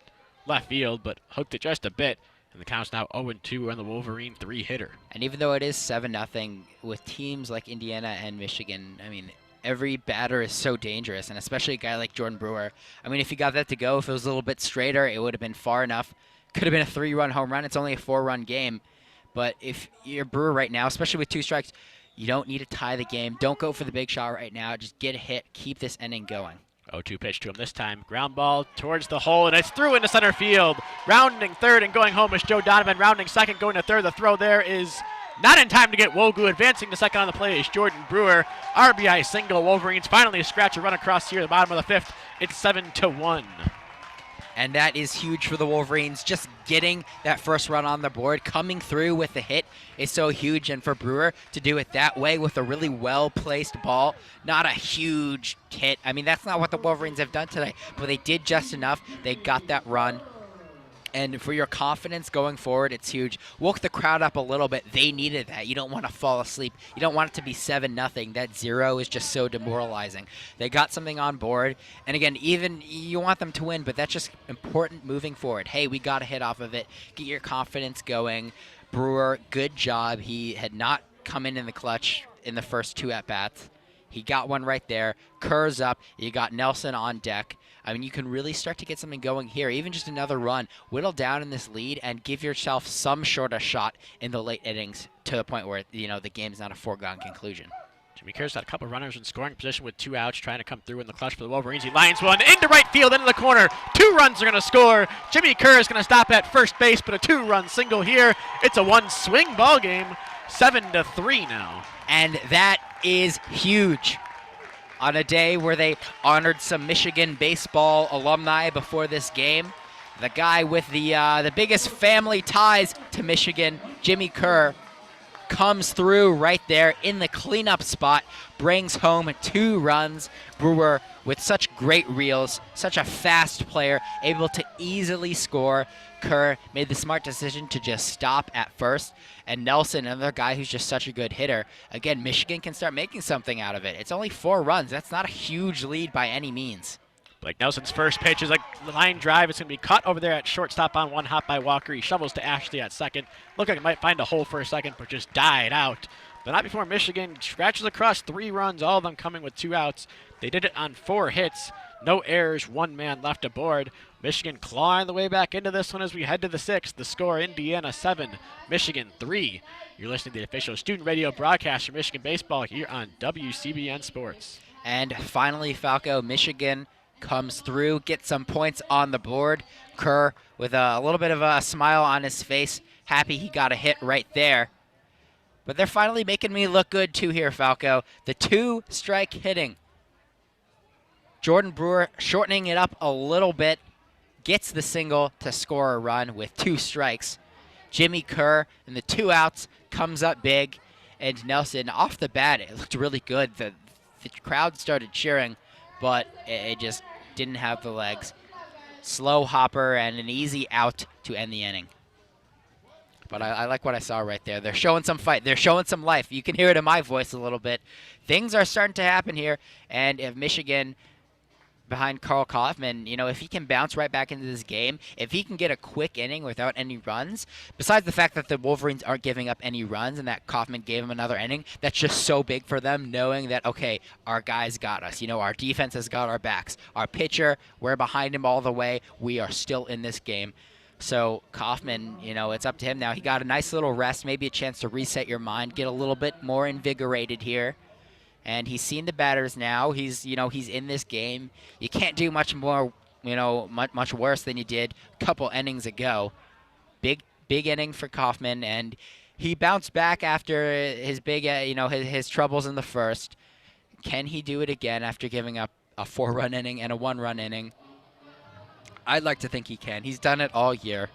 left field, but hooked it just a bit. And the count's now 0-2 on the Wolverine 3-hitter. And even though it is 7-0, with teams like Indiana and Michigan, I mean, every batter is so dangerous, and especially a guy like Jordan Brewer. I mean, if he got that to go, if it was a little bit straighter, it would have been far enough. Could have been a 3-run home run. It's only a 4-run game. But if you're Brewer right now, especially with 2 strikes, you don't need to tie the game. Don't go for the big shot right now. Just get a hit. Keep this inning going. 0-2 pitch to him this time. Ground ball towards the hole, and it's through into center field. Rounding third and going home is Joe Donovan. Rounding second, going to third. The throw there is not in time to get Wogu. Advancing to second on the play is Jordan Brewer. RBI single. Wolverines finally scratch a run across here at the bottom of the 5th. It's 7-1. And that is huge for the Wolverines. Just getting that first run on the board, coming through with the hit is so huge. And for Brewer to do it that way with a really well-placed ball, not a huge hit. I mean, that's not what the Wolverines have done today, but they did just enough. They got that run. And for your confidence going forward, it's huge. Woke the crowd up a little bit. They needed that. You don't want to fall asleep. You don't want it to be 7-0. That 0 is just so demoralizing. They got something on board. And again, even you want them to win, but that's just important moving forward. Hey, we got a hit off of it. Get your confidence going. Brewer, good job. He had not come in the clutch in the first 2 at-bats. He got one right there. Kerr's up. You got Nelson on deck. I mean, you can really start to get something going here. Even just another run, whittle down in this lead, and give yourself some sort of shot in the late innings to the point where, the game's not a foregone conclusion. Jimmy Kerr's got a couple runners in scoring position with 2 outs, trying to come through in the clutch for the Wolverines. He lines one into right field, into the corner. 2 runs are going to score. Jimmy Kerr is going to stop at first base, but a 2-run single here. It's a 1-swing ball game, 7-3 now. And that is huge. On a day where they honored some Michigan baseball alumni before this game, the guy with the biggest family ties to Michigan, Jimmy Kerr, comes through right there in the cleanup spot, brings home 2 runs. Brewer with such great reels, such a fast player, able to easily score. Kerr made the smart decision to just stop at first. And Nelson, another guy who's just such a good hitter. Again, Michigan can start making something out of it. It's only 4 runs. That's not a huge lead by any means. Blake Nelson's first pitch is a line drive. It's going to be caught over there at shortstop on 1 hop by Walker. He shovels to Ashley at second. Looked like it might find a hole for a second, but just died out. But not before Michigan scratches across 3 runs, all of them coming with 2 outs. They did it on 4 hits. No errors, 1 man left aboard. Michigan clawing the way back into this one as we head to the 6th. The score, Indiana 7, Michigan 3. You're listening to the official student radio broadcast for Michigan baseball here on WCBN Sports. And finally, Falco, Michigan comes through, gets some points on the board. Kerr with a little bit of a smile on his face, happy he got a hit right there. But they're finally making me look good too here, Falco. The 2-strike hitting. Jordan Brewer shortening it up a little bit, gets the single to score a run with 2 strikes. Jimmy Kerr and the 2 outs comes up big, and Nelson off the bat, it looked really good. The crowd started cheering, but it just didn't have the legs. Slow hopper and an easy out to end the inning. But I like what I saw right there. They're showing some fight. They're showing some life. You can hear it in my voice a little bit. Things are starting to happen here. And if Michigan, behind Karl Kaufman, if he can bounce right back into this game, if he can get a quick inning without any runs, besides the fact that the Wolverines aren't giving up any runs and that Kaufman gave him another inning, that's just so big for them, knowing that, okay, our guys got us. Our defense has got our backs. Our pitcher, we're behind him all the way. We are still in this game. So Kaufman, it's up to him now. He got a nice little rest, maybe a chance to reset your mind, get a little bit more invigorated here. And he's seen the batters now. He's in this game. You can't do much more, much worse than you did a couple innings ago. Big inning for Kaufman, and he bounced back after his big, his troubles in the first. Can he do it again after giving up a 4-run inning and a 1-run inning? I'd like to think he can. He's done it all year.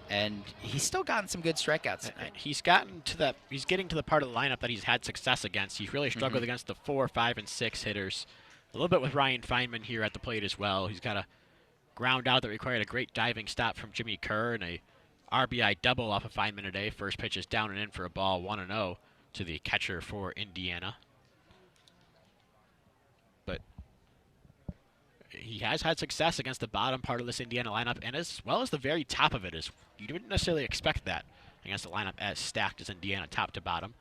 And he's still gotten some good strikeouts tonight. He's getting to the part of the lineup that he's had success against. He's really struggled against the 4, 5, and 6 hitters. A little bit with Ryan Feynman here at the plate as well. He's got a ground out that required a great diving stop from Jimmy Kerr and a RBI double off of Feynman today. First pitch is down and in for a ball, 1-0 to the catcher for Indiana. But he has had success against the bottom part of this Indiana lineup, and as well as the very top of it. You didn't necessarily expect that against a lineup as stacked as Indiana, top to bottom.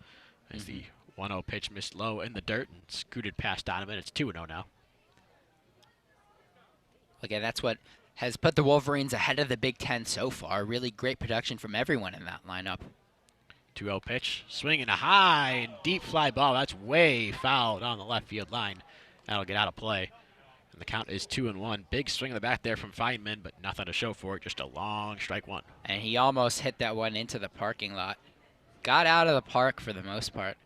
As the 1-0 pitch missed low in the dirt and scooted past Donovan. It's 2-0 now. Okay, that's what has put the Wolverines ahead of the Big Ten so far. Really great production from everyone in that lineup. 2-0 pitch, swinging a high and deep fly ball. That's way fouled on the left field line. That'll get out of play. And the count is 2-1. Big swing in the back there from Feynman, but nothing to show for it. Just a long strike one. And he almost hit that one into the parking lot. Got out of the park for the most part.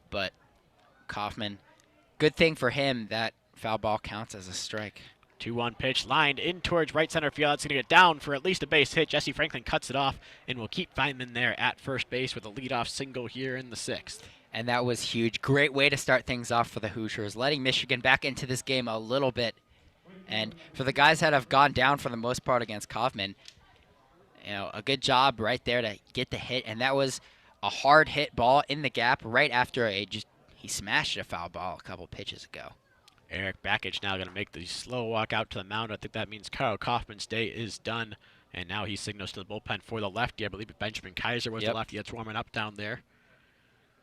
But Kaufman, good thing for him that foul ball counts as a strike. 2-1 pitch, lined in towards right center field. It's going to get down for at least a base hit. Jesse Franklin cuts it off and will keep Feynman there at first base with a leadoff single here in the 6th. And that was huge. Great way to start things off for the Hoosiers, letting Michigan back into this game a little bit. And for the guys that have gone down for the most part against Kaufman, a good job right there to get the hit. And that was a hard hit ball in the gap right after he smashed a foul ball a couple pitches ago. Eric Bakich now going to make the slow walk out to the mound. I think that means Karl Kaufman's day is done. And now he signals to the bullpen for the lefty. I believe Benjamin Kaiser was the lefty that's warming up down there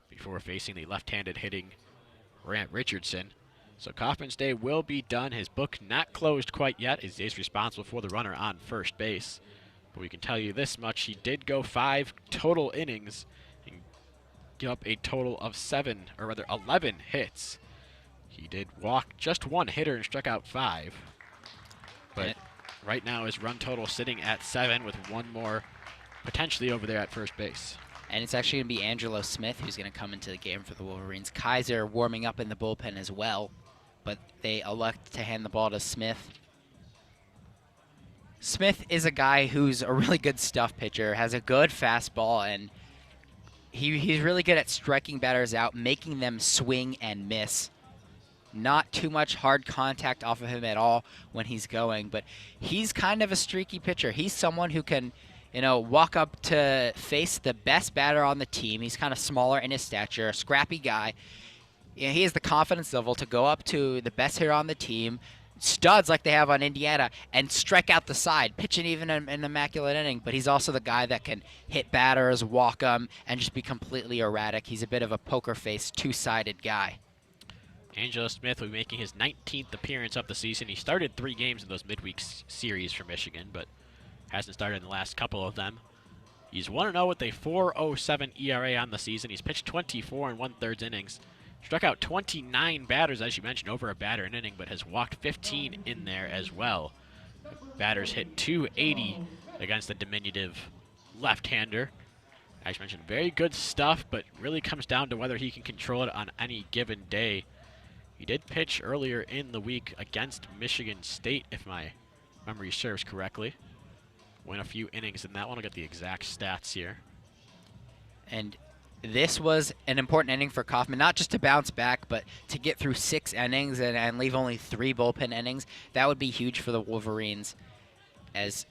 before facing the left-handed hitting Grant Richardson. So Kaufman's day will be done. His book not closed quite yet. He is responsible for the runner on first base. But we can tell you this much. He did go 5 total innings and give up a total of 11 hits. He did walk just 1 hitter and struck out 5. But right now his run total sitting at 7 with 1 more potentially over there at first base. And it's actually going to be Angelo Smith who's going to come into the game for the Wolverines. Kaiser warming up in the bullpen as well, but they elect to hand the ball to Smith. Smith is a guy who's a really good stuff pitcher, has a good fastball, and he's really good at striking batters out, making them swing and miss. Not too much hard contact off of him at all when he's going, but he's kind of a streaky pitcher. He's someone who can, walk up to face the best batter on the team. He's kind of smaller in his stature, a scrappy guy. He has the confidence level to go up to the best hitter on the team, studs like they have on Indiana, and strike out the side, pitching even an immaculate inning. But he's also the guy that can hit batters, walk them, and just be completely erratic. He's a bit of a poker face, two-sided guy. Angelo Smith will be making his 19th appearance of the season. He started 3 games in those midweek series for Michigan, but hasn't started in the last couple of them. He's 1-0 with a 4.07 ERA on the season. He's pitched 24 and 1/3 innings. Struck out 29 batters, as you mentioned, over a batter an inning, but has walked 15 in there as well. Batters hit 280 against the diminutive left-hander. As you mentioned, very good stuff, but really comes down to whether he can control it on any given day. He did pitch earlier in the week against Michigan State, if my memory serves correctly. Went a few innings in that one. I'll get the exact stats here. And this was an important inning for Kaufman, not just to bounce back, but to get through 6 innings and leave only 3 bullpen innings. That would be huge for the Wolverines, as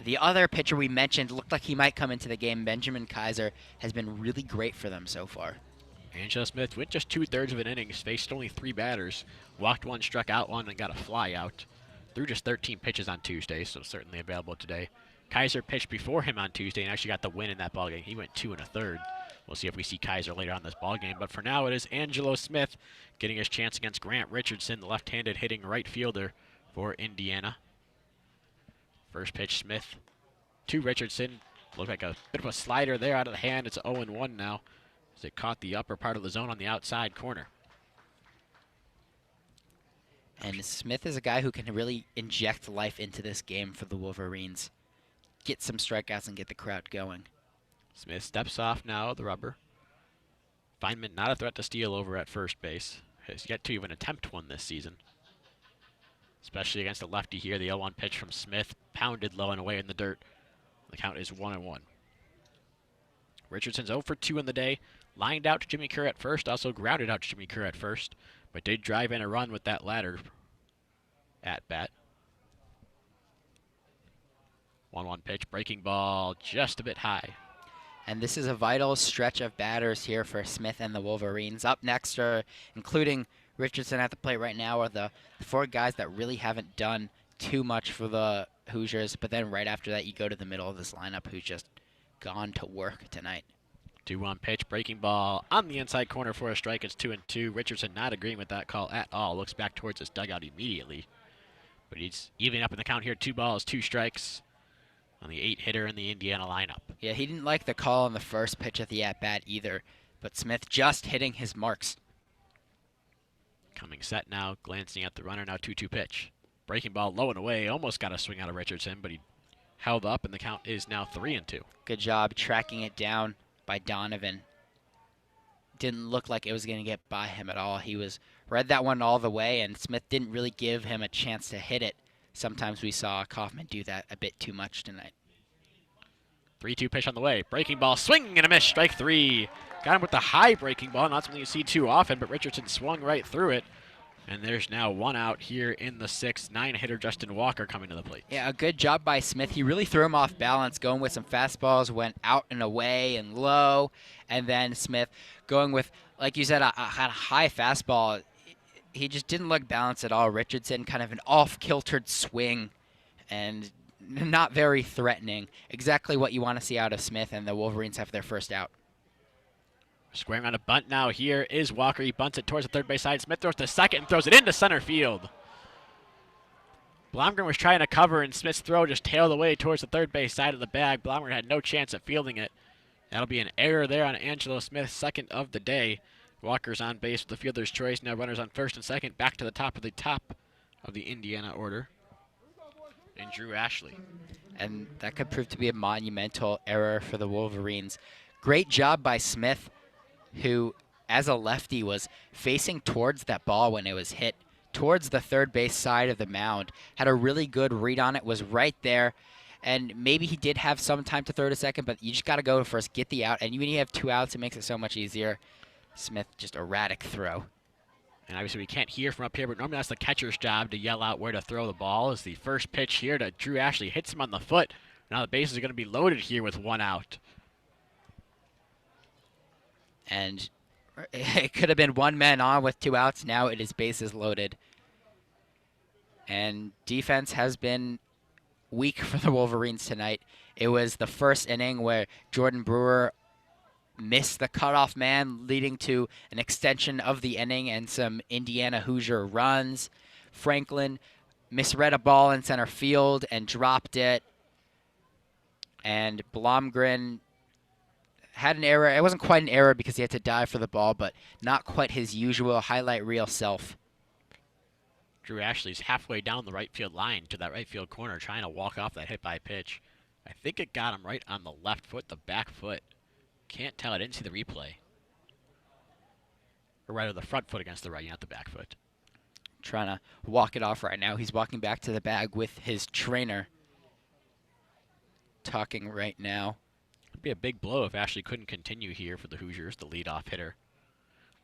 The other pitcher we mentioned looked like he might come into the game. Benjamin Kaiser has been really great for them so far. Angelo Smith went just 2/3 of an innings, faced only 3 batters, walked 1, struck out 1, and got a fly out. Threw just 13 pitches on Tuesday, so certainly available today. Kaiser pitched before him on Tuesday and actually got the win in that ballgame. He went 2 1/3. We'll see if we see Kaiser later on in this ballgame, but for now it is Angelo Smith getting his chance against Grant Richardson, the left-handed hitting right fielder for Indiana. First pitch, Smith to Richardson. Looked like a bit of a slider there out of the hand. It's 0-1 now, as it caught the upper part of the zone on the outside corner. And Smith is a guy who can really inject life into this game for the Wolverines. Get some strikeouts and get the crowd going. Smith steps off now, the rubber. Feynman not a threat to steal over at first base. Has yet to even attempt one this season. Especially against a lefty here. The 0-1 pitch from Smith, pounded low and away in the dirt. The count is 1-1. Richardson's 0 for 2 in the day. Lined out to Jimmy Kerr at first, also grounded out to Jimmy Kerr at first, but did drive in a run with that latter at bat. 1-1 pitch, breaking ball just a bit high. And this is a vital stretch of batters here for Smith and the Wolverines. Up next are, including Richardson at the plate right now, are the 4 guys that really haven't done too much for the Hoosiers. But then right after that, you go to the middle of this lineup who's just gone to work tonight. 2-1 pitch, breaking ball on the inside corner for a strike. It's 2-2. Richardson not agreeing with that call at all. Looks back towards his dugout immediately. But he's evening up in the count here. 2 balls, 2 strikes on the 8-hitter in the Indiana lineup. Yeah, he didn't like the call on the first pitch at the at-bat either, but Smith just hitting his marks. Coming set now, glancing at the runner, now 2-2 pitch. Breaking ball low and away, almost got a swing out of Richardson, but he held up, and the count is now 3-2. Good job tracking it down by Donovan. Didn't look like it was going to get by him at all. He read that one all the way, and Smith didn't really give him a chance to hit it. Sometimes we saw Kaufman do that a bit too much tonight. 3-2 pitch on the way. Breaking ball, swing and a miss, strike 3. Got him with the high breaking ball, not something you see too often, but Richardson swung right through it. And there's now 1 out here in the 6th. 9-hitter Justin Walker coming to the plate. Yeah, a good job by Smith. He really threw him off balance, going with some fastballs, went out and away and low. And then Smith going with, like you said, a high fastball. He just didn't look balanced at all. Richardson kind of an off-kiltered swing and not very threatening. Exactly what you want to see out of Smith, and the Wolverines have their first out. Squaring on a bunt now here is Walker. He bunts it towards the third base side. Smith throws to second and throws it into center field. Blomgren was trying to cover, and Smith's throw just tailed away towards the third base side of the bag. Blomgren had no chance at fielding it. That'll be an error there on Angelo Smith, second of the day. Walker's on base with the fielder's choice. Now runners on first and second. Back to the top of the Indiana order. And Drew Ashley. And that could prove to be a monumental error for the Wolverines. Great job by Smith, who, as a lefty, was facing towards that ball when it was hit, towards the third base side of the mound. Had a really good read on it, was right there. And maybe he did have some time to throw to second, but you just got to go to first, get the out. And when you have 2 outs, it makes it so much easier. Smith, just erratic throw. And obviously we can't hear from up here, but normally that's the catcher's job to yell out where to throw the ball. As the first pitch here to Drew Ashley hits him on the foot. Now the bases are going to be loaded here with 1 out. And it could have been 1 man on with 2 outs. Now it is bases loaded. And defense has been weak for the Wolverines tonight. It was the first inning where Jordan Brewer missed the cutoff man, leading to an extension of the inning and some Indiana Hoosier runs. Franklin misread a ball in center field and dropped it. And Blomgren had an error. It wasn't quite an error because he had to dive for the ball, but not quite his usual highlight reel self. Drew Ashley's halfway down the right field line to that right field corner, trying to walk off that hit by pitch. I think it got him right on the left foot, the back foot. Can't tell. I didn't see the replay. Or rather, the front foot against the right, not the back foot. Trying to walk it off right now. He's walking back to the bag with his trainer. Talking right now. It'd be a big blow if Ashley couldn't continue here for the Hoosiers, the leadoff hitter.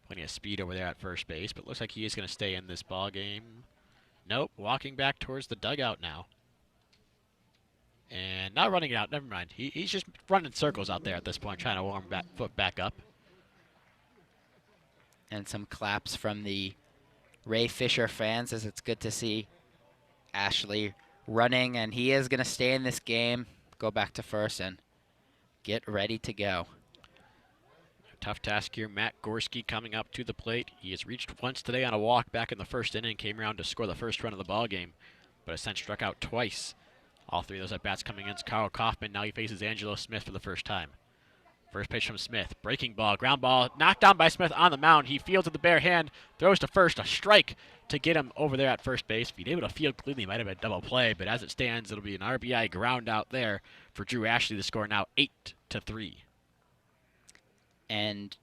Plenty of speed over there at first base, but looks like he is going to stay in this ball game. Nope, walking back towards the dugout now. And not running it out. Never mind. He's just running circles out there at this point, trying to warm foot back up. And some claps from the Ray Fisher fans, as it's good to see Ashley running, and he is going to stay in this game, go back to first, and get ready to go. Tough task here. Matt Gorski coming up to the plate. He has reached once today on a walk back in the first inning, came around to score the first run of the ball game, but has since struck out twice. All three of those at-bats coming against Carl Kaufman. Now he faces Angelo Smith for the first time. First pitch from Smith. Breaking ball, ground ball, knocked down by Smith on the mound. He fields with the bare hand, throws to first, a strike to get him over there at first base. If he'd able to field cleanly, might have been a double play, but as it stands, it'll be an RBI ground out there for Drew Ashley. The score now 8-3. And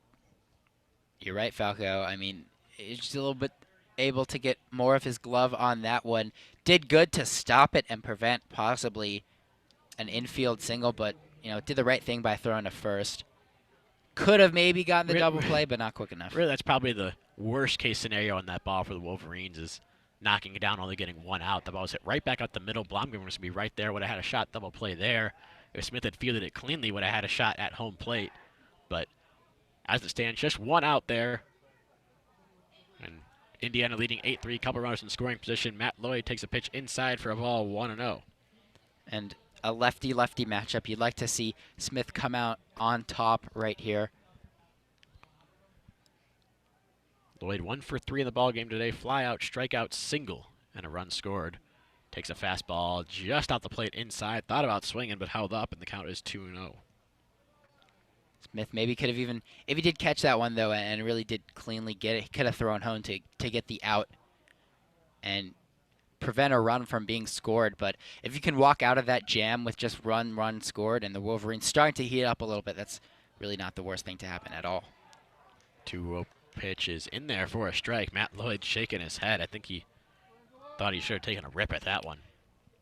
you're right, Falco. I mean, he's just a little bit able to get more of his glove on that one. Did good to stop it and prevent possibly an infield single, but did the right thing by throwing to first. Could have maybe gotten the double play, but not quick enough. Really, that's probably the worst case scenario on that ball for the Wolverines, is knocking it down, only getting one out. The ball was hit right back up the middle. Blomgren was going to be right there. Would have had a shot, double play there. If Smith had fielded it cleanly, would have had a shot at home plate. But as it stands, just one out there. And Indiana leading 8-3. Couple runners in scoring position. Matt Lloyd takes a pitch inside for a ball, 1-0. And a lefty-lefty matchup. You'd like to see Smith come out on top right here. Lloyd 1 for 3 in the ball game today. Fly out, strikeout, single, and a run scored. Takes a fastball just out the plate inside. Thought about swinging, but held up, and the count is 2-0. Smith maybe could have even, if he did catch that one though, and really did cleanly get it, he could have thrown home to get the out and prevent a run from being scored. But if you can walk out of that jam with just run scored, and the Wolverines starting to heat up a little bit, that's really not the worst thing to happen at all. 2-0 pitch is in there for a strike. Matt Lloyd shaking his head. I think he thought he should have taken a rip at that one.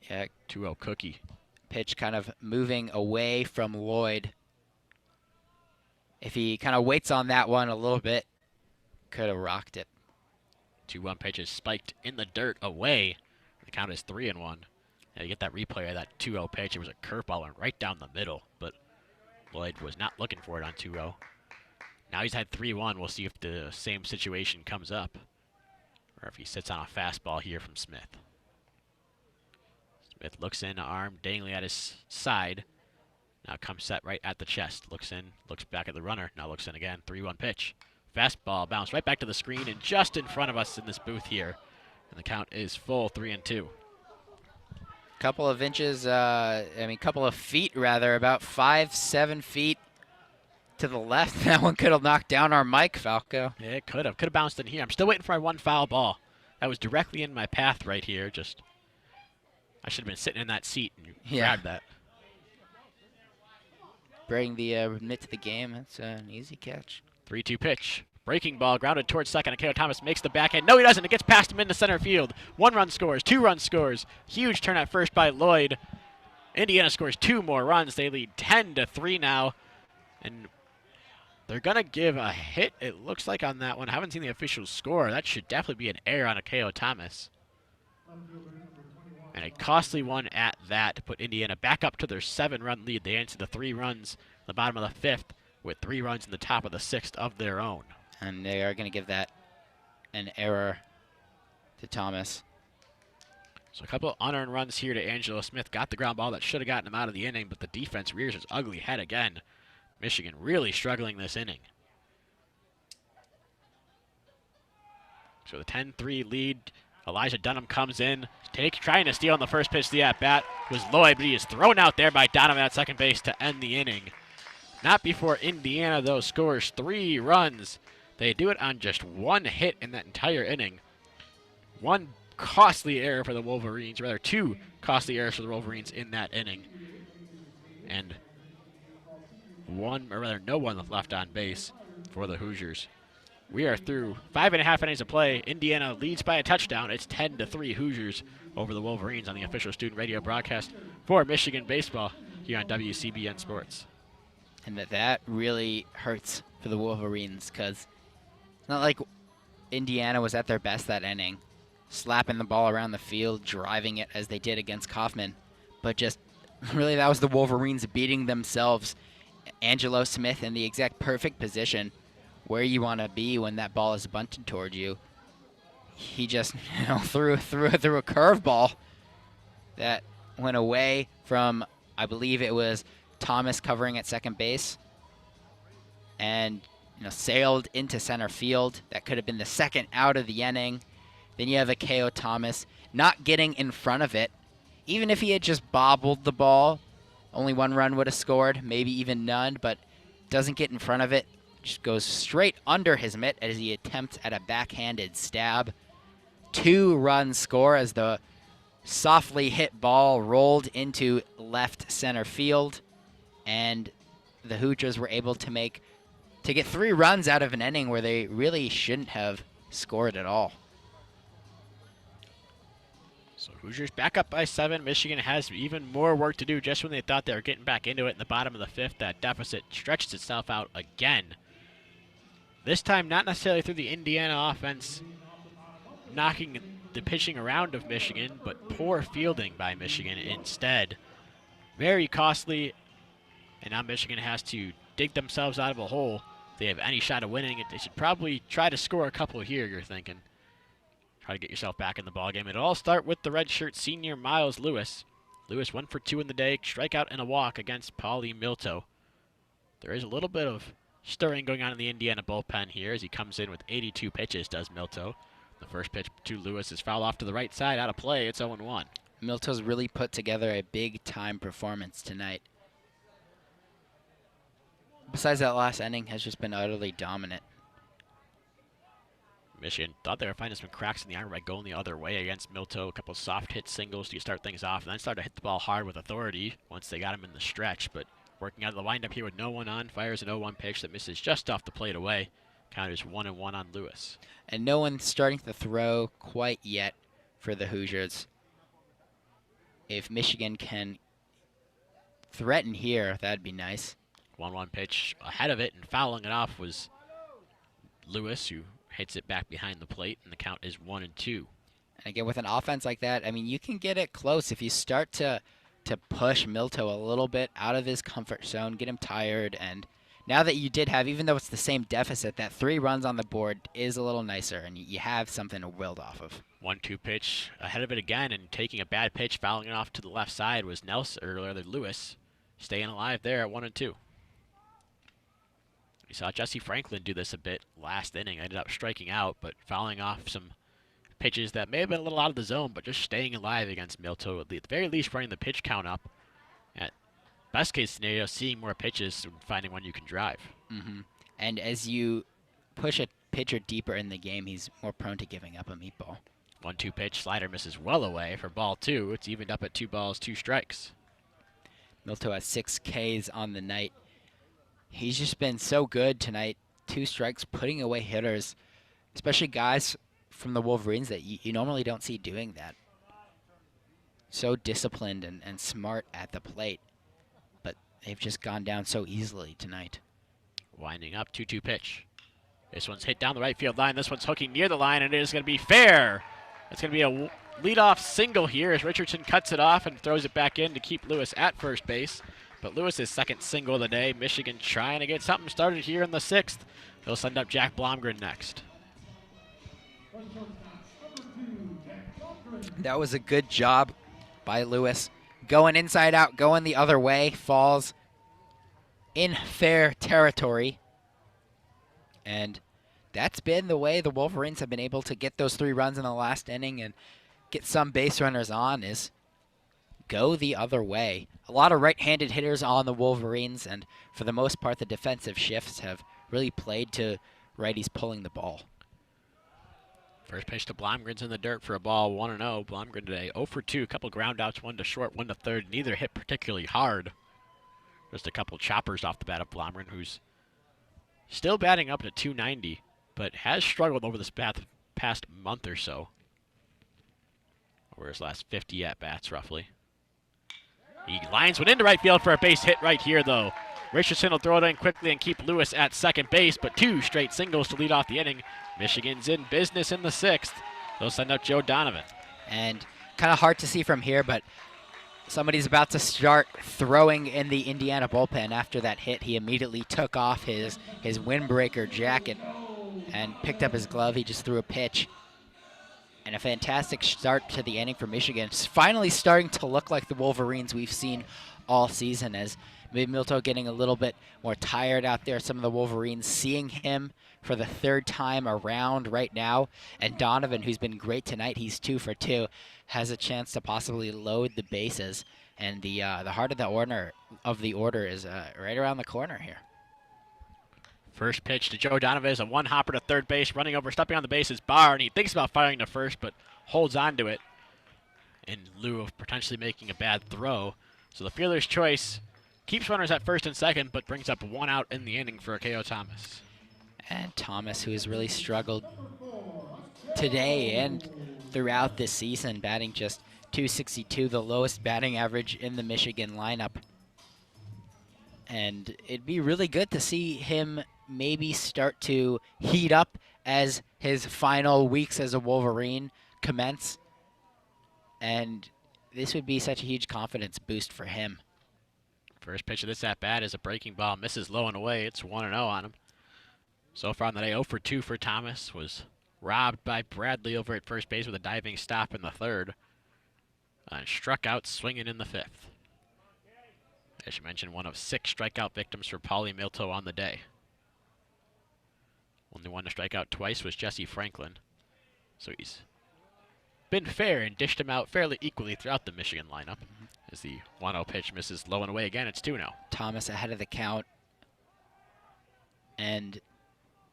Yeah. 2-0 cookie. Pitch kind of moving away from Lloyd. If he kind of waits on that one a little bit, could have rocked it. 2-1 pitch is spiked in the dirt away. The count is 3-1. Now you get that replay of that 2-0 pitch. It was a curveball and right down the middle, but Lloyd was not looking for it on 2-0. Now he's had 3-1. We'll see if the same situation comes up, or if he sits on a fastball here from Smith. Smith looks in, arm dangling at his side. Now comes set right at the chest. Looks in, looks back at the runner. Now looks in again. 3-1 pitch. Fastball bounced right back to the screen and just in front of us in this booth here. And the count is full, 3-2. Couple of inches, couple of feet rather, about 5-7 feet to the left. That one could have knocked down our mic, Falco. Yeah, it could have. Could have bounced in here. I'm still waiting for my one foul ball. That was directly in my path right here. Just, I should have been sitting in that seat and grabbed that. Bring the mitt to the game. That's an easy catch. 3-2 pitch. Breaking ball grounded towards second. And K.O. Thomas makes the backhand. No, he doesn't. It gets past him into center field. 1 run scores. 2 run scores. Huge turn at first by Lloyd. Indiana scores 2 more runs. They lead 10-3 now. And they're going to give a hit, it looks like, on that one. I haven't seen the official score. That should definitely be an error on a K.O. Thomas. And a costly one at that to put Indiana back up to their 7-run lead. They answered the 3 runs in the bottom of the 5th with 3 runs in the top of the 6th of their own. And they are going to give that an error to Thomas. So a couple of unearned runs here to Angelo Smith. Got the ground ball that should have gotten him out of the inning, but the defense rears its ugly head again. Michigan really struggling this inning. So the 10-3 lead. Elijah Dunham comes in, trying to steal on the first pitch. The at-bat was Lloyd, but he is thrown out there by Donovan at second base to end the inning. Not before Indiana, though, scores 3 runs. They do it on just 1 hit in that entire inning. 1 costly error for the Wolverines, rather 2 costly errors for the Wolverines in that inning. And no one left on base for the Hoosiers. We are through 5.5 innings of play. Indiana leads by a touchdown. It's 10-3 Hoosiers over the Wolverines on the official student radio broadcast for Michigan baseball here on WCBN Sports. And that really hurts for the Wolverines, because it's not like Indiana was at their best that inning, slapping the ball around the field, driving it as they did against Kaufman, but just Really, that was the Wolverines beating themselves. Angelo Smith in the exact perfect position where you want to be when that ball is bunted toward you. He just threw a curveball that went away from, I believe it was Thomas covering at second base, and sailed into center field. That could have been the second out of the inning. Then you have a KO Thomas not getting in front of it. Even if he had just bobbled the ball, only one run would have scored, maybe even none, but doesn't get in front of it. Just goes straight under his mitt as he attempts at a backhanded stab. 2-run score as the softly hit ball rolled into left center field, and the Hoosiers were able to get 3 runs out of an inning where they really shouldn't have scored at all. So Hoosiers back up by 7. Michigan has even more work to do just when they thought they were getting back into it in the bottom of the 5th. That deficit stretches itself out again. This time not necessarily through the Indiana offense knocking the pitching around of Michigan, but poor fielding by Michigan instead. Very costly, and now Michigan has to dig themselves out of a hole. If they have any shot of winning it, they should probably try to score a couple here, you're thinking. Try to get yourself back in the ballgame. It'll all start with the redshirt senior Miles Lewis. Lewis 1 for 2 in the day, strikeout and a walk against Paulie Milto. There is a little bit of stirring going on in the Indiana bullpen here as he comes in with 82 pitches, does Milto. The first pitch to Lewis is fouled off to the right side, out of play. It's 0-1. Milto's really put together a big-time performance tonight. Besides that last inning, has just been utterly dominant. Michigan thought they were finding some cracks in the armor by going the other way against Milto. A couple soft hit singles to start things off, and then started to hit the ball hard with authority once they got him in the stretch. But working out of the windup here with no one on, fires an 0-1 pitch that misses just off the plate away. Count is 1-1 on Lewis. And no one's starting to throw quite yet for the Hoosiers. If Michigan can threaten here, that'd be nice. 1-1 pitch ahead of it, and fouling it off was Lewis, who hits it back behind the plate, and the count is 1-2. And again, with an offense like that, I mean, you can get it close if you start to push Milto a little bit out of his comfort zone, get him tired, and now that you did have, even though it's the same deficit, that 3 runs on the board is a little nicer, and you have something to build off of. 1-2 pitch ahead of it again, and taking a bad pitch, fouling it off to the left side was Nelson, or rather Lewis, staying alive there at 1-2. We saw Jesse Franklin do this a bit last inning. Ended up striking out, but fouling off some pitches that may have been a little out of the zone, but just staying alive against Milto. At the very least, running the pitch count up. At best case scenario, seeing more pitches and finding one you can drive. Mm-hmm. And as you push a pitcher deeper in the game, he's more prone to giving up a meatball. 1-2 pitch, slider misses well away for ball 2. It's evened up at 2 balls, 2 strikes. Milto has 6 Ks on the night. He's just been so good tonight. 2 strikes, putting away hitters, especially guys from the Wolverines that you normally don't see doing that. So disciplined and smart at the plate, but they've just gone down so easily tonight. Winding up, 2-2 pitch. This one's hit down the right field line. This one's hooking near the line, and it is going to be fair. It's going to be a leadoff single here as Richardson cuts it off and throws it back in to keep Lewis at first base. But Lewis's second single of the day. Michigan trying to get something started here in the 6th. They'll send up Jack Blomgren next. That was a good job by Lewis. Going inside out, going the other way. Falls in fair territory. And that's been the way the Wolverines have been able to get those 3 runs in the last inning and get some base runners on, is go the other way. A lot of right-handed hitters on the Wolverines, and for the most part, the defensive shifts have really played to righties pulling the ball. First pitch to Blomgren's in the dirt for a ball, 1-0. Blomgren today 0 for 2, couple ground outs, 1 to short, 1 to third. Neither hit particularly hard. Just a couple choppers off the bat of Blomgren, who's still batting up to 290, but has struggled over this past month or so. Over his last 50 at-bats, roughly. He lines one into right field for a base hit right here, though. Richardson will throw it in quickly and keep Lewis at second base, but 2 straight singles to lead off the inning. Michigan's in business in the 6th. They'll send out Joe Donovan. And kind of hard to see from here, but Somebody's about to start throwing in the Indiana bullpen. After that hit, he immediately took off his windbreaker jacket and picked up his glove. He just threw a pitch. And a fantastic start to the inning for Michigan. It's finally starting to look like the Wolverines we've seen all season, as maybe Milto getting a little bit more tired out there. Some of the Wolverines seeing him for the third time around right now. And Donovan, who's been great tonight, he's 2 for 2, has a chance to possibly load the bases. And the heart of the order is right around the corner here. First pitch to Joe Donovan is a one-hopper to third base, running over, stepping on the base is Barr, and he thinks about firing to first, but holds on to it in lieu of potentially making a bad throw. So the fielder's choice keeps runners at first and second, but brings up 1 out in the inning for K.O. Thomas. And Thomas, who has really struggled today and throughout this season, batting just .262, the lowest batting average in the Michigan lineup. And it'd be really good to see him maybe start to heat up as his final weeks as a Wolverine commence. And this would be such a huge confidence boost for him. First pitch of this at-bat is a breaking ball, misses low and away. It's 1-0 on him. So far on the day, 0 for 2 for Thomas. Was robbed by Bradley over at first base with a diving stop in the third. And struck out swinging in the fifth. As you mentioned, one of 6 strikeout victims for Paulie Milto on the day. Only one to strike out twice was Jesse Franklin. So he's been fair and dished him out fairly equally throughout the Michigan lineup. As the 1-0 pitch misses low and away again, it's 2-0. Thomas ahead of the count. And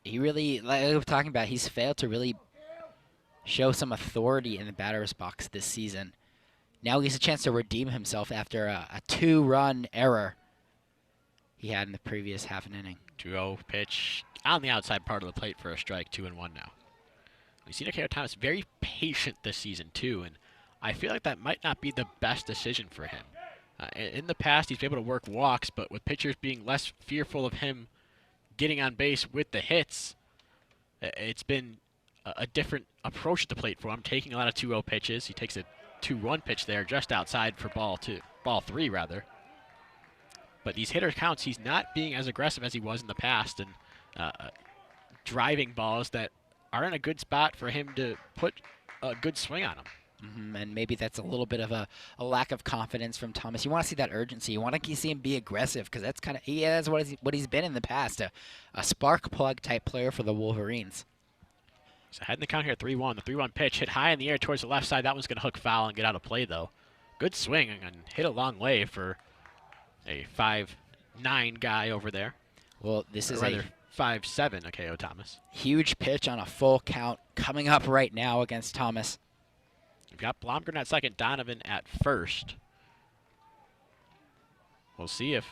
he really, like we were talking about, he's failed to really show some authority in the batter's box this season. Now he has a chance to redeem himself after a 2-run error he had in the previous half an inning. 2-0 pitch on the outside part of the plate for a strike, 2-1 now. We've seen K.O. Thomas very patient this season too, and I feel like that might not be the best decision for him. In the past, he's been able to work walks, but with pitchers being less fearful of him getting on base with the hits, it's been a different approach to the plate for him, taking a lot of 2-0 pitches. He takes a 2-1 pitch there just outside for ball 3 rather. But these hitter counts, he's not being as aggressive as he was in the past, and driving balls that are in a good spot for him to put a good swing on them. And maybe that's a little bit of a lack of confidence from Thomas. You want to see that urgency. You want to see him be aggressive, because that's kind of that's what he's been in the past, a spark plug type player for the Wolverines. So ahead in the count here, 3-1. The 3-1 pitch hit high in the air towards the left side. That one's going to hook foul and get out of play, though. Good swing and hit a long way for a 5'9" guy over there. Well, this is rather 5'7", a K.O. Thomas. Huge pitch on a full count coming up right now against Thomas. We've got Blomgren at second, Donovan at first. We'll see if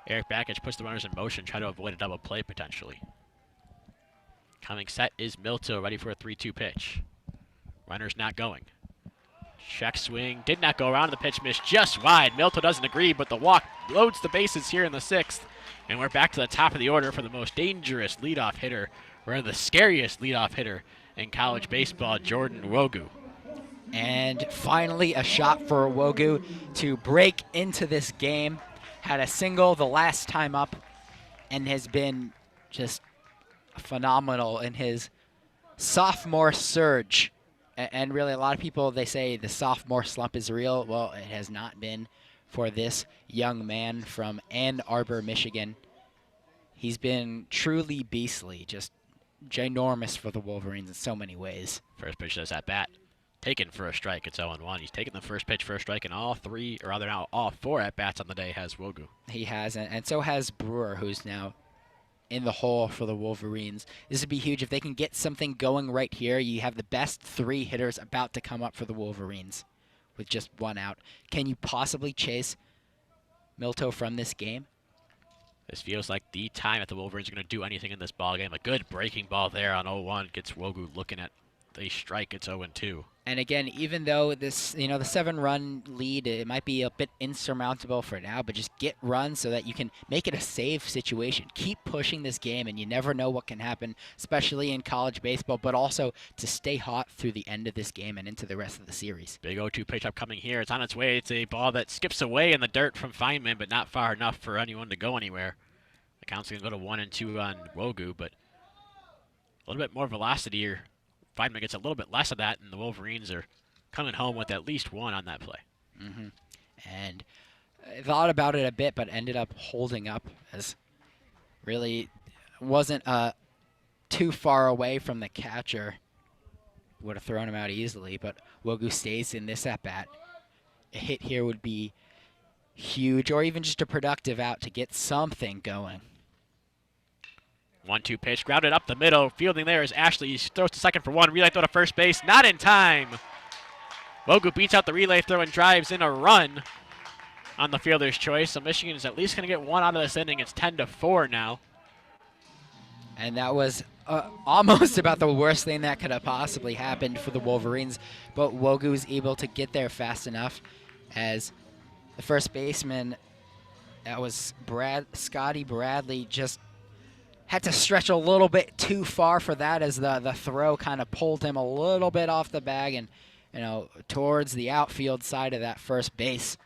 Eric Bakich puts the runners in motion, try to avoid a double play potentially. Coming set is Milto, ready for a 3-2 pitch. Runner's not going. Check swing, did not go around, the pitch missed just wide. Milto doesn't agree, but the walk loads the bases here in the 6th. And we're back to the top of the order for the most dangerous leadoff hitter, or the scariest leadoff hitter in college baseball, Jordan Wogu. And finally a shot for Wogu to break into this game. Had a single the last time up and has been just phenomenal in his sophomore surge. And really, a lot of people, they say the sophomore slump is real. Well, it has not been for this young man from Ann Arbor, Michigan. He's been truly beastly, just ginormous for the Wolverines in so many ways. First pitch does at bat. Taken for a strike, it's 0-1. He's taken the first pitch for a strike, and all 4 at-bats on the day has Wogu. He has, and so has Brewer, who's now in the hole for the Wolverines. This would be huge if they can get something going right here. You have the best 3 hitters about to come up for the Wolverines with just 1 out. Can you possibly chase Milto from this game? This feels like the time that the Wolverines are going to do anything in this ball game. A good breaking ball there on 0-1 gets Wogu looking at a strike. It's 0-2. And again, even though this, the 7-run lead, it might be a bit insurmountable for now, but just get runs so that you can make it a save situation. Keep pushing this game, and you never know what can happen, especially in college baseball, but also to stay hot through the end of this game and into the rest of the series. Big 0-2 pitch up coming here. It's on its way. It's a ball that skips away in the dirt from Feynman, but not far enough for anyone to go anywhere. The count's going to go to 1-2 on Wogu, but a little bit more velocity here. Feynman gets a little bit less of that, and the Wolverines are coming home with at least one on that play. And I thought about it a bit, but ended up holding up, as really wasn't too far away from the catcher. Would have thrown him out easily, but Wogu stays in this at-bat. A hit here would be huge, or even just a productive out to get something going. 1-2 pitch, grounded up the middle. Fielding there is Ashley. He throws to second for one. Relay throw to first base. Not in time. Wogu beats out the relay throw and drives in a run on the fielder's choice. So Michigan is at least going to get one out of this inning. It's 10-4 now. And that was almost about the worst thing that could have possibly happened for the Wolverines. But Wogu was able to get there fast enough, as the first baseman, that was Scotty Bradley, just had to stretch a little bit too far for that, as the throw kind of pulled him a little bit off the bag and, towards the outfield side of that first base.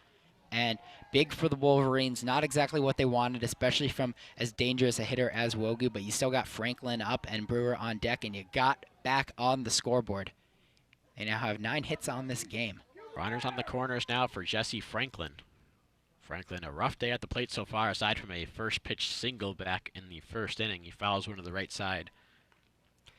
And big for the Wolverines, not exactly what they wanted, especially from as dangerous a hitter as Wogu, but you still got Franklin up and Brewer on deck, and you got back on the scoreboard. They now have 9 hits on this game. Runners on the corners now for Jesse Franklin. Franklin, a rough day at the plate so far, aside from a first pitch single back in the first inning. He fouls one to the right side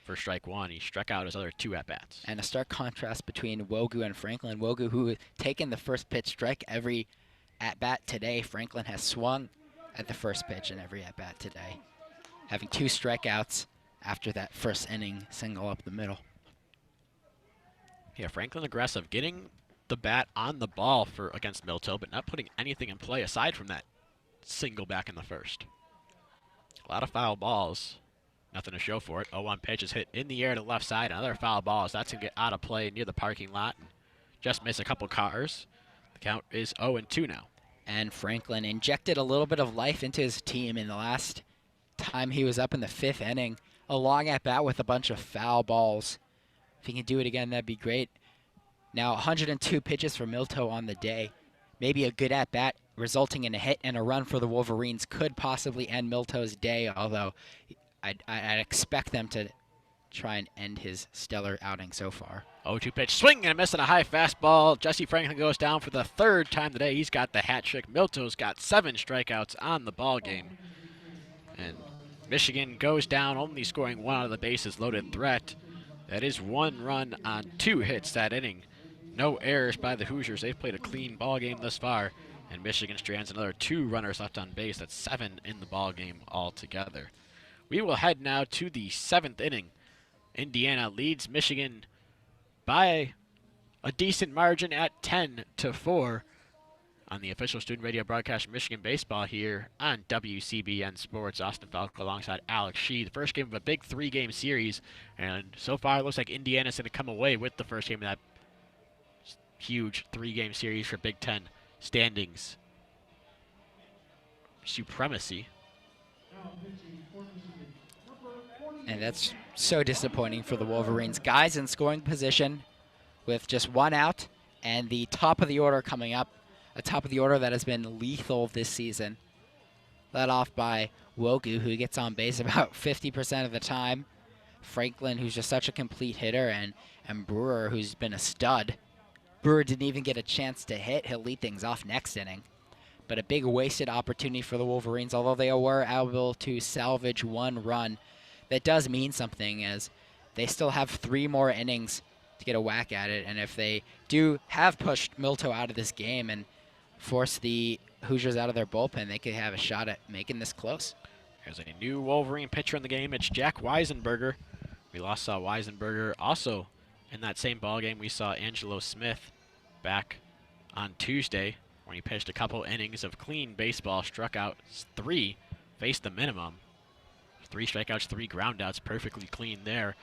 for strike one. He struck out his other 2 at-bats. And a stark contrast between Wogu and Franklin. Wogu, who has taken the first pitch strike every at-bat today. Franklin has swung at the first pitch in every at-bat today, having 2 strikeouts after that first inning single up the middle. Yeah, Franklin aggressive, getting the bat on the ball against Milto, but not putting anything in play aside from that single back in the first. A lot of foul balls, nothing to show for it. 0-1 pitch is hit in the air to the left side. Another foul ball, so that's going to get out of play near the parking lot and just miss a couple cars. The count is 0-2 now. And Franklin injected a little bit of life into his team in the last time he was up in the 5th inning. A long at-bat with a bunch of foul balls. If he can do it again, that'd be great. Now, 102 pitches for Milto on the day. Maybe a good at-bat resulting in a hit and a run for the Wolverines could possibly end Milto's day, although I'd expect them to try and end his stellar outing so far. 0-2 pitch, swing and a miss on a high fastball. Jesse Franklin goes down for the 3rd time today. He's got the hat trick. Milto's got 7 strikeouts on the ball game. And Michigan goes down, only scoring 1 out of the bases loaded threat. That is 1 run on 2 hits that inning. No errors by the Hoosiers. They've played a clean ball game thus far, and Michigan strands another 2 runners left on base. That's 7 in the ball game altogether. We will head now to the 7th inning. Indiana leads Michigan by a decent margin at 10-4 on the official student radio broadcast of Michigan baseball here on WCBN Sports. Austin Falco alongside Alex Shee. The first game of a big 3-game series, and so far it looks like Indiana's going to come away with the first game of that huge 3-game series for Big Ten standings supremacy. And that's so disappointing for the Wolverines. Guys in scoring position with just 1 out, and the top of the order coming up. A top of the order that has been lethal this season. Led off by Wogu, who gets on base about 50% of the time. Franklin, who's just such a complete hitter, and Brewer, who's been a stud. Brewer didn't even get a chance to hit. He'll lead things off next inning. But a big wasted opportunity for the Wolverines, although they were able to salvage 1 run. That does mean something, as they still have 3 more innings to get a whack at it. And if they have pushed Milto out of this game and force the Hoosiers out of their bullpen, they could have a shot at making this close. There's a new Wolverine pitcher in the game. It's Jack Weisenberger. We last saw Weisenberger also in that same ball game. We saw Angelo Smith back on Tuesday when he pitched a couple innings of clean baseball, struck out 3, faced the minimum. 3 strikeouts, 3 groundouts, perfectly clean there.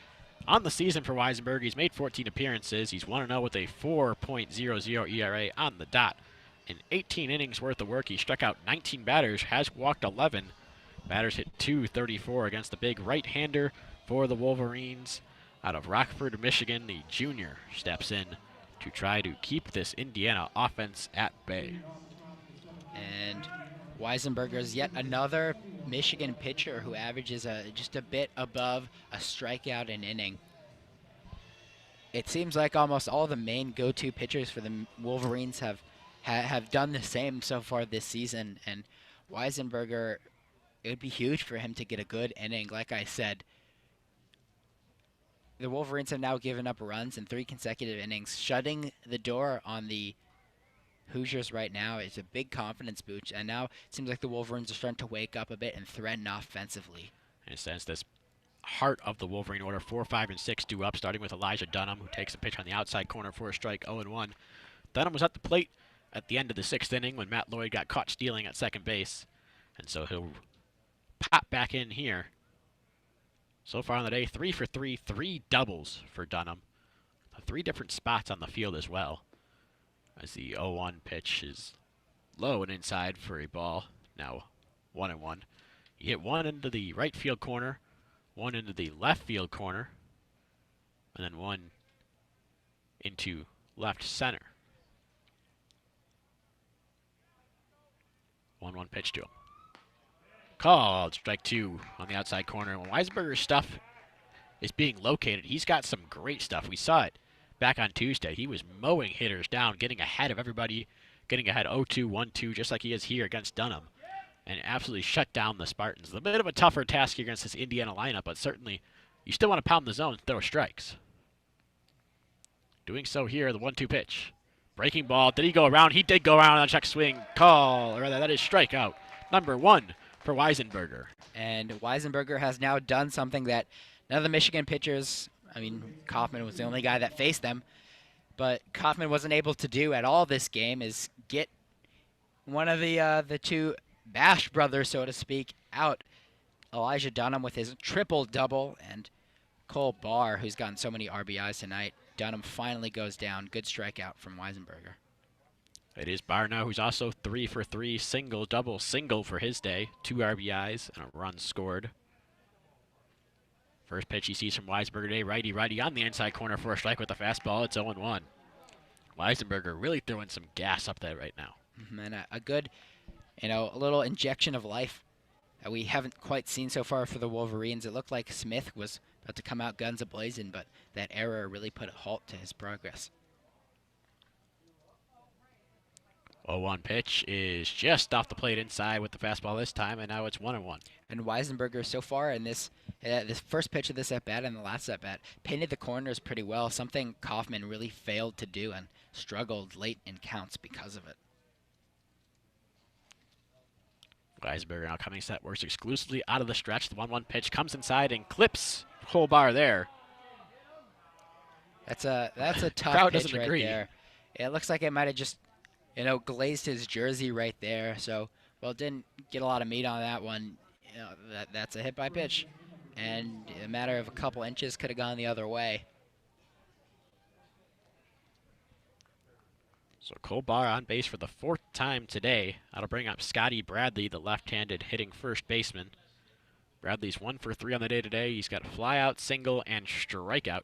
On the season for Weisenberg, he's made 14 appearances. He's 1-0 with a 4.00 ERA on the dot. In 18 innings worth of work, he struck out 19 batters, has walked 11. Batters hit .234 against the big right-hander for the Wolverines. Out of Rockford, Michigan, the junior steps in to try to keep this Indiana offense at bay. And Weisenberger's yet another Michigan pitcher who averages just a bit above a strikeout an inning. It seems like almost all the main go-to pitchers for the Wolverines have done the same so far this season, and Weisenberger, it would be huge for him to get a good inning. Like I said, the Wolverines have now given up runs in 3 consecutive innings, shutting the door on the Hoosiers right now. Is a big confidence boost, and now it seems like the Wolverines are starting to wake up a bit and threaten offensively. In a sense, this heart of the Wolverine order, 4, 5, and 6 due up, starting with Elijah Dunham, who takes a pitch on the outside corner for a strike, 0-1. Dunham was at the plate at the end of the 6th inning when Matt Lloyd got caught stealing at second base, and so he'll pop back in here. So far on the day, 3 for 3, 3 doubles for Dunham. 3 different spots on the field as well, as the 0-1 pitch is low and inside for a ball. Now 1-1. He hit one into the right field corner, one into the left field corner, and then one into left center. 1-1 pitch to him. Called strike 2 on the outside corner. When Weisenberger's stuff is being located, he's got some great stuff. We saw it back on Tuesday. He was mowing hitters down, getting ahead of everybody, getting ahead 0-2, 1-2, just like he is here against Dunham, and absolutely shut down the Spartans. A bit of a tougher task against this Indiana lineup, but certainly you still want to pound the zone and throw strikes. Doing so here, the 1-2 pitch. Breaking ball. Did he go around? He did go around on a check swing. Call. Or rather, that is strikeout number 1 for Weisenberger. And Weisenberger has now done something that none of the Michigan pitchers, I mean, Kaufman was the only guy that faced them, but Kaufman wasn't able to do at all this game, is get one of the 2 Bash brothers, so to speak, out. Elijah Dunham with his triple-double, and Cole Barr, who's gotten so many RBIs tonight. Dunham finally goes down. Good strikeout from Weisenberger. It is Barr now, who's also 3 for 3, single, double, single for his day. 2 RBIs and a run scored. First pitch he sees from Weisenberger today, righty on the inside corner for a strike with a fastball. It's 0-1. Weisenberger really throwing some gas up there right now. And a good, a little injection of life that we haven't quite seen so far for the Wolverines. It looked like Smith was about to come out guns a-blazing, but that error really put a halt to his progress. 0-1 pitch is just off the plate inside with the fastball this time, and now it's 1-1. And Weisenberger so far in this first pitch of this at-bat and the last at-bat painted the corners pretty well, something Kaufman really failed to do and struggled late in counts because of it. Weisenberger now coming set, works exclusively out of the stretch. The 1-1 pitch comes inside and clips Cole Barr there. That's a tough Crowd pitch doesn't right agree. there. It looks like it might have just glazed his jersey right there. So, well, it didn't get a lot of meat on that one. That's a hit by pitch, and a matter of a couple inches could have gone the other way. So Cole Barr on base for the 4th time today. That'll bring up Scotty Bradley, the left-handed hitting first baseman. Bradley's 1 for 3 on the day today. He's got a flyout, single, and strikeout.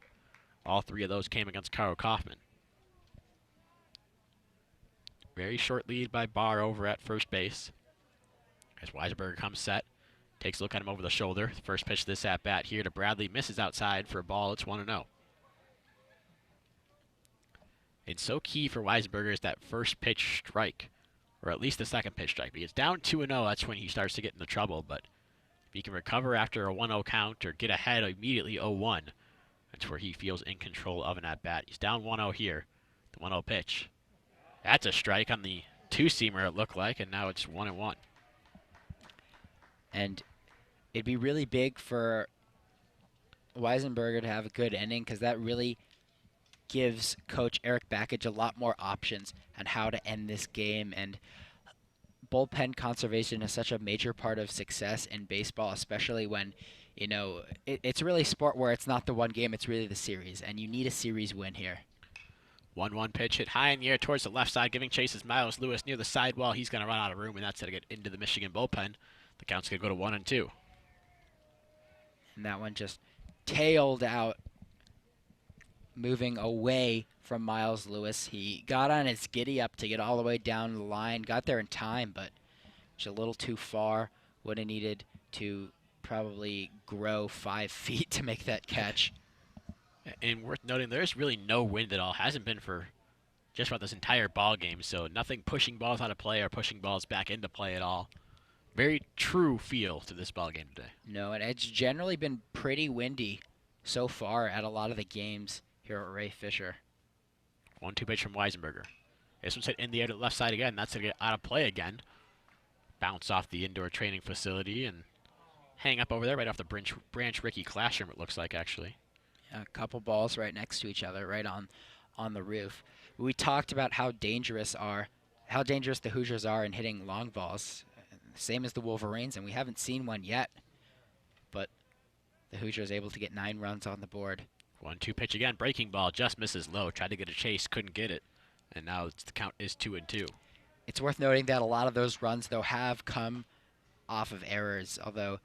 All 3 of those came against Kyle Kaufman. Very short lead by Barr over at first base. As Weisenberger comes set, takes a look at him over the shoulder. The first pitch of this at-bat here to Bradley, misses outside for a ball. It's 1-0. It's so key for Weisenberger is that first pitch strike, or at least the second pitch strike. Because down 2-0, that's when he starts to get into trouble. But if he can recover after a 1-0 count or get ahead immediately 0-1, that's where he feels in control of an at-bat. He's down 1-0 here. The 1-0 pitch. That's a strike on the 2-seamer, it looked like, and now it's 1-1. And it'd be really big for Weisenberger to have a good inning, because that really gives Coach Eric Backage a lot more options on how to end this game. And bullpen conservation is such a major part of success in baseball, especially when You know, it's really sport where it's not the one game, it's really the series, and you need a series win here. 1-1 pitch hit high in the air towards the left side, giving chase is Miles Lewis near the sidewall. He's going to run out of room, and that's going to get into the Michigan bullpen. The count's going to go to 1-2. And that one just tailed out, moving away from Miles Lewis. He got on his giddy up to get all the way down the line, got there in time, but just a little too far. Would have needed to probably grow 5 feet to make that catch. And worth noting, there's really no wind at all. Hasn't been for just about this entire ball game, so nothing pushing balls out of play or pushing balls back into play at all. Very true feel to this ball game today. No, and it's generally been pretty windy so far at a lot of the games here at Ray Fisher. 1-2 pitch from Weisenberger. This one's hit in the air to the left side again. That's going to get out of play again. Bounce off the indoor training facility and hang up over there right off the Branch Rickey classroom, it looks like, actually. A couple balls right next to each other, right on the roof. We talked about how dangerous the Hoosiers are in hitting long balls, same as the Wolverines, and we haven't seen one yet. But the Hoosiers able to get 9 runs on the board. 1-2 pitch again, breaking ball, just misses low. Tried to get a chase, couldn't get it, and now the count is 2-2. It's worth noting that a lot of those runs, though, have come off of errors, although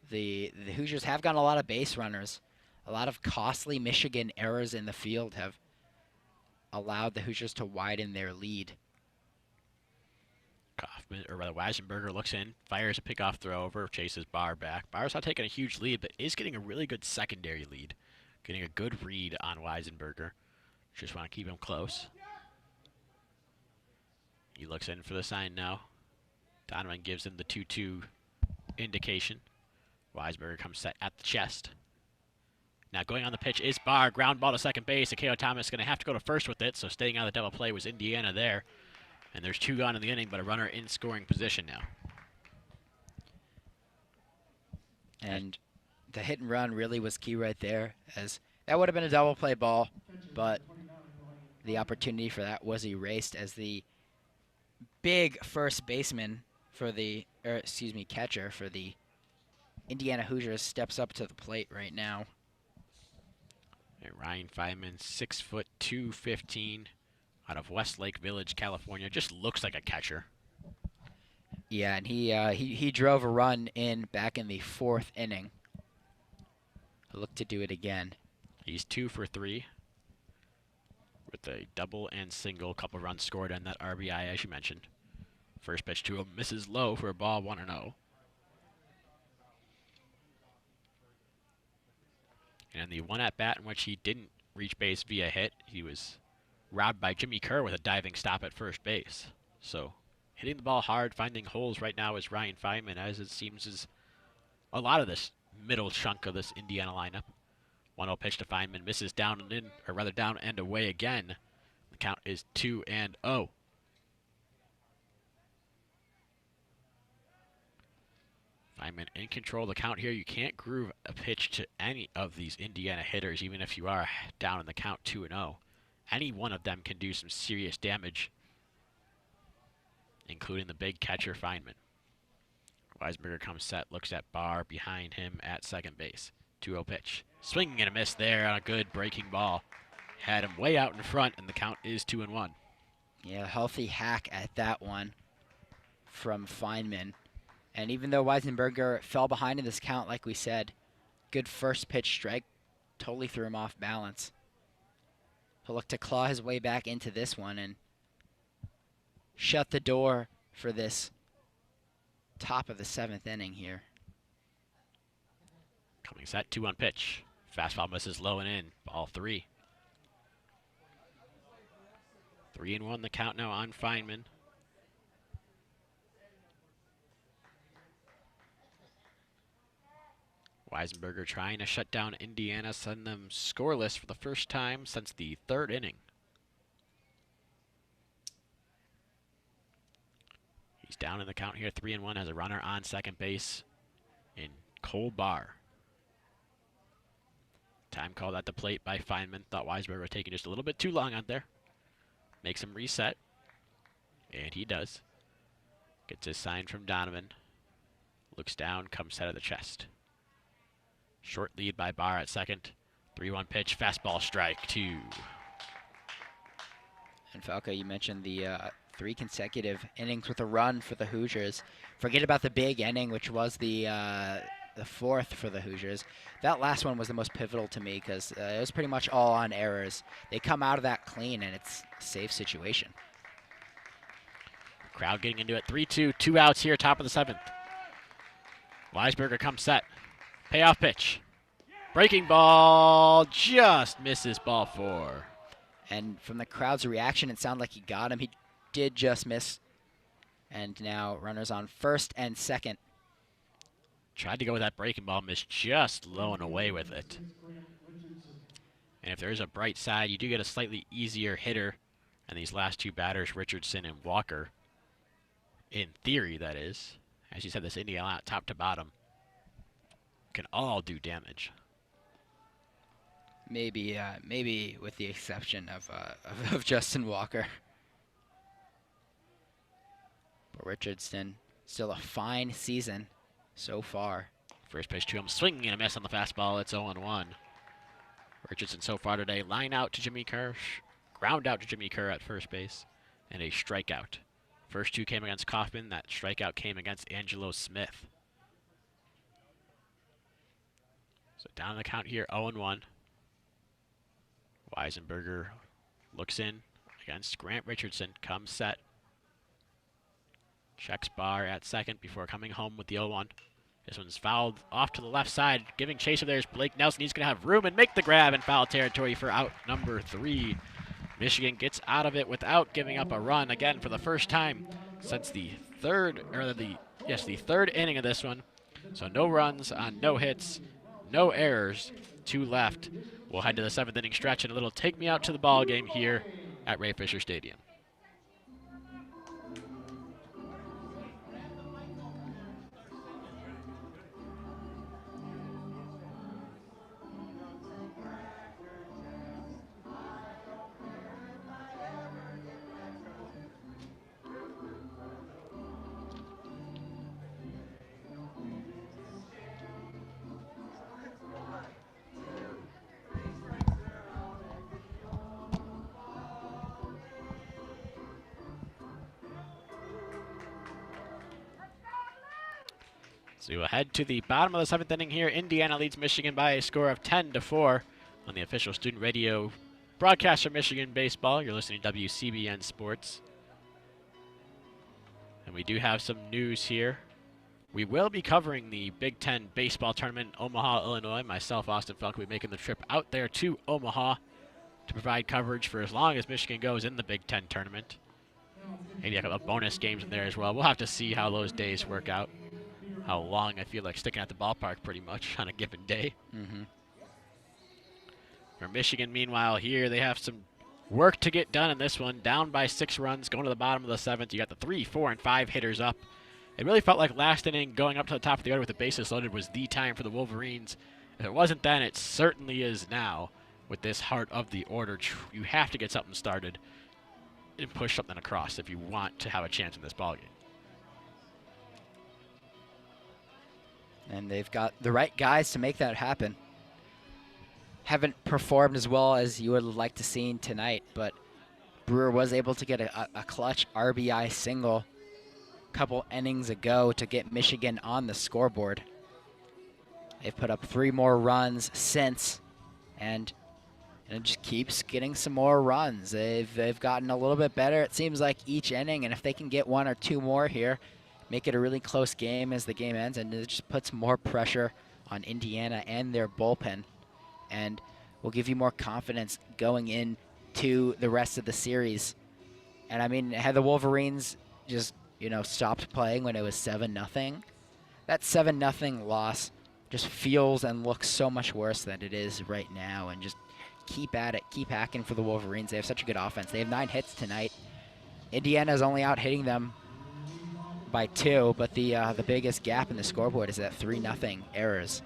the Hoosiers have gotten a lot of base runners. A lot of costly Michigan errors in the field have allowed the Hoosiers to widen their lead. Weisenberger looks in, fires a pickoff throw over, chases Barr back. Barr's not taking a huge lead, but is getting a really good secondary lead. Getting a good read on Weisenberger. Just want to keep him close. He looks in for the sign now. Donovan gives him the 2-2 indication. Weisenberger comes set at the chest. Now going on the pitch is Barr. Ground ball to second base. Akeo Thomas is going to have to go to first with it, so staying out of the double play was Indiana there. And there's 2 gone in the inning, but a runner in scoring position now. And the hit and run really was key right there, as that would have been a double play ball, but the opportunity for that was erased as the big first baseman for catcher for the Indiana Hoosiers steps up to the plate right now. And Ryan Feynman, 6'2", 215, out of Westlake Village, California. Just looks like a catcher. Yeah, and he drove a run back in the 4th inning. Look to do it again. He's 2 for 3 with a double and single. Couple runs scored on that RBI, as you mentioned. First pitch to him misses low for a ball, 1-0. And the one at bat in which he didn't reach base via hit, he was robbed by Jimmy Kerr with a diving stop at first base. So hitting the ball hard, finding holes right now is Ryan Feynman, as it seems is a lot of this middle chunk of this Indiana lineup. 1-0 pitch to Feynman, misses down and in, or rather down and away again. The count is 2-0. Feynman in control of the count here. You can't groove a pitch to any of these Indiana hitters, even if you are down in the count 2-0. Any one of them can do some serious damage, including the big catcher Feynman. Weisberger comes set, looks at Barr behind him at second base. 2-0 pitch. Swinging and a miss there on a good breaking ball. Had him way out in front, and the count is 2-1. Yeah, healthy hack at that one from Feynman. And even though Weisenberger fell behind in this count, like we said, good first pitch strike, totally threw him off balance. He'll look to claw his way back into this one and shut the door for this top of the 7th inning here. Coming set, 2-1 pitch. Fastball misses low and in, ball 3. 3-1 the count now on Feynman. Weisenberger trying to shut down Indiana, send them scoreless for the first time since the 3rd inning. He's down in the count here, 3-1, has a runner on second base in Cole Barr. Time called at the plate by Feynman. Thought Weisberger was taking just a little bit too long out there. Makes him reset, and he does. Gets his sign from Donovan. Looks down, comes set of the chest. Short lead by Barr at second. 3-1 pitch, fastball strike, 2. And Falco, you mentioned the 3 consecutive innings with a run for the Hoosiers. Forget about the big inning, which was the 4th for the Hoosiers. That last one was the most pivotal to me because it was pretty much all on errors. They come out of that clean, and it's a safe situation. Crowd getting into it. 3-2, 2 outs here, top of the 7th. Weisberger comes set. Payoff pitch. Breaking ball, just misses ball 4. And from the crowd's reaction, it sounded like he got him. He did just miss. And now runners on first and second. Tried to go with that breaking ball, missed just low and away with it. And if there is a bright side, you do get a slightly easier hitter. And these last 2 batters, Richardson and Walker, in theory, that is, as you said, this Indiana out top to bottom, can all do damage. Maybe with the exception of Justin Walker. But Richardson, still a fine season so far. First pitch to him, swinging and a miss on the fastball. It's 0-1. Richardson so far today, line out to Jimmy Kerr, ground out to Jimmy Kerr at first base, and a strikeout. First 2 came against Kaufman. That strikeout came against Angelo Smith. So down the count here, 0-1. Weisenberger looks in against Grant Richardson, comes set. Checks Barr at second before coming home with the 0-1. This one's fouled off to the left side. Giving chase over there is Blake Nelson. He's going to have room and make the grab in foul territory for out number 3. Michigan gets out of it without giving up a run again for the first time since the third inning of this one. So no runs on no hits, no errors, 2 left. We'll head to the 7th inning stretch and a little take me out to the ball game here at Ray Fisher Stadium. So we'll head to the bottom of the 7th inning here. Indiana leads Michigan by a score of 10-4 on the official student radio broadcast for Michigan baseball. You're listening to WCBN Sports. And we do have some news here. We will be covering the Big Ten baseball tournament in Omaha, Illinois. Myself, Austin Falk, will be making the trip out there to Omaha to provide coverage for as long as Michigan goes in the Big Ten tournament. Maybe a couple of bonus games in there as well. We'll have to see how those days work out. How long I feel like sticking at the ballpark pretty much on a given day. For Michigan, meanwhile, here they have some work to get done in this one. Down by 6 runs, going to the bottom of the 7th. You got the 3, 4, and 5 hitters up. It really felt like last inning, going up to the top of the order with the bases loaded, was the time for the Wolverines. If it wasn't then, it certainly is now with this heart of the order. You have to get something started and push something across if you want to have a chance in this ballgame. And they've got the right guys to make that happen. Haven't performed as well as you would like to see tonight, but Brewer was able to get a clutch RBI single a couple innings ago to get Michigan on the scoreboard. They've put up 3 more runs since, and it just keeps getting some more runs. They've gotten a little bit better, it seems like, each inning, and if they can get 1 or 2 more here, make it a really close game as the game ends, and it just puts more pressure on Indiana and their bullpen, and will give you more confidence going into the rest of the series. And I mean, had the Wolverines just, stopped playing when it was 7-0, that 7-0 loss just feels and looks so much worse than it is right now. And just keep at it, keep hacking for the Wolverines. They have such a good offense. They have 9 hits tonight. Indiana's only out hitting them by 2, but the biggest gap in the scoreboard is that 3-0 errors.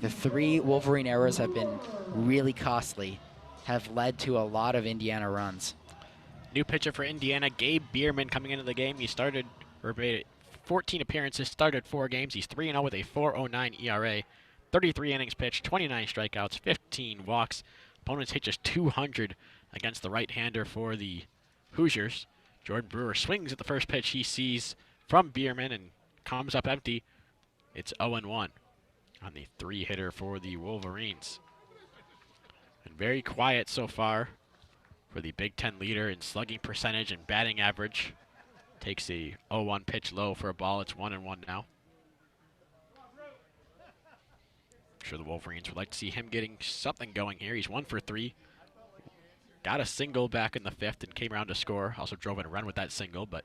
The 3 Wolverine errors have been really costly, have led to a lot of Indiana runs. New pitcher for Indiana, Gabe Bierman, coming into the game. He started 14 appearances, started 4 games. He's 3-0 with a 4.09 ERA. 33 innings pitched, 29 strikeouts, 15 walks. Opponents hit just 200 against the right-hander for the Hoosiers. Jordan Brewer swings at the first pitch he sees from Bierman and comes up empty. It's 0-1 on the 3-hitter for the Wolverines. And very quiet so far for the Big Ten leader in slugging percentage and batting average. Takes a 0-1 pitch low for a ball. It's 1-1 now. I'm sure the Wolverines would like to see him getting something going here. He's 1 for 3. Got a single back in the 5th and came around to score. Also drove in a run with that single, but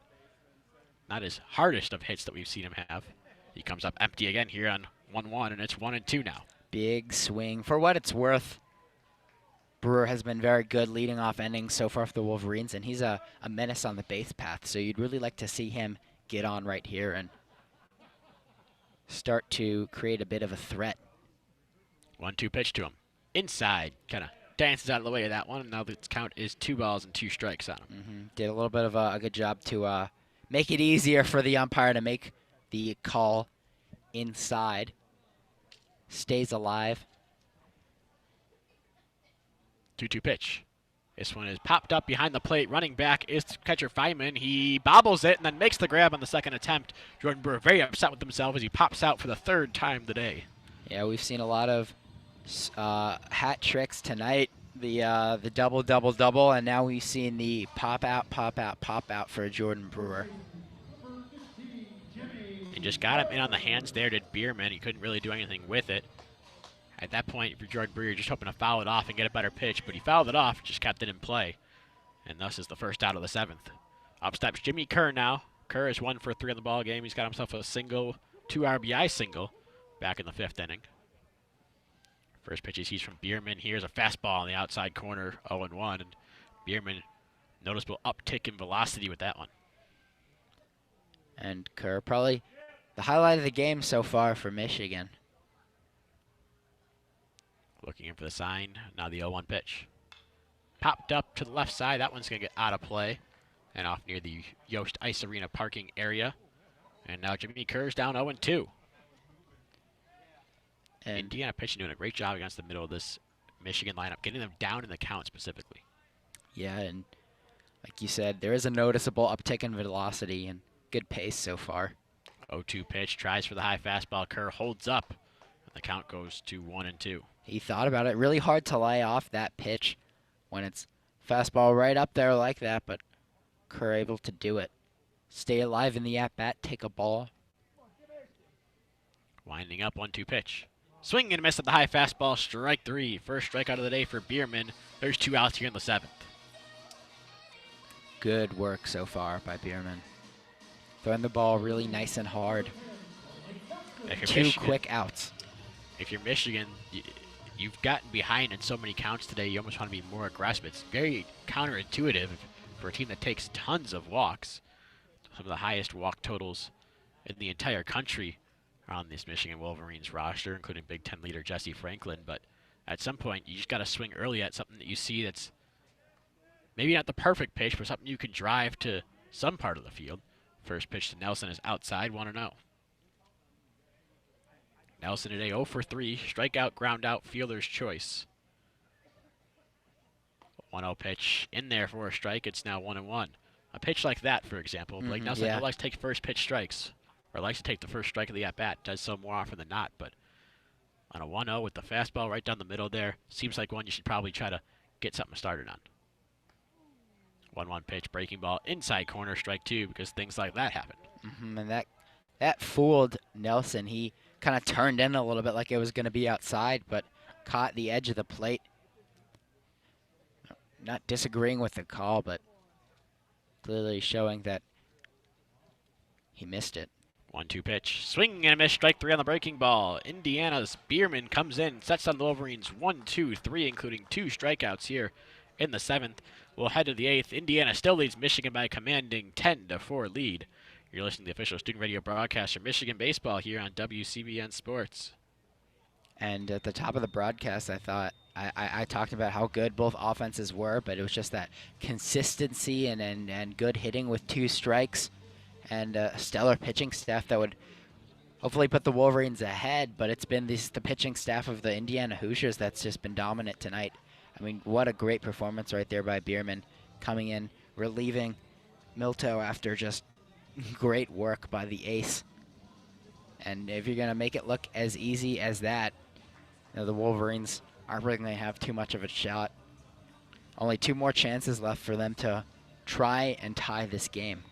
not his hardest of hits that we've seen him have. He comes up empty again here on 1-1, and it's 1-2 now. Big swing. For what it's worth, Brewer has been very good leading off innings so far for the Wolverines, and he's a menace on the base path. So you'd really like to see him get on right here and start to create a bit of a threat. 1-2 pitch to him. Inside, kind of dances out of the way of that one, and now the count is 2 balls and 2 strikes on him. Did a little bit of a good job to make it easier for the umpire to make the call inside. Stays alive. 2-2 pitch. This one is popped up behind the plate. Running back is catcher Feynman. He bobbles it and then makes the grab on the second attempt. Jordan Brewer very upset with himself as he pops out for the 3rd time today. Yeah, we've seen a lot of hat tricks tonight. The double, double, double, and now we've seen the pop out, pop out, pop out for Jordan Brewer. And just got him in on the hands there, did Bierman. He couldn't really do anything with it. At that point, for Jordan Brewer, just hoping to foul it off and get a better pitch, but he fouled it off, just kept it in play. And thus is the first out of the 7th. Up steps Jimmy Kerr now. Kerr is 1 for 3 on the ball game. He's got himself a single, 2 RBI single back in the 5th inning. First pitch he sees from Bierman. Here's a fastball on the outside corner, 0-1, and Bierman, noticeable uptick in velocity with that one. And Kerr, probably the highlight of the game so far for Michigan. Looking in for the sign. Now the 0-1 pitch. Popped up to the left side. That one's going to get out of play and off near the Yost Ice Arena parking area. And now Jimmy Kerr's down 0-2. And Indiana pitching doing a great job against the middle of this Michigan lineup, getting them down in the count specifically. Yeah, and like you said, there is a noticeable uptick in velocity and good pace so far. 0-2 pitch, tries for the high fastball. Kerr holds up, and the count goes to 1-2. He thought about it. Really hard to lay off that pitch when it's fastball right up there like that, but Kerr able to do it. Stay alive in the at-bat, take a ball. Winding up, 1-2 pitch. Swing and a miss at the high fastball, strike 3. First strikeout of the day for Bierman. There's 2 outs here in the 7th. Good work so far by Bierman. Throwing the ball really nice and hard. 2 quick outs. If you're Michigan, you've gotten behind in so many counts today, you almost want to be more aggressive. It's very counterintuitive for a team that takes tons of walks. Some of the highest walk totals in the entire country on this Michigan Wolverines roster, including Big Ten leader Jesse Franklin. But at some point, you just got to swing early at something that you see that's maybe not the perfect pitch, but something you can drive to some part of the field. First pitch to Nelson is outside, 1-0. Nelson today 0 for 3, strikeout, ground out, fielder's choice. 1-0 pitch in there for a strike. It's now 1-1. A pitch like that, for example, Blake Nelson likes to take first pitch strikes, or likes to take the first strike of the at-bat. Does so more often than not, but on a 1-0 with the fastball right down the middle there, seems like one you should probably try to get something started on. 1-1 pitch, breaking ball, inside corner, strike 2, because things like that happen. And that fooled Nelson. He kind of turned in a little bit like it was going to be outside, but caught the edge of the plate. Not disagreeing with the call, but clearly showing that he missed it. 1-2 pitch. Swing and a miss. Strike 3 on the breaking ball. Indiana's Bierman comes in, sets on the Wolverines 1-2-3, including 2 strikeouts here in the 7th. We'll head to the 8th. Indiana still leads Michigan by a commanding 10-4 lead. You're listening to the official student radio broadcast for Michigan baseball here on WCBN Sports. And at the top of the broadcast, I thought I talked about how good both offenses were, but it was just that consistency and good hitting with 2 strikes and a stellar pitching staff that would hopefully put the Wolverines ahead, but it's been the pitching staff of the Indiana Hoosiers that's just been dominant tonight. I mean, what a great performance right there by Bierman, coming in, relieving Milto after just great work by the ace. And if you're going to make it look as easy as that, the Wolverines aren't really going to have too much of a shot. Only 2 more chances left for them to try and tie this game.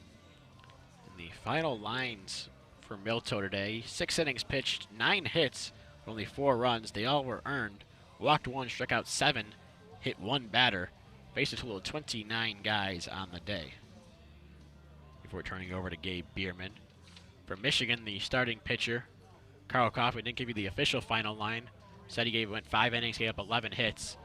And the final lines for Milto today: 6 innings pitched, 9 hits, only 4 runs. They all were earned. Walked 1, struck out 7, hit 1 batter. Faced a total of 29 guys on the day. Before turning over to Gabe Bierman. For Michigan, the starting pitcher, Carl Kaufman, didn't give you the official final line. Said he went 5 innings, gave up 11 hits.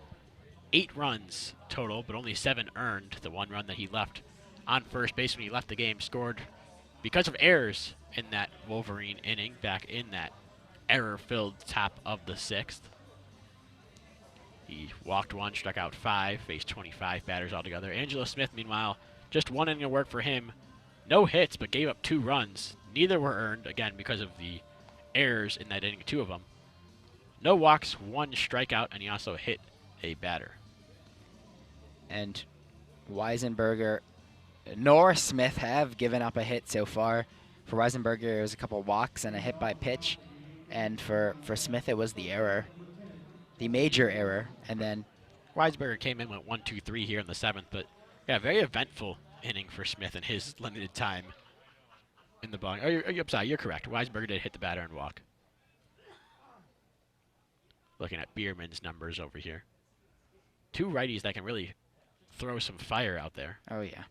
8 runs total, but only 7 earned. The 1 run that he left on first base when he left the game scored because of errors in that Wolverine inning, back in that error-filled top of the 6th. He walked 1, struck out 5, faced 25 batters altogether. Angelo Smith, meanwhile, just 1 inning of work for him. No hits, but gave up 2 runs. Neither were earned, again, because of the errors in that inning, 2 of them. No walks, 1 strikeout, and he also hit a batter. And Weisenberger nor Smith have given up a hit so far. For Weisenberger, it was a couple walks and a hit by pitch. And for Smith, it was the error, the major error. And then Weisberger came in with 1, 2, 3 here in the 7th, but yeah, very eventful inning for Smith in his limited time in the ball. I'm sorry, you're correct. Weisberger did hit the batter and walk. Looking at Bierman's numbers over here. 2 righties that can really throw some fire out there. Oh, yeah.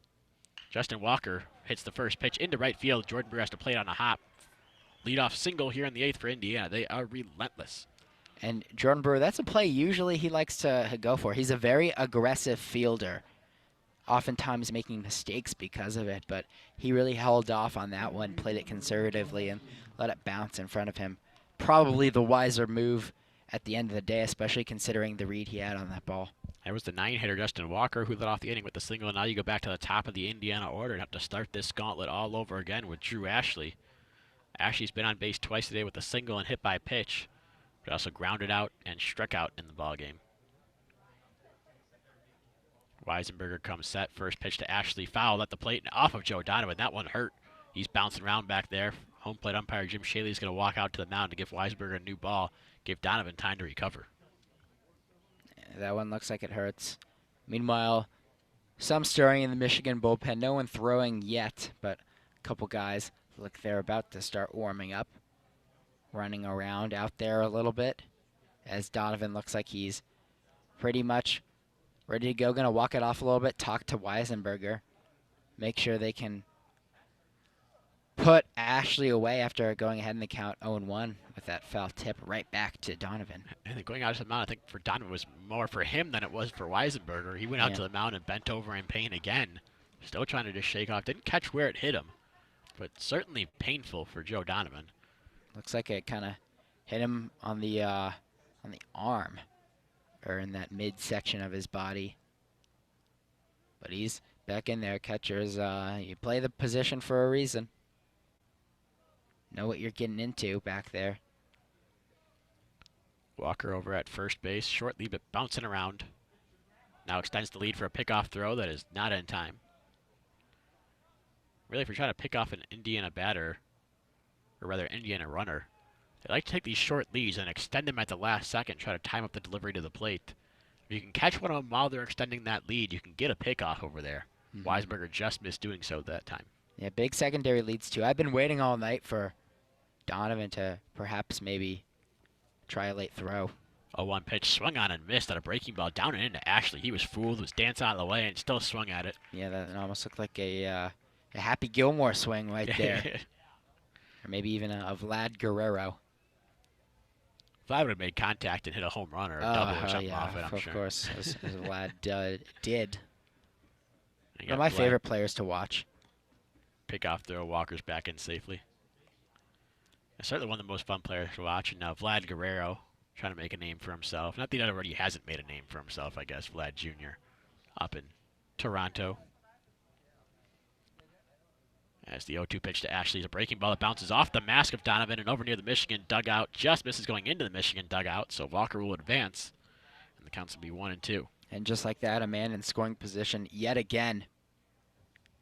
Justin Walker hits the first pitch into right field. Jordan Brewer has to play it on a hop. Leadoff single here in the 8th for Indiana. They are relentless. And Jordan Brewer, that's a play usually he likes to go for. He's a very aggressive fielder, oftentimes making mistakes because of it, but he really held off on that one, played it conservatively, and let it bounce in front of him. Probably the wiser move at the end of the day, especially considering the read he had on that ball. That was the 9-hitter, Justin Walker, who led off the inning with the single. Now you go back to the top of the Indiana order and have to start this gauntlet all over again with Drew Ashley. Ashley's been on base twice today with a single and hit by pitch, but also grounded out and struck out in the ballgame. Weisenberger comes set. First pitch to Ashley, foul at the plate and off of Joe Donovan. That one hurt. He's bouncing around back there. Home plate umpire Jim Shaley is going to walk out to the mound to give Weisenberger a new ball, give Donovan time to recover. That one looks like it hurts. Meanwhile, some stirring in the Michigan bullpen. No one throwing yet, but a couple guys look they're about to start warming up, running around out there a little bit, as Donovan looks like he's pretty much ready to go. Going to walk it off a little bit, talk to Weisenberger, make sure they can put Ashley away after going ahead in the count 0-1 with that foul tip right back to Donovan. And then going out to the mound, I think for Donovan was more for him than it was for Weisenberger. He went out to the mound and bent over in pain again. Still trying to just shake off. Didn't catch where it hit him, but certainly painful for Joe Donovan. Looks like it kind of hit him on the arm, or in that midsection of his body. But he's back in there. Catchers, you play the position for a reason. Know what you're getting into back there. Walker over at first base, short lead but bouncing around. Now extends the lead for a pickoff throw that is not in time. Really, if you're trying to pick off an Indiana batter, or rather Indiana runner, they like to take these short leads and extend them at the last second, try to time up the delivery to the plate. If you can catch one of them while they're extending that lead, you can get a pickoff over there. Weisberger just missed doing so that time. Yeah, big secondary leads too. I've been waiting all night for Donovan to perhaps maybe try a late throw. A 1 pitch swung on and missed on a breaking ball down and into Ashley. He was fooled, was dancing out of the way, and still swung at it. Yeah, that almost looked like a Happy Gilmore swing right there. Or maybe even a Vlad Guerrero. Vlad would have made contact and hit a home run or a double or something off it, I'm sure. Of course, as Vlad did. One of my favorite players to watch. Pick off throw, Walker's back in safely. Certainly one of the most fun players to watch. And now Vlad Guerrero trying to make a name for himself. Not that he already hasn't made a name for himself, I guess, Vlad Jr. up in Toronto. As the 0-2 pitch to Ashley is a breaking ball that bounces off the mask of Donovan and over near the Michigan dugout. Just misses going into the Michigan dugout, so Walker will advance. And the counts will be 1-2. And just like that, a man in scoring position yet again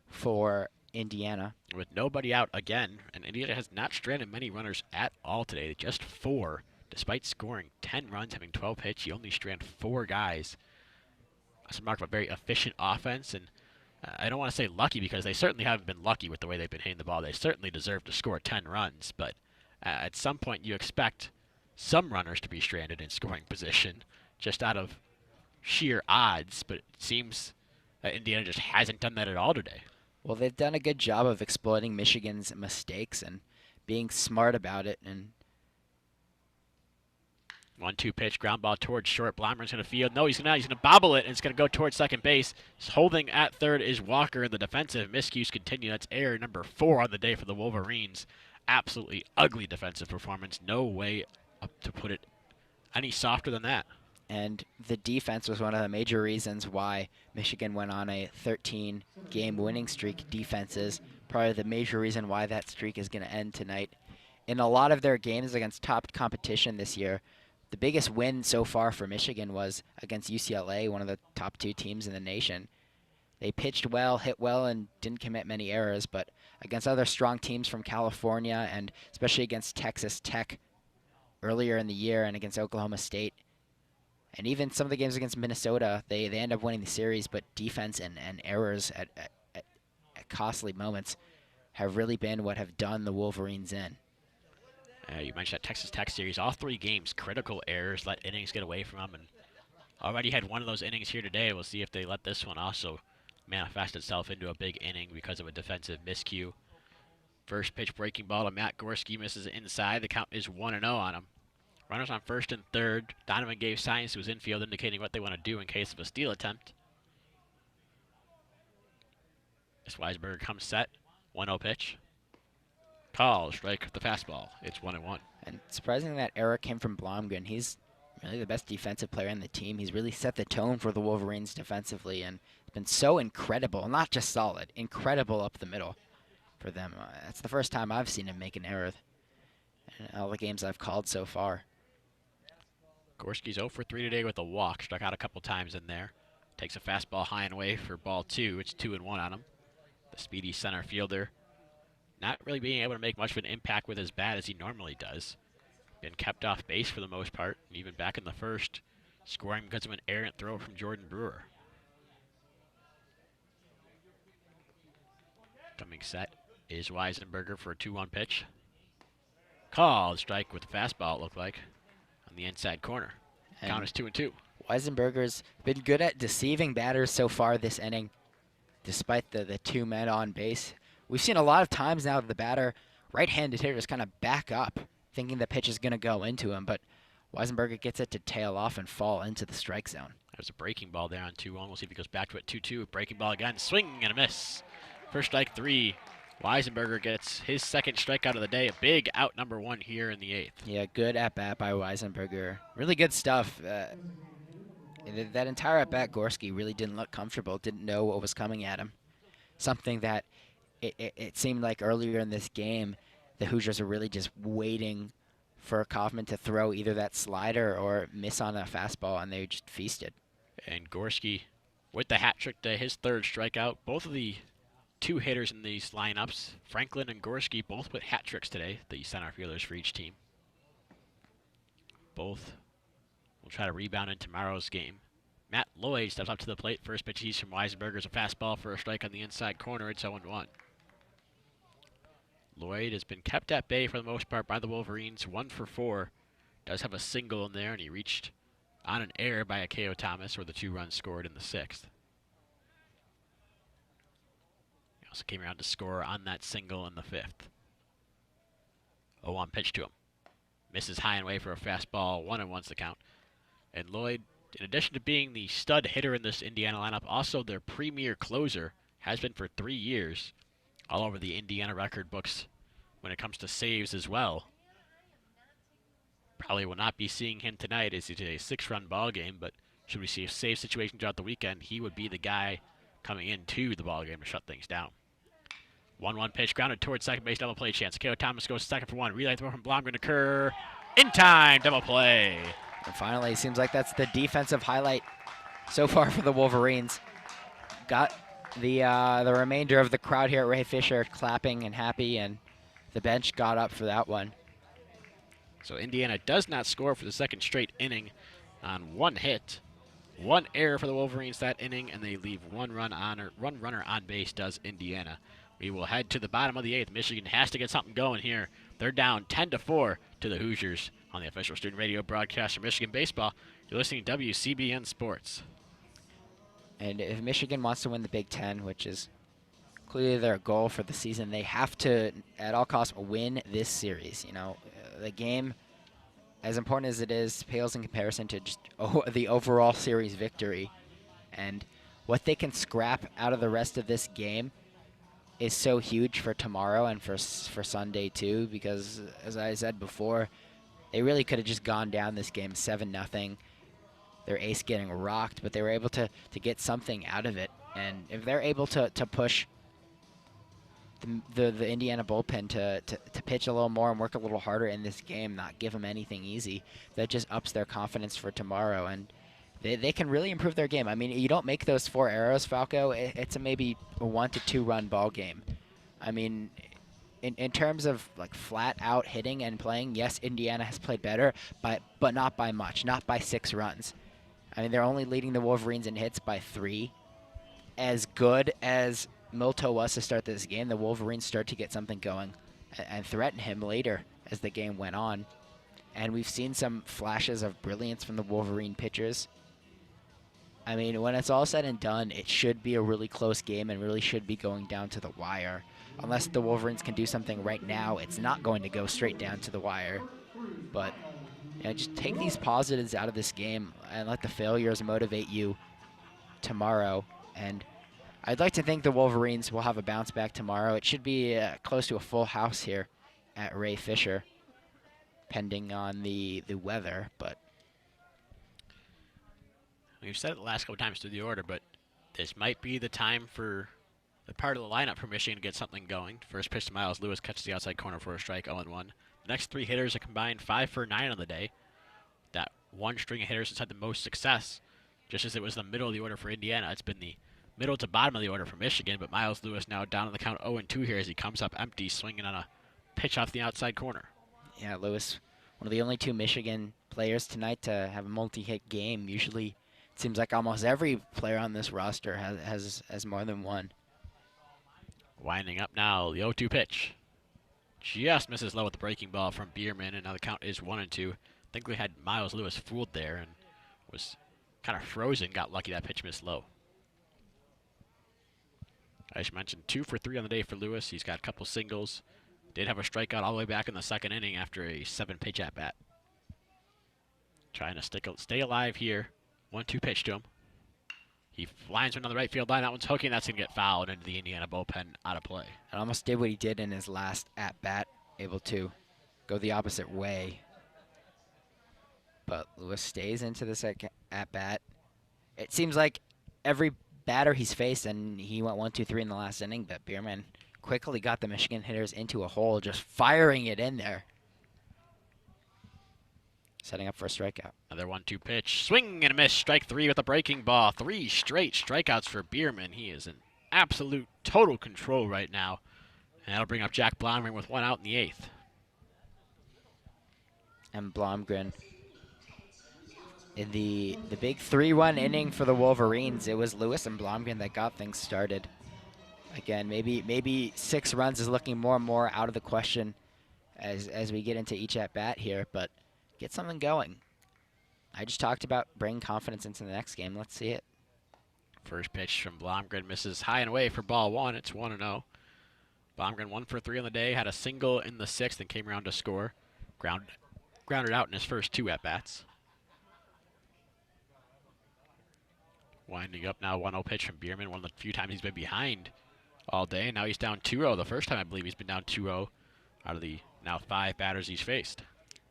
for Indiana. With nobody out again, and Indiana has not stranded many runners at all today, just 4. Despite scoring 10 runs, having 12 hits, you only strand 4 guys. That's a mark of a very efficient offense, and I don't want to say lucky because they certainly haven't been lucky with the way they've been hitting the ball. They certainly deserve to score 10 runs, but at some point you expect some runners to be stranded in scoring position just out of sheer odds, but it seems that Indiana just hasn't done that at all today. Well, they've done a good job of exploiting Michigan's mistakes and being smart about it. And 1-2 pitch, ground ball towards short. Blommer's going to field. No, he's going to bobble it, and it's going to go towards second base. Holding at third is Walker, and the defensive miscues continue. That's error number 4 on the day for the Wolverines. Absolutely ugly defensive performance. No way up to put it any softer than that. And the defense was one of the major reasons why Michigan went on a 13-game winning streak. Defense is probably the major reason why that streak is going to end tonight. In a lot of their games against top competition this year, the biggest win so far for Michigan was against UCLA, one of the top 2 teams in the nation. They pitched well, hit well, and didn't commit many errors, but against other strong teams from California, and especially against Texas Tech earlier in the year and against Oklahoma State, and even some of the games against Minnesota, they end up winning the series, but defense and errors at costly moments have really been what have done the Wolverines in. You mentioned that Texas Tech series. All 3 games, critical errors, let innings get away from them, and already had one of those innings here today. We'll see if they let this one also manifest itself into a big inning because of a defensive miscue. First pitch breaking ball to Matt Gorski, misses it inside. The count is 1-0 on him. Runners on first and third. Donovan gave signs to his infield indicating what they want to do in case of a steal attempt. As Weisberger comes set. 1-0 pitch. Call, strike with the fastball. It's 1-1. And surprising that error came from Blomgren. He's really the best defensive player on the team. He's really set the tone for the Wolverines defensively and been so incredible, not just solid, incredible up the middle for them. That's the first time I've seen him make an error in all the games I've called so far. Gorski's 0 for 3 today with a walk. Struck out a couple times in there. Takes a fastball high and away for ball 2. It's 2-1 on him. The speedy center fielder not really being able to make much of an impact with his bat as he normally does. Been kept off base for the most part, and even back in the first, scoring because of an errant throw from Jordan Brewer. Coming set is Weisenberger for a 2-1 pitch. Called strike with the fastball, it looked like, on the inside corner. And count is 2-2. Weisenberger's been good at deceiving batters so far this inning, despite the 2 men on base. We've seen a lot of times now the batter, right-handed hitters, kind of back up, thinking the pitch is going to go into him, but Weisenberger gets it to tail off and fall into the strike zone. There's a breaking ball there on 2-1. We'll see if he goes back to it. 2-2. Breaking ball again. Swing and a miss. First strike 3. Weisenberger gets his second strikeout of the day. A big out number 1 here in the 8th. Yeah, good at-bat by Weisenberger. Really good stuff. That entire at-bat, Gorski really didn't look comfortable, didn't know what was coming at him. Something that it seemed like earlier in this game, the Hoosiers are really just waiting for Kaufman to throw either that slider or miss on a fastball, and they just feasted. And Gorski with the hat trick to his 3rd strikeout. Both of the 2 hitters in these lineups, Franklin and Gorski, both with hat tricks today, the center fielders for each team. Both will try to rebound in tomorrow's game. Matt Lloyd steps up to the plate. First pitch he's from Weisenberger's a fastball for a strike on the inside corner. It's 0-1. Lloyd has been kept at bay for the most part by the Wolverines. 1 for 4. Does have a single in there, and he reached on an error by Akeo Thomas, where the 2 runs scored in the 6th. He also came around to score on that single in the 5th. 0-1 pitch to him. Misses high and away for a fastball. 1-1's the count. And Lloyd, in addition to being the stud hitter in this Indiana lineup, also their premier closer, has been for 3 years. All over the Indiana record books when it comes to saves as well. Probably will not be seeing him tonight as it's a 6-run ball game, but should we see a save situation throughout the weekend, he would be the guy coming into the ball game to shut things down. 1-1 pitch grounded towards second base, double play chance. Akeo Thomas goes second for one. Relay throw from Blomgren to Kerr. In time, double play. And finally, it seems like that's the defensive highlight so far for the Wolverines. Got the remainder of the crowd here at Ray Fisher clapping and happy, and the bench got up for that one. So Indiana does not score for the second straight inning on one hit. One error for the Wolverines that inning, and they leave one runner on base, does Indiana. We will head to the bottom of the eighth. Michigan has to get something going here. They're down 10-4 to the Hoosiers on the official student radio broadcast for Michigan Baseball. You're listening to WCBN Sports. And if Michigan wants to win the Big Ten, which is clearly their goal for the season, they have to, at all costs, win this series. You know, the game, as important as it is, pales in comparison to just the overall series victory. And what they can scrap out of the rest of this game is so huge for tomorrow and for Sunday too, because as I said before, they really could have just gone down this game 7-0. Their ace getting rocked, but they were able to get something out of it. And if they're able to push the Indiana bullpen to pitch a little more and work a little harder in this game, not give them anything easy, that just ups their confidence for tomorrow. And they can really improve their game. I mean, you don't make those 4 errors, Falco, it's maybe a 1 to 2 run ball game. I mean, in terms of like flat out hitting and playing, yes, Indiana has played better, but not by much, not by 6 runs. I mean, they're only leading the Wolverines in hits by 3. As good as Milto was to start this game, the Wolverines start to get something going and threaten him later as the game went on. And we've seen some flashes of brilliance from the Wolverine pitchers. I mean, when it's all said and done, it should be a really close game and really should be going down to the wire. Unless the Wolverines can do something right now, it's not going to go straight down to the wire. But you know, just take these positives out of this game and let the failures motivate you tomorrow. And I'd like to think the Wolverines will have a bounce back tomorrow. It should be close to a full house here at Ray Fisher, pending on the weather. But we've said it the last couple times through the order, but this might be the time for the part of the lineup for Michigan to get something going. First pitch to Miles Lewis, catches the outside corner for a strike, 0-1. The next 3 hitters are combined 5 for 9 on the day. That one string of hitters has had the most success. Just as it was the middle of the order for Indiana, it's been the middle to bottom of the order for Michigan, but Miles Lewis now down on the count 0-2 here as he comes up empty, swinging on a pitch off the outside corner. Yeah, Lewis, one of the only 2 Michigan players tonight to have a multi-hit game. Usually it seems like almost every player on this roster has more than one. Winding up now, the 0-2 pitch. Just misses low with the breaking ball from Bierman, and now the count is 1-2. I think we had Miles Lewis fooled there and was kind of frozen, got lucky that pitch missed low. I just mentioned 2 for 3 on the day for Lewis. He's got a couple singles. Did have a strikeout all the way back in the second inning after a 7-pitch at-bat. Trying to stay alive here. 1-2 pitch to him. He lines one on the right field line. That one's hooking. That's going to get fouled into the Indiana bullpen, out of play. And almost did what he did in his last at-bat, able to go the opposite way. But Lewis stays into the second at-bat. It seems like every batter he's faced, and he went 1-2-3 in the last inning, but Bierman quickly got the Michigan hitters into a hole, just firing it in there. Setting up for a strikeout. Another 1-2 pitch. Swing and a miss. Strike 3 with a breaking ball. 3 straight strikeouts for Bierman. He is in absolute total control right now. And that'll bring up Jack Blomgren with 1 out in the 8th. And Blomgren, in the big 3-1 inning for the Wolverines, it was Lewis and Blomgren that got things started. Again, maybe 6 runs is looking more and more out of the question as we get into each at-bat here, but get something going. I just talked about bringing confidence into the next game. Let's see it. First pitch from Blomgren misses high and away for ball 1. It's 1-0. Blomgren 1 for 3 on the day, had a single in the 6th and came around to score. Grounded out in his first 2 at-bats. Winding up now, 1-0 pitch from Bierman, one of the few times he's been behind all day. Now he's down 2-0. The first time I believe he's been down 2-0 out of the now 5 batters he's faced.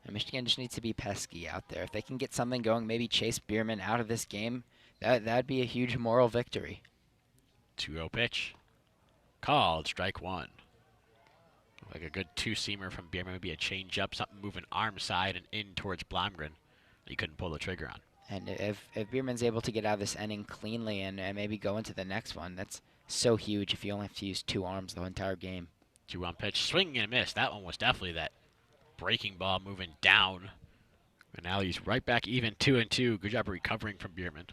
And Michigan just needs to be pesky out there. If they can get something going, maybe chase Bierman out of this game, that'd be a huge moral victory. 2-0 pitch. Called strike one. Like a good two-seamer from Bierman, maybe a change-up, something moving arm side and in towards Blomgren. He couldn't pull the trigger on. And if Bierman's able to get out of this inning cleanly and maybe go into the next one, that's so huge if you only have to use two arms the entire game. 2-1 pitch, swing and a miss. That one was definitely that breaking ball moving down. And now he's right back even 2-2. Good job recovering from Bierman.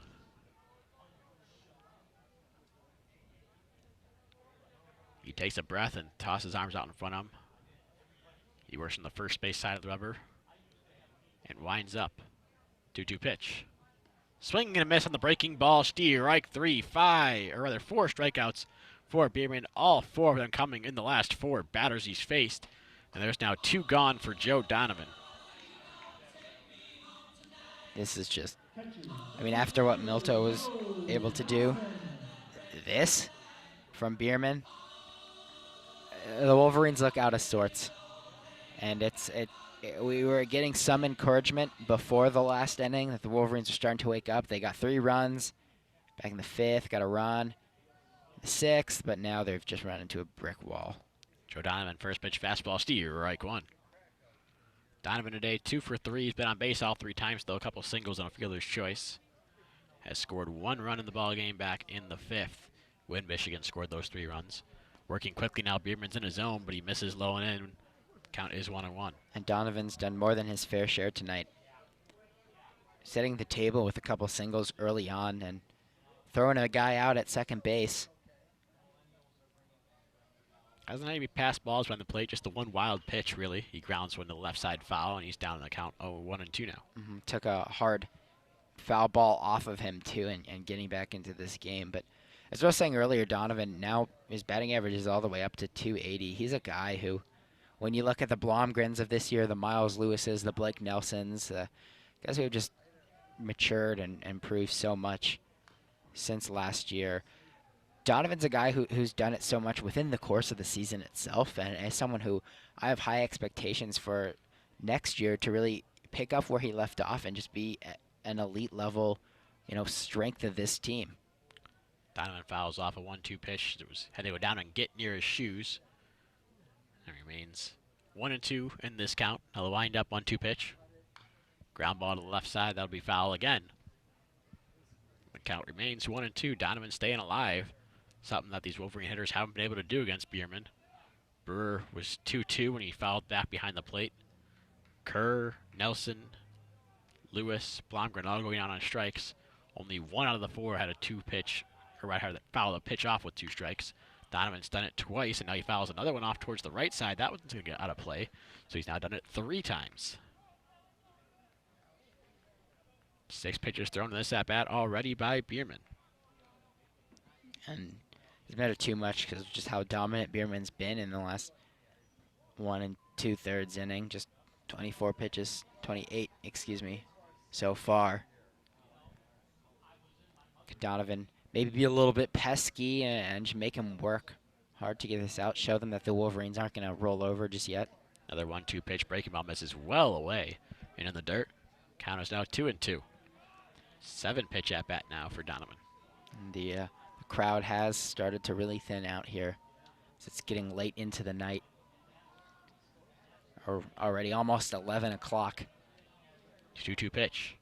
He takes a breath and tosses his arms out in front of him. He works on the first base side of the rubber and winds up. 2-2 pitch. Swing and a miss on the breaking ball. Strike three, four strikeouts for Bierman. All four of them coming in the last four batters he's faced. And there's now two gone for Joe Donovan. This is just, I mean, after what Milto was able to do, this from Bierman, the Wolverines look out of sorts. And we were getting some encouragement before the last inning that the Wolverines were starting to wake up. They got 3 runs back in the 5th, got a run in the 6th, but now they've just run into a brick wall. Joe Donovan, first pitch fastball, strike one. Donovan today 2 for 3. He's been on base all 3 times, though a couple singles on a fielder's choice. Has scored 1 run in the ballgame back in the 5th when Michigan scored those 3 runs. Working quickly now, Bierman's in his zone, but he misses low and in. Count is 1-1. And Donovan's done more than his fair share tonight. Setting the table with a couple singles early on and throwing a guy out at second base. Hasn't had any pass balls around the plate, just the one wild pitch, really. He grounds one to the left side foul, and he's down in the count 1-2 now. Took a hard foul ball off of him, too, and getting back into this game. But as I was saying earlier, Donovan, now his batting average is all the way up to 280. He's a guy who, when you look at the Blomgrens of this year, the Miles Lewises, the Blake Nelsons, guys who have just matured and improved so much since last year, Donovan's a guy who's done it so much within the course of the season itself, and as someone who I have high expectations for next year to really pick up where he left off and just be an elite level, strength of this team. Donovan fouls off a 1-2 pitch. Had to go down and get near his shoes. It remains 1-2 in this count. Now the wind up 1-2 pitch. Ground ball to the left side. That'll be foul again. The count remains 1-2. Donovan staying alive. Something that these Wolverine hitters haven't been able to do against Bierman. Brewer was 2-2 when he fouled back behind the plate. Kerr, Nelson, Lewis, Blomgren all going out on strikes. Only 1 out of the 4 had a 2-pitch, or had to foul a pitch off with 2 strikes. Donovan's done it twice, and now he fouls another one off towards the right side. That one's going to get out of play, so he's now done it 3 times. 6 pitches thrown in this at-bat already by Bierman. And it doesn't matter too much because of just how dominant Bierman's been in the last 1 2/3 inning. Just 28, so far. Donovan maybe be a little bit pesky and just make him work hard to get this out. Show them that the Wolverines aren't going to roll over just yet. Another 1-2 pitch. Breaking ball misses well away and in the dirt. Count is now 2-2. 7 pitch at bat now for Donovan. And the crowd has started to really thin out here. So it's getting late into the night. Or already almost 11 o'clock. 2-2 pitch.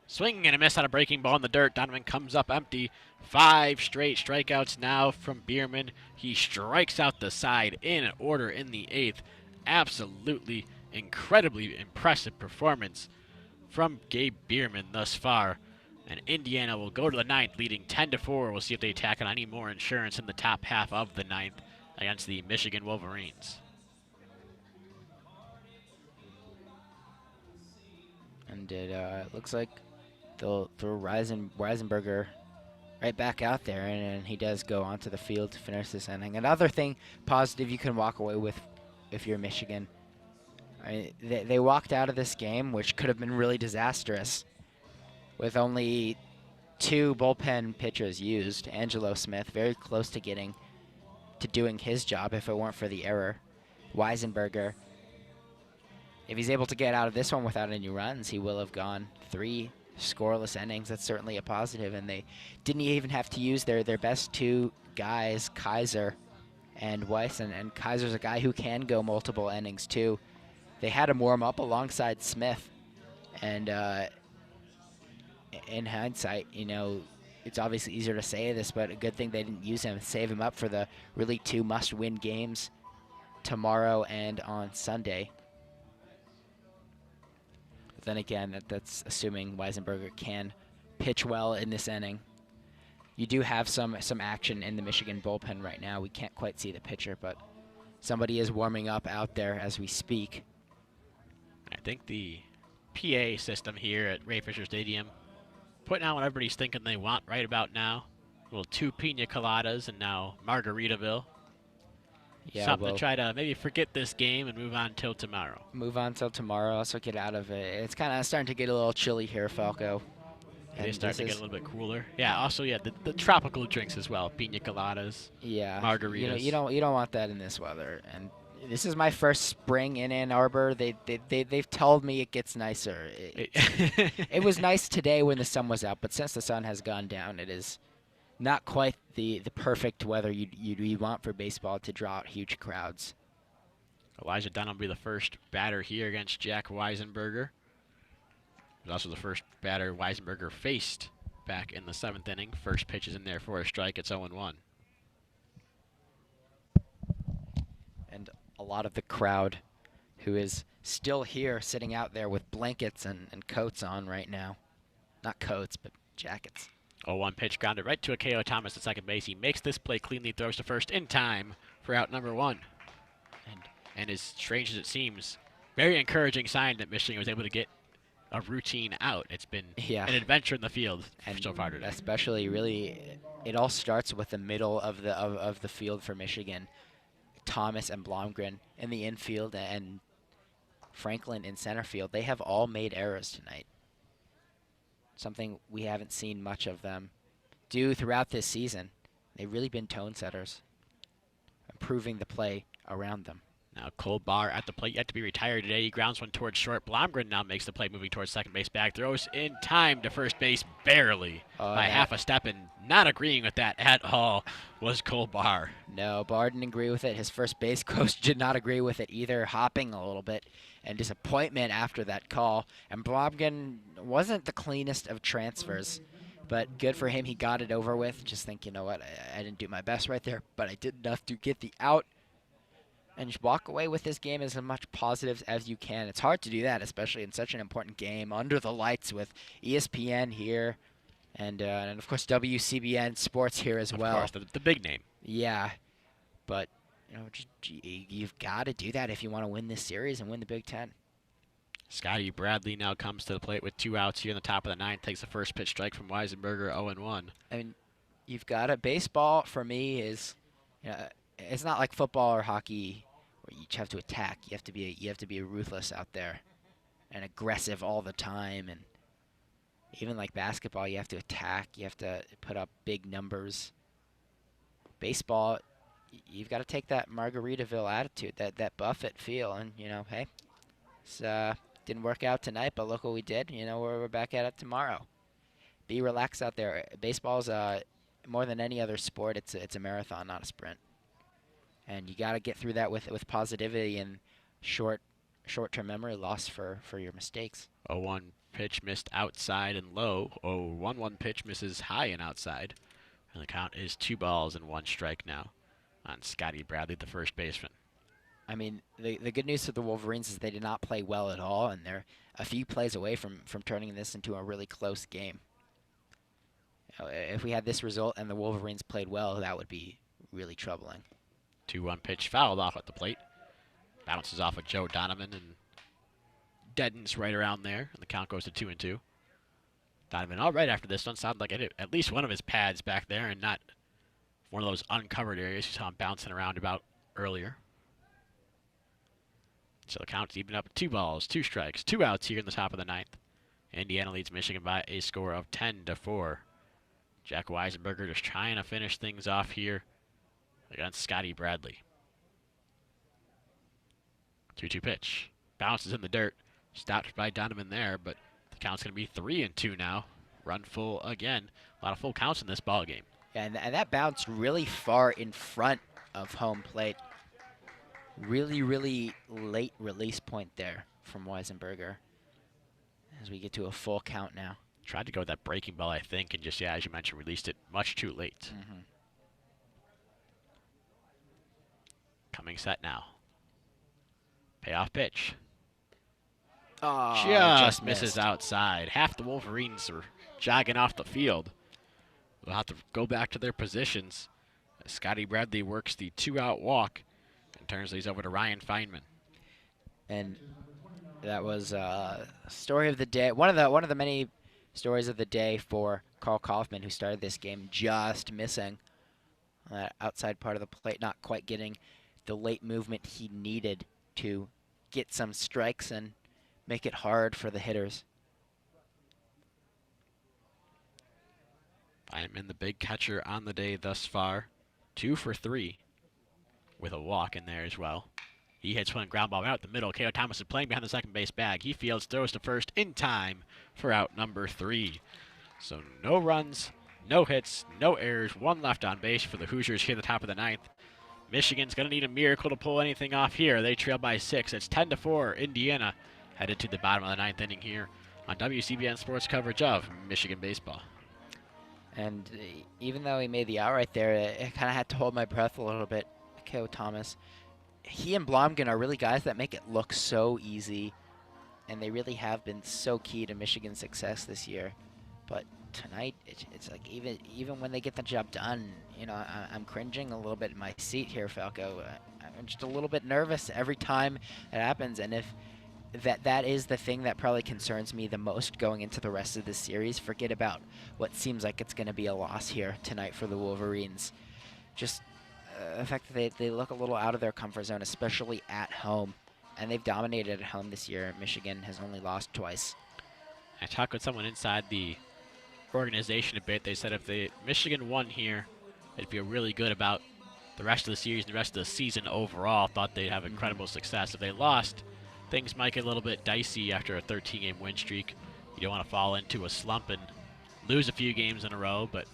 Swing and a miss on a breaking ball in the dirt. Donovan comes up empty. 5 straight strikeouts now from Bierman. He strikes out the side in order in the 8th. Absolutely incredibly impressive performance from Gabe Bierman thus far. And Indiana will go to the 9th, leading 10-4. We'll see if they tack on any more insurance in the top half of the 9th against the Michigan Wolverines. And it looks like they'll throw Reisenberger right back out there, and he does go onto the field to finish this inning. Another thing positive you can walk away with if you're Michigan. They walked out of this game, which could have been really disastrous, with only 2 bullpen pitchers used. Angelo Smith, very close to doing his job if it weren't for the error. Weisenberger, if he's able to get out of this one without any runs, he will have gone 3 scoreless innings. That's certainly a positive, and they didn't even have to use their best 2 guys, Kaiser and Weiss, and Kaiser's a guy who can go multiple innings too. They had him warm up alongside Smith, and in hindsight, it's obviously easier to say this, but a good thing they didn't use him, save him up for the really two must-win games tomorrow and on Sunday. But then again, that's assuming Weisenberger can pitch well in this inning. You do have some action in the Michigan bullpen right now. We can't quite see the pitcher, but somebody is warming up out there as we speak. I think the PA system here at Ray Fisher Stadium putting out what everybody's thinking they want right about now. Well, 2 pina coladas and now Margaritaville. Yeah, Something to try to maybe forget this game and move on till tomorrow. Move on till tomorrow. Also get out of it. It's kind of starting to get a little chilly here, Falco. They start to get a little bit cooler. Yeah. Also, yeah, the tropical drinks as well. Pina coladas. Yeah. Margaritas. You don't want that in this weather. And this is my first spring in Ann Arbor. They've told me it gets nicer. It was nice today when the sun was out, but since the sun has gone down, it is not quite the perfect weather you'd want for baseball to draw out huge crowds. Elijah Dunn will be the first batter here against Jack Weisenberger. He was also the first batter Weisenberger faced back in the 7th inning. First pitch is in there for a strike. It's 0-1. And a lot of the crowd who is still here sitting out there with blankets and coats on right now. Not coats, but jackets. 0-1 pitch grounded right to Akeo Thomas at second base. He makes this play cleanly, throws to first in time for out number 1. And as strange as it seems, very encouraging sign that Michigan was able to get a routine out. It's been an adventure in the field so far today. Especially, really, it all starts with the middle of the field for Michigan. Thomas and Blomgren in the infield and Franklin in center field. They have all made errors tonight. Something we haven't seen much of them do throughout this season. They've really been tone setters, improving the play around them. Now Cole Barr at the plate, yet to be retired today. He grounds one towards short. Blomgren now makes the play, moving towards second base. Back throws in time to first base, barely by half a step, and not agreeing with that at all was Cole Barr. No, Barr didn't agree with it. His first base coach did not agree with it either, hopping a little bit, and disappointment after that call. And Blomgren wasn't the cleanest of transfers, but good for him. He got it over with. Just think, you know what, I didn't do my best right there, but I did enough to get the out. And just walk away with this game as much positives as you can. It's hard to do that, especially in such an important game under the lights with ESPN here, and of course WCBN Sports here as well. Of course, the big name. Yeah, but you've got to do that if you want to win this series and win the Big Ten. Scotty Bradley now comes to the plate with 2 outs here in the top of the 9th. Takes the first pitch strike from Weisenberger, 0-1. I mean, you've got to. Baseball for me is, it's not like football or hockey. You have to attack. You have to be ruthless out there, and aggressive all the time. And even like basketball, you have to attack. You have to put up big numbers. Baseball, you've got to take that Margaritaville attitude, that Buffett feel, and hey, it's didn't work out tonight, but look what we did. We're back at it tomorrow. Be relaxed out there. Baseball's more than any other sport. It's a marathon, not a sprint. And you got to get through that with positivity and short-term memory loss for your mistakes. 0-1 pitch missed outside and low. 0-1 pitch misses high and outside. And the count is 2 balls and 1 strike now on Scotty Bradley, the first baseman. I mean, the good news for the Wolverines is they did not play well at all, and they're a few plays away from turning this into a really close game. If we had this result and the Wolverines played well, that would be really troubling. 2-1 pitch fouled off at the plate. Bounces off of Joe Donovan and deadens right around there. And the count goes to 2-2. Donovan all right after this one. Sounded like at least one of his pads back there and not one of those uncovered areas you saw him bouncing around about earlier. So the count's even up at 2 balls, 2 strikes, 2 outs here in the top of the 9th. Indiana leads Michigan by a score of 10-4. Jack Weisenberger just trying to finish things off here against Scotty Bradley. 2-2 pitch. Bounces in the dirt. Stopped by Donovan there, but the count's going to be 3-2 now. Run full again. A lot of full counts in this ball game. And that bounced really far in front of home plate. Really, really late release point there from Weisenberger as we get to a full count now. Tried to go with that breaking ball, I think, and just, yeah, as you mentioned, released it much too late. Coming set now. Payoff pitch. Oh, Just misses outside. Half the Wolverines are jogging off the field. They'll have to go back to their positions. Scotty Bradley works the 2-out walk and turns these over to Ryan Feynman. And that was story of the day. One of the many stories of the day for Carl Kaufman, who started this game, just missing that outside part of the plate, not quite getting the late movement he needed to get some strikes and make it hard for the hitters. Feynman, the big catcher on the day thus far. 2 for 3 with a walk in there as well. He hits one ground ball out the middle. K.O. Thomas is playing behind the second base bag. He fields, throws to first in time for out number 3. So no runs, no hits, no errors, 1 left on base for the Hoosiers here at the top of the 9th. Michigan's going to need a miracle to pull anything off here. They trail by 6. It's 10-4. Indiana headed to the bottom of the 9th inning here on WCBN Sports coverage of Michigan baseball. And even though he made the out right there, I kind of had to hold my breath a little bit. K.O. Thomas. He and Blomgren are really guys that make it look so easy, and they really have been so key to Michigan's success this year. But tonight, it's like even when they get the job done, you know, I'm cringing a little bit in my seat here, Falco. I'm just a little bit nervous every time it happens, and if that is the thing that probably concerns me the most going into the rest of the series. Forget about what seems like it's going to be a loss here tonight for the Wolverines. Just the fact that they look a little out of their comfort zone, especially at home. And they've dominated at home this year. Michigan has only lost twice. I talked with someone inside the organization a bit. They said if Michigan won here, they'd feel really good about the rest of the series and the rest of the season overall. Thought they'd have incredible success. If they lost, things might get a little bit dicey after a 13-game win streak. You don't want to fall into a slump and lose a few games in a row, but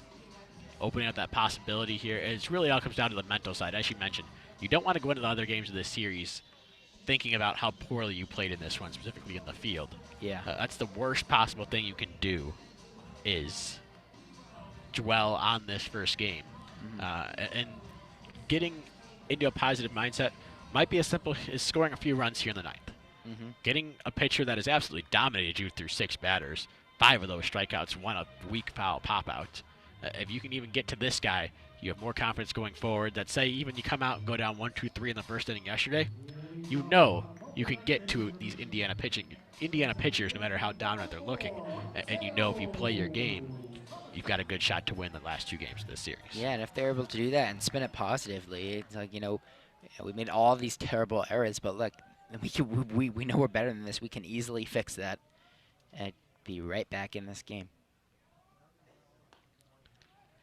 opening up that possibility here, it really all comes down to the mental side. As you mentioned, you don't want to go into the other games of this series thinking about how poorly you played in this one, specifically in the field. Yeah. That's the worst possible thing you can do, is dwell on this first game. And getting into a positive mindset might be as simple as scoring a few runs here in the 9th. Getting a pitcher that has absolutely dominated you through 6 batters, 5 of those strikeouts, 1 a weak foul pop-out. If you can even get to this guy, you have more confidence going forward. That say even you come out and go down 1-2-3 in the first inning yesterday, you know you can get to these Indiana pitchers no matter how dominant they're looking. And you know if you play your game, you've got a good shot to win the last 2 games of this series. Yeah, and if they're able to do that and spin it positively, it's like, you know, we made all these terrible errors, but look, we know we're better than this. We can easily fix that and be right back in this game.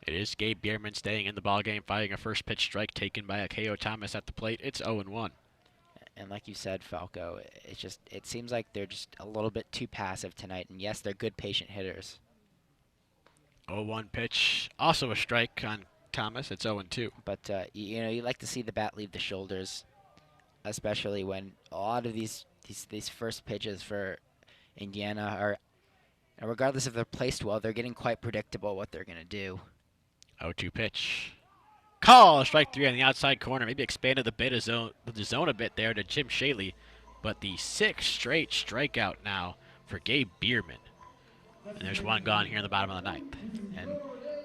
It is Gabe Bierman staying in the ballgame, firing a first pitch strike taken by a K.O. Thomas at the plate. It's 0-1. And like you said, Falco, it seems like they're just a little bit too passive tonight. And yes, they're good patient hitters. 0-1 pitch, also a strike on Thomas. It's 0-2. But you know, you like to see the bat leave the shoulders, especially when a lot of these first pitches for Indiana are, regardless if they're placed well, they're getting quite predictable what they're gonna do. 0-2 pitch. Call, strike 3 on the outside corner. Maybe expanded the zone a bit there to Jim Shaley. But the 6th straight strikeout now for Gabe Bierman. And there's 1 gone here in the bottom of the 9th. And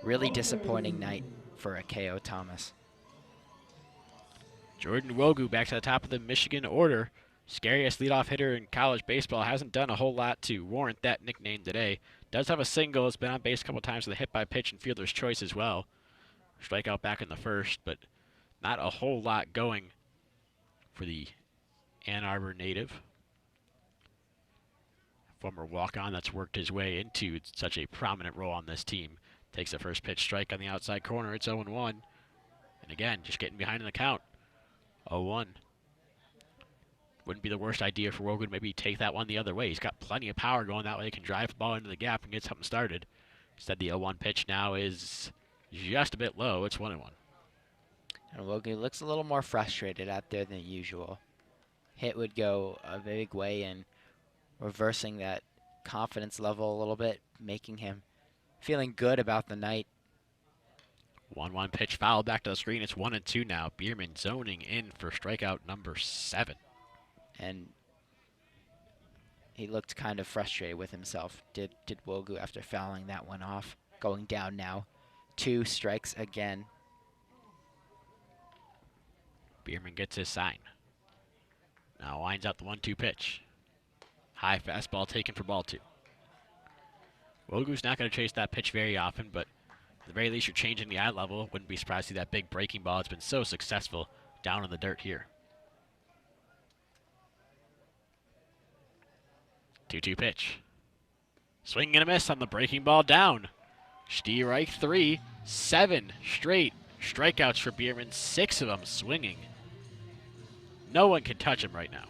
really disappointing night for a K.O. Thomas. Jordan Wogu back to the top of the Michigan order. Scariest leadoff hitter in college baseball. Hasn't done a whole lot to warrant that nickname today. Does have a single. Has been on base a couple times with a hit by pitch and fielder's choice as well. Strikeout back in the first, but not a whole lot going for the Ann Arbor native. Former walk-on that's worked his way into such a prominent role on this team. Takes the first pitch strike on the outside corner. It's 0-1. And again, just getting behind in the count. 0-1. Wouldn't be the worst idea for Wogan to maybe take that one the other way. He's got plenty of power going that way. He can drive the ball into the gap and get something started. Instead, the 0-1 pitch now is just a bit low. It's 1-1. And Wogu looks a little more frustrated out there than usual. Hit would go a big way in reversing that confidence level a little bit, making him feeling good about the night. 1-1 pitch foul back to the screen. It's 1-2 now. Bierman zoning in for strikeout number 7. And he looked kind of frustrated with himself. Did Wogu after fouling that one off. Going down now. 2 strikes again. Bierman gets his sign. Now lines out the 1-2 pitch. High fastball taken for ball 2. Wogu's not going to chase that pitch very often, but at the very least, you're changing the eye level. Wouldn't be surprised to see that big breaking ball. It's been so successful down in the dirt here. 2-2 pitch. Swing and a miss on the breaking ball down. Strike 3. 7 straight strikeouts for Bierman. 6 of them swinging. No one can touch him right now.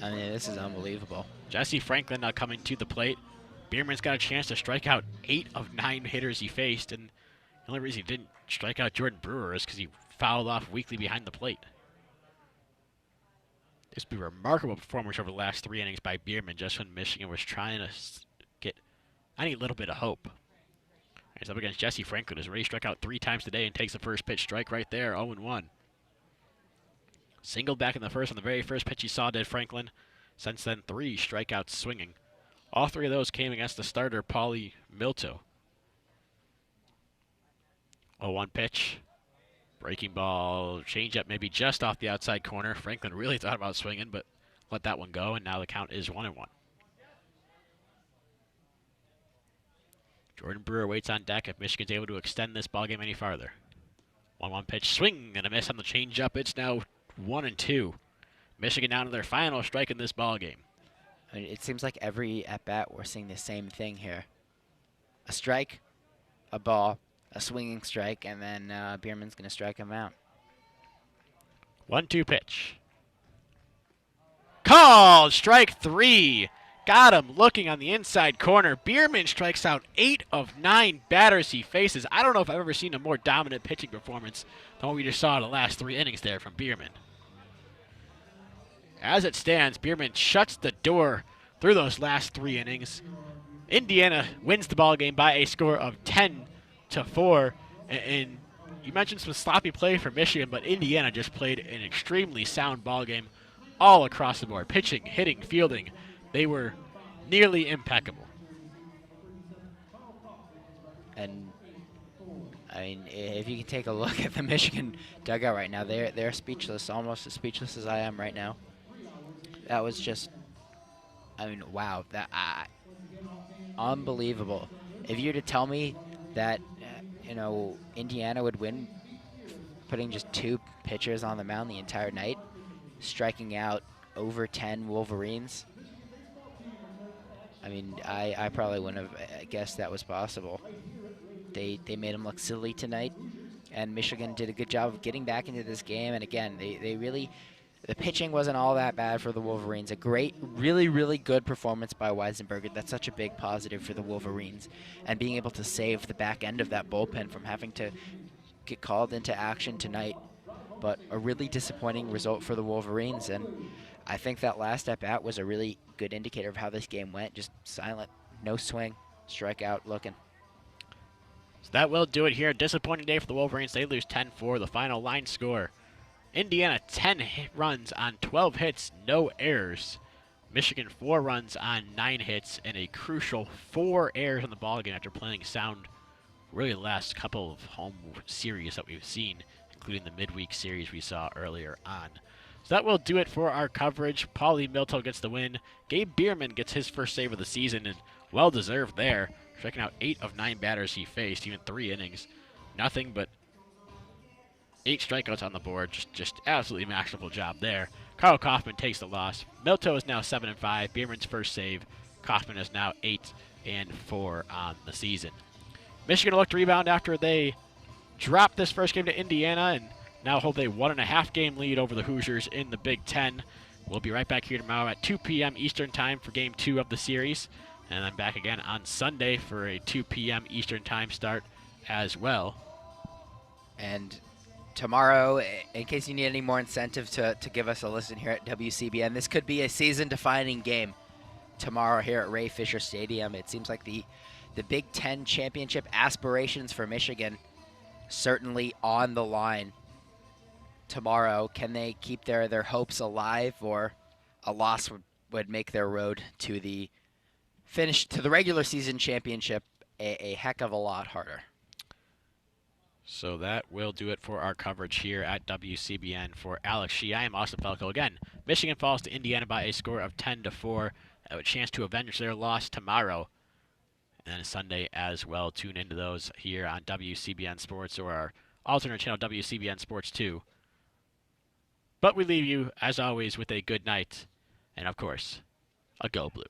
I mean, this is unbelievable. Jesse Franklin now coming to the plate. Bierman's got a chance to strike out 8 of 9 hitters he faced, and the only reason he didn't strike out Jordan Brewer is because he fouled off weakly behind the plate. This would be a remarkable performance over the last 3 innings by Bierman, just when Michigan was trying to get any little bit of hope. He's up against Jesse Franklin, who's already struck out 3 times today and takes the first pitch strike right there, 0-1. Singled back in the first on the very first pitch he saw did Franklin. Since then, 3 strikeouts swinging. All 3 of those came against the starter, Paulie Milto. 0-1 pitch. Breaking ball, changeup maybe just off the outside corner. Franklin really thought about swinging, but let that one go, and now the count is 1-1. Jordan Brewer waits on deck if Michigan's able to extend this ballgame any farther. 1-1 pitch, swing and a miss on the changeup. It's now 1-2. Michigan down to their final strike in this ballgame. I mean, it seems like every at-bat we're seeing the same thing here. A strike, a ball, a swinging strike, and then Bierman's going to strike him out. 1-2 pitch. Called! Strike 3. Got him looking on the inside corner. Bierman strikes out 8 of 9 batters he faces. I don't know if I've ever seen a more dominant pitching performance than what we just saw in the last 3 innings there from Bierman. As it stands, Bierman shuts the door through those last 3 innings. Indiana wins the ballgame by a score of 10-4. And you mentioned some sloppy play for Michigan, but Indiana just played an extremely sound ballgame all across the board. Pitching, hitting, fielding. They were nearly impeccable. And I mean, if you can take a look at the Michigan dugout right now, they're speechless, almost as speechless as I am right now. That was just, I mean, wow, that unbelievable. If you were to tell me that, Indiana would win, putting just 2 pitchers on the mound the entire night, striking out over 10 Wolverines, I mean, I probably wouldn't have guessed that was possible. They made them look silly tonight, and Michigan did a good job of getting back into this game. And again, they really, the pitching wasn't all that bad for the Wolverines. A great, really, really good performance by Weisenberger. That's such a big positive for the Wolverines, and being able to save the back end of that bullpen from having to get called into action tonight. But a really disappointing result for the Wolverines, and I think that last at-bat was a really good indicator of how this game went. Just silent, no swing, strikeout looking. So that will do it here. Disappointing day for the Wolverines. They lose 10-4. The final line score. Indiana 10 runs on 12 hits, no errors. Michigan 4 runs on 9 hits, and a crucial 4 errors in the ballgame after playing sound really the last couple of home series that we've seen, including the midweek series we saw earlier on. So that will do it for our coverage. Paulie Milto gets the win. Gabe Bierman gets his first save of the season, and well-deserved there. Striking out 8 of 9 batters he faced, even 3 innings. Nothing but 8 strikeouts on the board. Just absolutely masterful job there. Carl Kaufman takes the loss. Milto is now 7-5. Bierman's first save. Kaufman is now 8-4 on the season. Michigan will look to rebound after they dropped this first game to Indiana and now hold a 1.5 game lead over the Hoosiers in the Big Ten. We'll be right back here tomorrow at 2 p.m. Eastern Time for Game 2 of the series. And then back again on Sunday for a 2 p.m. Eastern Time start as well. And tomorrow, in case you need any more incentive to give us a listen here at WCBN, this could be a season-defining game tomorrow here at Ray Fisher Stadium. It seems like the Big Ten championship aspirations for Michigan certainly on the line tomorrow. Can they keep their hopes alive, or a loss would make their road to the finish to the regular season championship a heck of a lot harder? So that will do it for our coverage here at WCBN. For Alex Shee, I am Austin Falco. Again, Michigan falls to Indiana by a score of 10-4. Have a chance to avenge their loss tomorrow and Sunday as well. Tune into those here on WCBN Sports or our alternate channel, WCBN Sports 2. But we leave you, as always, with a good night and, of course, a Go Blue.